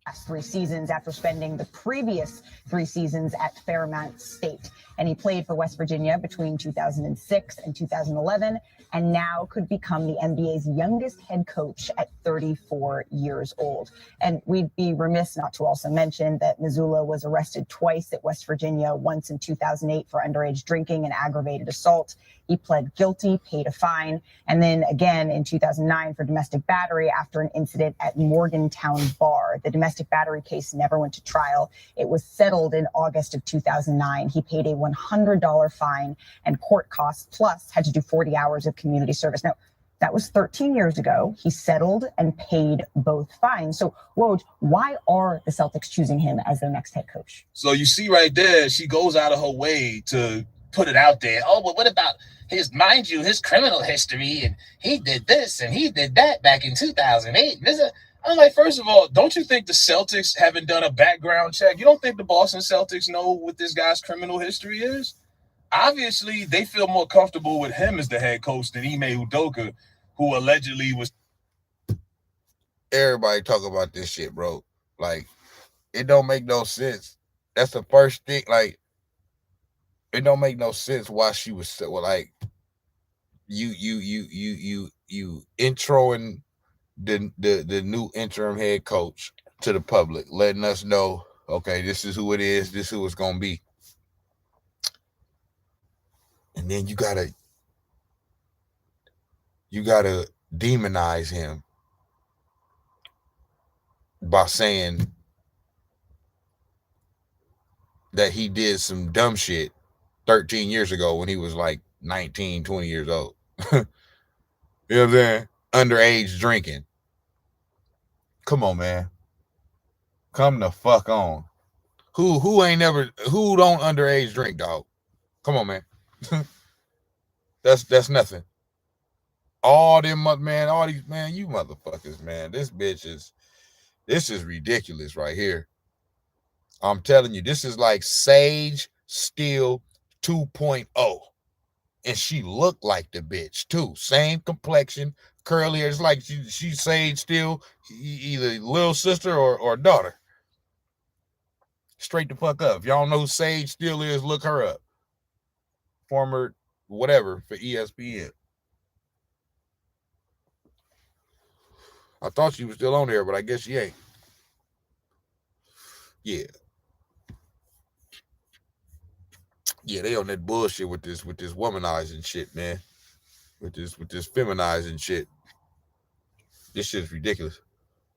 S2: Last 3 seasons after spending the previous 3 seasons at Fairmount State. And he played for West Virginia between 2006 and 2011, and now could become the NBA's youngest head coach at 34 years old. And we'd be remiss not to also mention that Mazzulla was arrested twice at West Virginia, once in 2008 for underage drinking and aggravated assault. He pled guilty, paid a fine, and then again in 2009 for domestic battery after an incident at Morgantown Bar. The domestic battery case never went to trial. It was settled in August of 2009. He paid a $100 fine and court costs, plus had to do 40 hours of community service. Now, that was 13 years ago. He settled and paid both fines. So, Woj, why are the Celtics choosing him as their next head coach?
S10: So you see right there, she goes out of her way to put it out there. Oh, but what about his criminal history? And he did this and he did that back in 2008. I'm like, first of all, don't you think the Celtics haven't done a background check? You don't think the Boston Celtics know what this guy's criminal history is? Obviously, they feel more comfortable with him as the head coach than Ime Udoka, who allegedly was.
S1: Everybody talk about this shit, bro. Like, it don't make no sense. That's the first thing. Like, it don't make no sense why she was so, like, you introing the new interim head coach to the public, letting us know, okay, this is who it is, this is who it's gonna be. And then you gotta demonize him by saying that he did some dumb shit 13 years ago when he was like 19, 20 years old. You know what I'm saying? Underage drinking. Come on, man. Come the fuck on. Who don't underage drink, dog? Come on, man. That's nothing. All them man, all these man, you motherfuckers, man. This is ridiculous right here. I'm telling you, this is like Sage Steel 2.0. And she looked like the bitch too. Same complexion, curly hair. It's like she Sage Steel, either little sister or daughter. Straight the fuck up. If y'all know who Sage Steel is, look her up. Former whatever for ESPN. I thought she was still on there, but I guess she ain't. Yeah. Yeah, they on that bullshit with this womanizing shit, man. With this feminizing shit. This shit's ridiculous.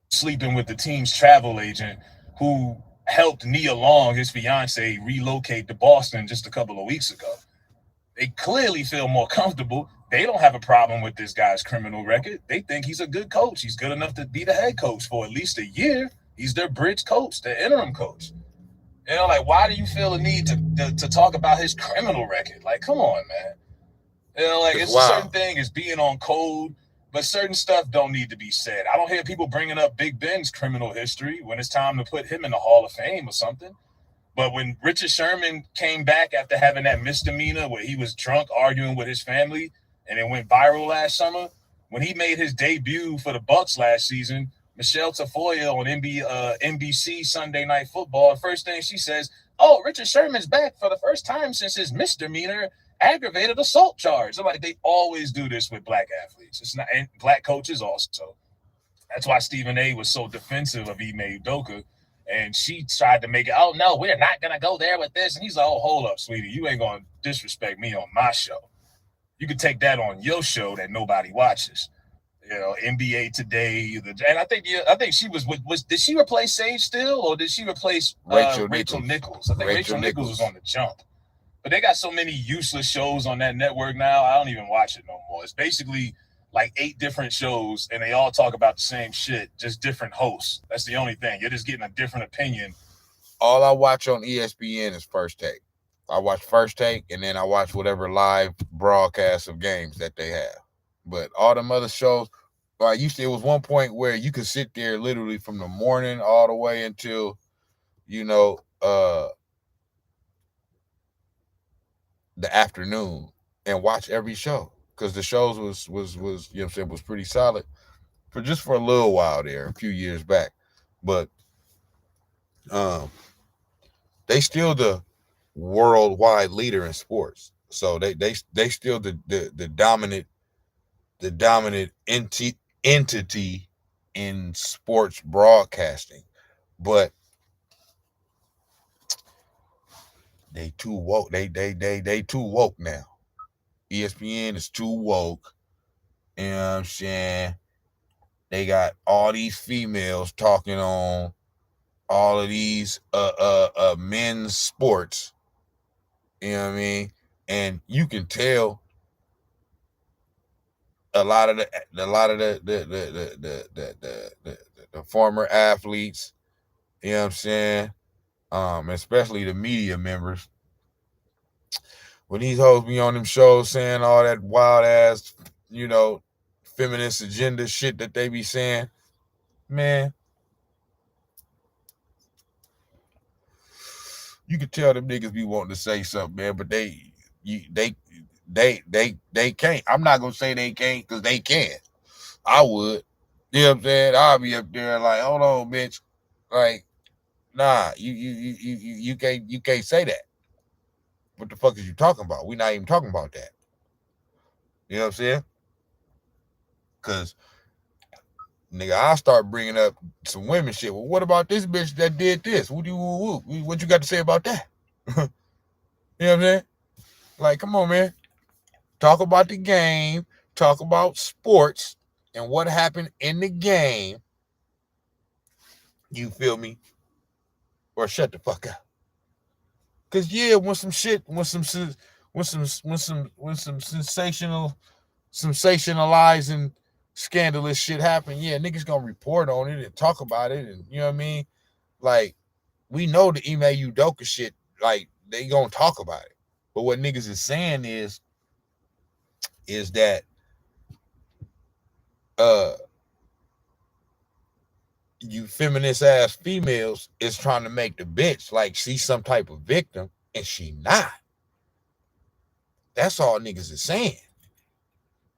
S10: Sleeping with the team's travel agent who helped Nia Long, his fiance, relocate to Boston just a couple of weeks ago. They clearly feel more comfortable. They don't have a problem with this guy's criminal record. They think he's a good coach. He's good enough to be the head coach for at least a year. He's their bridge coach, their interim coach. You know, like, why do you feel the need to talk about his criminal record? Like, come on, man. You know, like, it's a certain thing as being on code, but certain stuff don't need to be said. I don't hear people bringing up Big Ben's criminal history when it's time to put him in the Hall of Fame or something. But when Richard Sherman came back after having that misdemeanor where he was drunk arguing with his family and it went viral last summer, when he made his debut for the Bucks last season, Michelle Tafoya on NBC Sunday Night Football, the first thing she says, oh, Richard Sherman's back for the first time since his misdemeanor aggravated assault charge. Like, they always do this with black athletes. It's not, and black coaches also. That's why Stephen A. was so defensive of Ime Udoka. And she tried to make it, oh, no, we're not going to go there with this. And he's like, oh, hold up, sweetie. You ain't going to disrespect me on my show. You could take that on your show that nobody watches. You know, NBA Today. And I think she was did she replace Sage Still or did she replace Rachel Nichols? I think Rachel Nichols was on the jump. But they got so many useless shows on that network now, I don't even watch it no more. It's basically like 8 different shows, and they all talk about the same shit, just different hosts. That's the only thing. You're just getting a different opinion.
S1: All I watch on ESPN is First Take. I watch First Take, and then I watch whatever live broadcasts of games that they have. But all them other shows, like it was one point where you could sit there literally from the morning all the way until, you know, the afternoon and watch every show. Because the shows was you know what I'm saying, was pretty solid for a little while there, a few years back. But they still the worldwide leader in sports. So they still the dominant entity in sports broadcasting. But they too woke. They too woke now. ESPN is too woke. You know what I'm saying? They got all these females talking on all of these men's sports. You know what I mean? And you can tell a lot of the former athletes, you know what I'm saying? Especially the media members. When these hoes be on them shows saying all that wild ass, you know, feminist agenda shit that they be saying, man, you can tell them niggas be wanting to say something, man, but they can't. I'm not gonna say they can't because they can. I would. You know what I'm saying? I'll be up there like, hold on, bitch. Like, nah, you can't say that. What the fuck is you talking about? We're not even talking about that. You know what I'm saying? Because, nigga, I'll start bringing up some women shit. Well, what about this bitch that did this? What you got to say about that? You know what I'm saying? Like, come on, man. Talk about the game. Talk about sports. and what happened in the game, you feel me, or shut the fuck up. Cause yeah, when some sensationalizing scandalous shit happen, yeah, niggas gonna report on it and talk about it, and you know what I mean? Like, we know the email Udoka shit, like, they gonna talk about it. But what niggas is saying is that you feminist ass females is trying to make the bitch like she's some type of victim, and she not. That's all niggas is saying.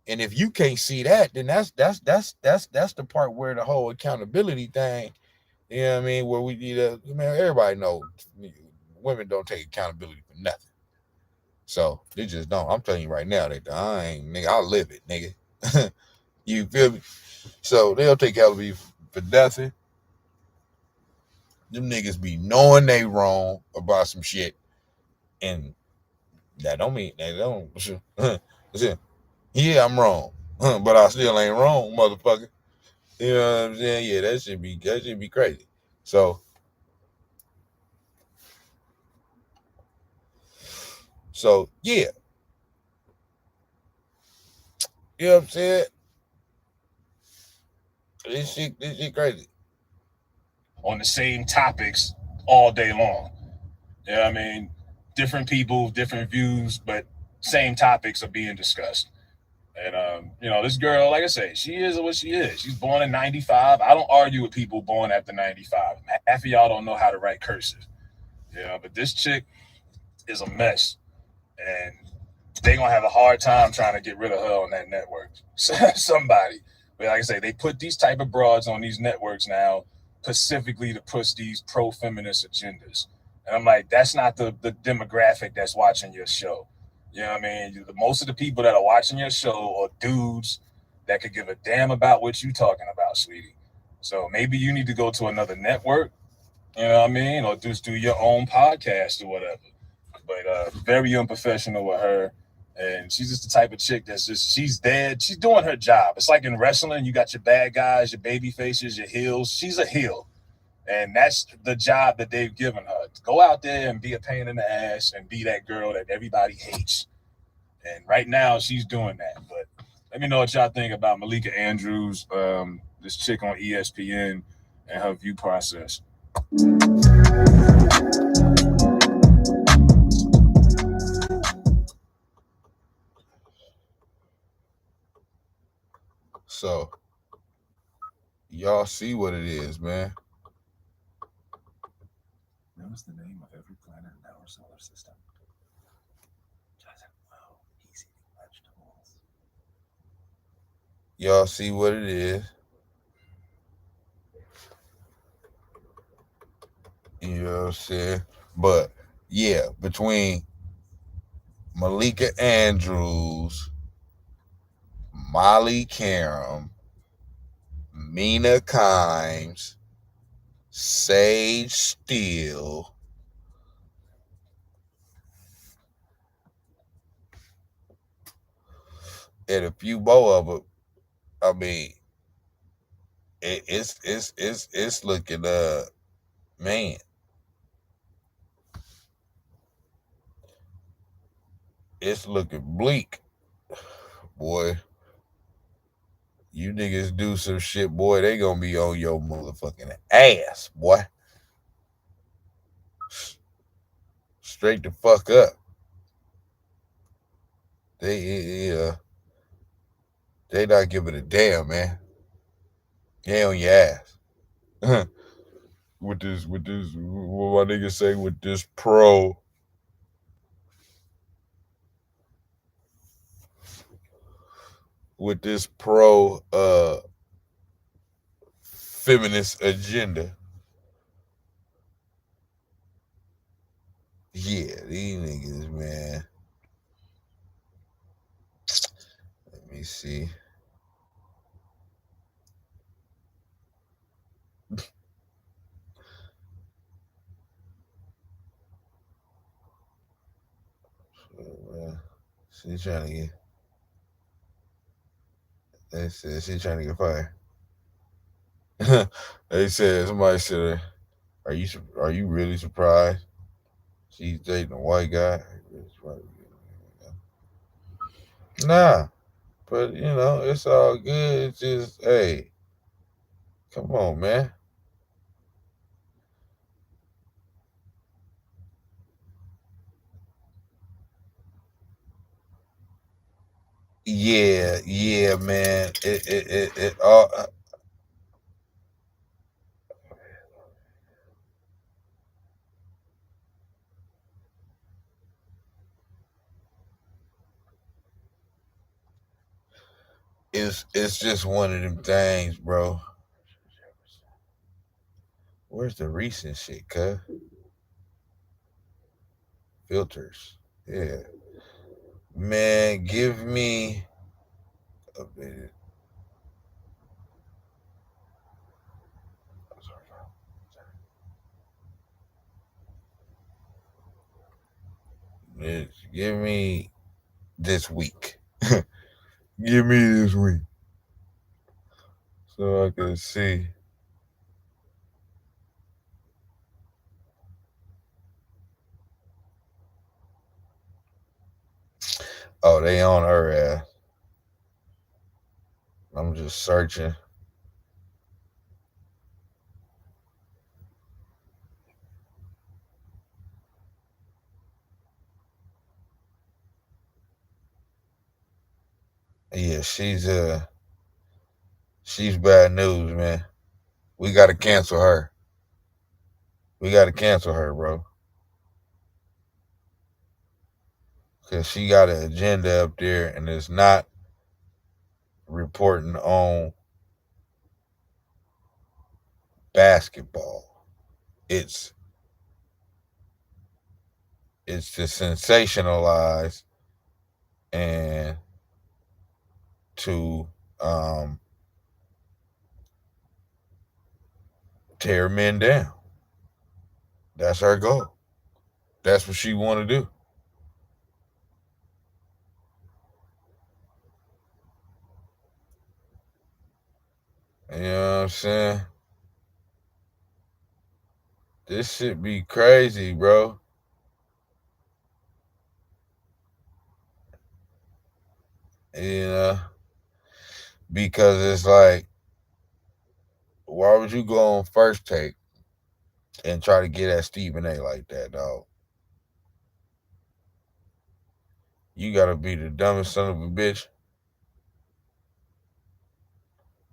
S1: And if you can't see that, then that's the part where the whole accountability thing, you know what I mean, where we need to, man, everybody know women don't take accountability for nothing. So they just don't. I'm telling you right now, I ain't, nigga, I'll live it, nigga. You feel me? So they don't take accountability for nothing. Them niggas be knowing they wrong about some shit, and that don't mean they don't. Yeah, I'm wrong, but I still ain't wrong, motherfucker. You know what I'm saying? Yeah, that should be crazy. So yeah, you know what I'm saying? This shit crazy.
S10: On the same topics all day long. You know what I mean? Different people, different views, but same topics are being discussed. And this girl, like I say, she is what she is. She's born in 95. I don't argue with people born after 95. Half of y'all don't know how to write cursive. But this chick is a mess. And they gonna have a hard time trying to get rid of her on that network. Somebody. But like I say, they put these type of broads on these networks now specifically to push these pro-feminist agendas. And I'm like, that's not the demographic that's watching your show. You know what I mean? Most of the people that are watching your show are dudes that could give a damn about what you talking about, sweetie. So maybe you need to go to another network, you know what I mean? Or just do your own podcast or whatever. But very unprofessional with her. And she's just the type of chick that's just, she's dead. She's doing her job. It's like in wrestling, you got your bad guys, your baby faces, your heels. She's a heel. And that's the job that they've given her. Go out there and be a pain in the ass and be that girl that everybody hates. And right now, she's doing that. But let me know what y'all think about Malika Andrews, this chick on ESPN, and her view process.
S1: So y'all see what it is, man.
S6: Knows the name of every planet in our solar system. Doesn't know he's eating vegetables.
S1: Y'all see what it is. You know what I'm saying? But yeah, between Malika Andrews, Molly Karam, Mina Kimes, Sage Steele, and a few more of them, I mean, it's looking man. It's looking bleak, boy. You niggas do some shit, boy, they gonna be on your motherfucking ass, boy. Straight the fuck up. They not giving a damn, man. They on your ass. with this, what my niggas say, with this pro feminist agenda. Yeah, these niggas, man. Let me see. She's trying to get. They said she trying to get fired. They said somebody said, are you really surprised she's dating a white guy? Nah, but it's all good. It's just, hey, come on, man. Yeah, man. It all. It's just one of them things, bro. Where's the recent shit, cuz? Filters. Yeah. Man, give me a bit. Give me this week. Give me this week. So I can see. Oh, they on her ass. I'm just searching. Yeah, she's bad news, man. We gotta cancel her. We gotta cancel her, bro. Cause she got an agenda up there and it's not reporting on basketball. It's to sensationalize and to tear men down. That's her goal. That's what she want to do. You know what I'm saying? This shit be crazy, bro. Because it's like, why would you go on First Take and try to get at Stephen A like that, dog? You gotta be the dumbest son of a bitch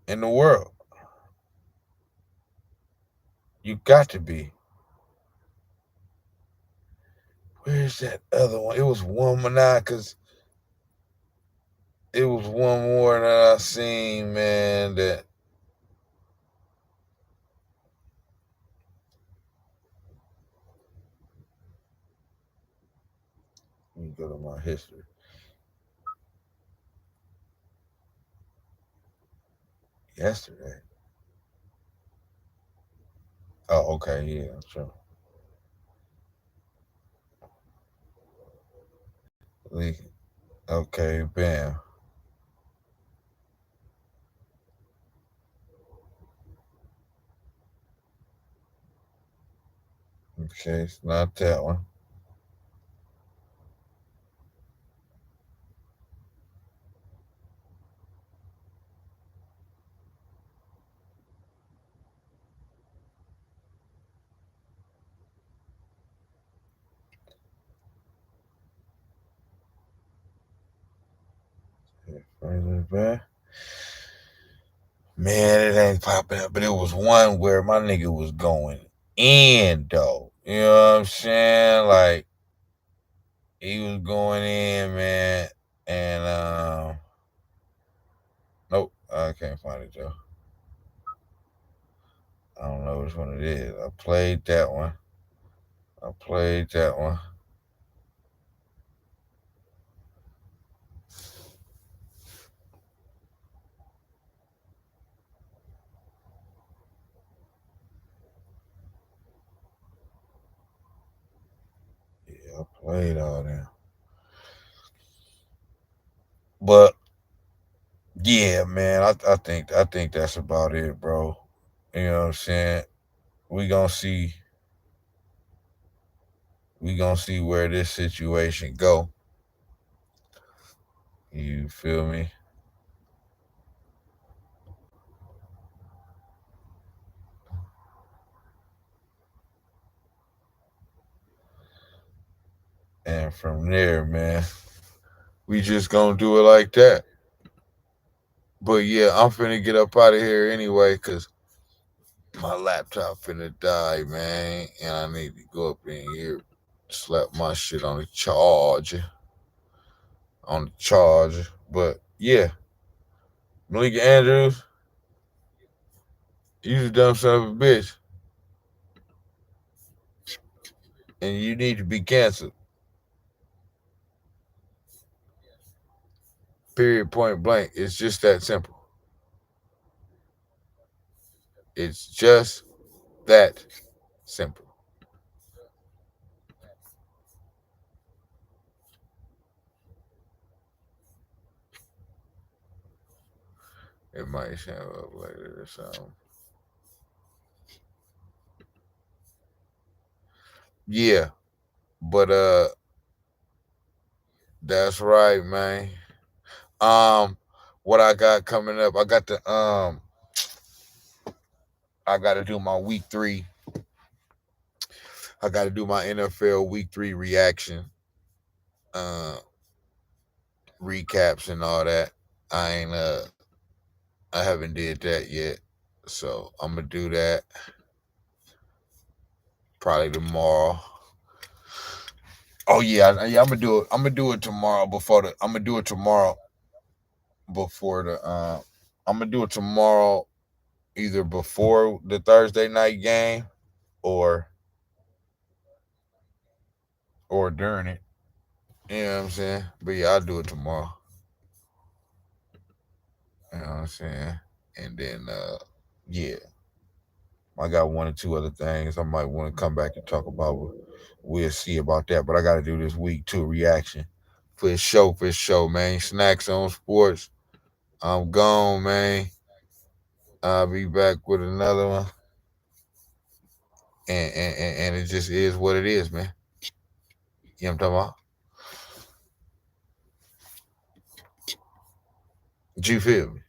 S1: in the world. You got to be. Where's that other one? It was one more, because it was one more that I seen, man, that let me go to my history. Yesterday. Oh, okay, yeah, sure. Okay, bam. Okay, it's not that one. Further back. Man, it ain't popping up, but it was one where my nigga was going in, though. You know what I'm saying? Like, he was going in, man, and nope, I can't find it, Joe. I don't know which one it is. I played that one. Yeah, I played all that. But Yeah, man. I think that's about it, bro. You know what I'm saying? We gonna see. We gonna see where this situation go. You feel me? And from there, man, we just gonna do it like that. But yeah, I'm finna get up out of here anyway, cause my laptop finna die, man, and I need to go up in here, slap my shit on the charge. But yeah, Malika Andrews, you a dumb son of a bitch, and you need to be canceled. Period. Point blank. It's just that simple. It's just that simple. It might show up later or something. Yeah, but that's right, man. Um, what I got coming up, I got to do my week 3. I got to do my NFL week 3 reaction, uh, recaps and all that. I ain't I haven't did that yet, so I'm gonna do that probably tomorrow. Oh yeah, I'm gonna do it. I'm gonna do it tomorrow before the. I'm gonna do it tomorrow before the. I'm gonna do it tomorrow, either before the Thursday night game or during it. You know what I'm saying? But yeah, I'll do it tomorrow. You know what I'm saying? And then yeah, I got one or two other things I might want to come back and talk about. We'll see about that. But I got to do this week 2 reaction for sure, man. Snax on Sportz. I'm gone, man. I'll be back with another one. And it just is what it is, man. You know what I'm talking about? Do you feel me?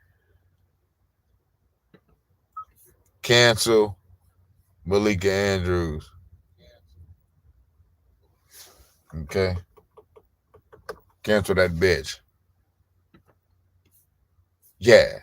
S1: Cancel Malika Andrews. Okay? Cancel that bitch. Yeah.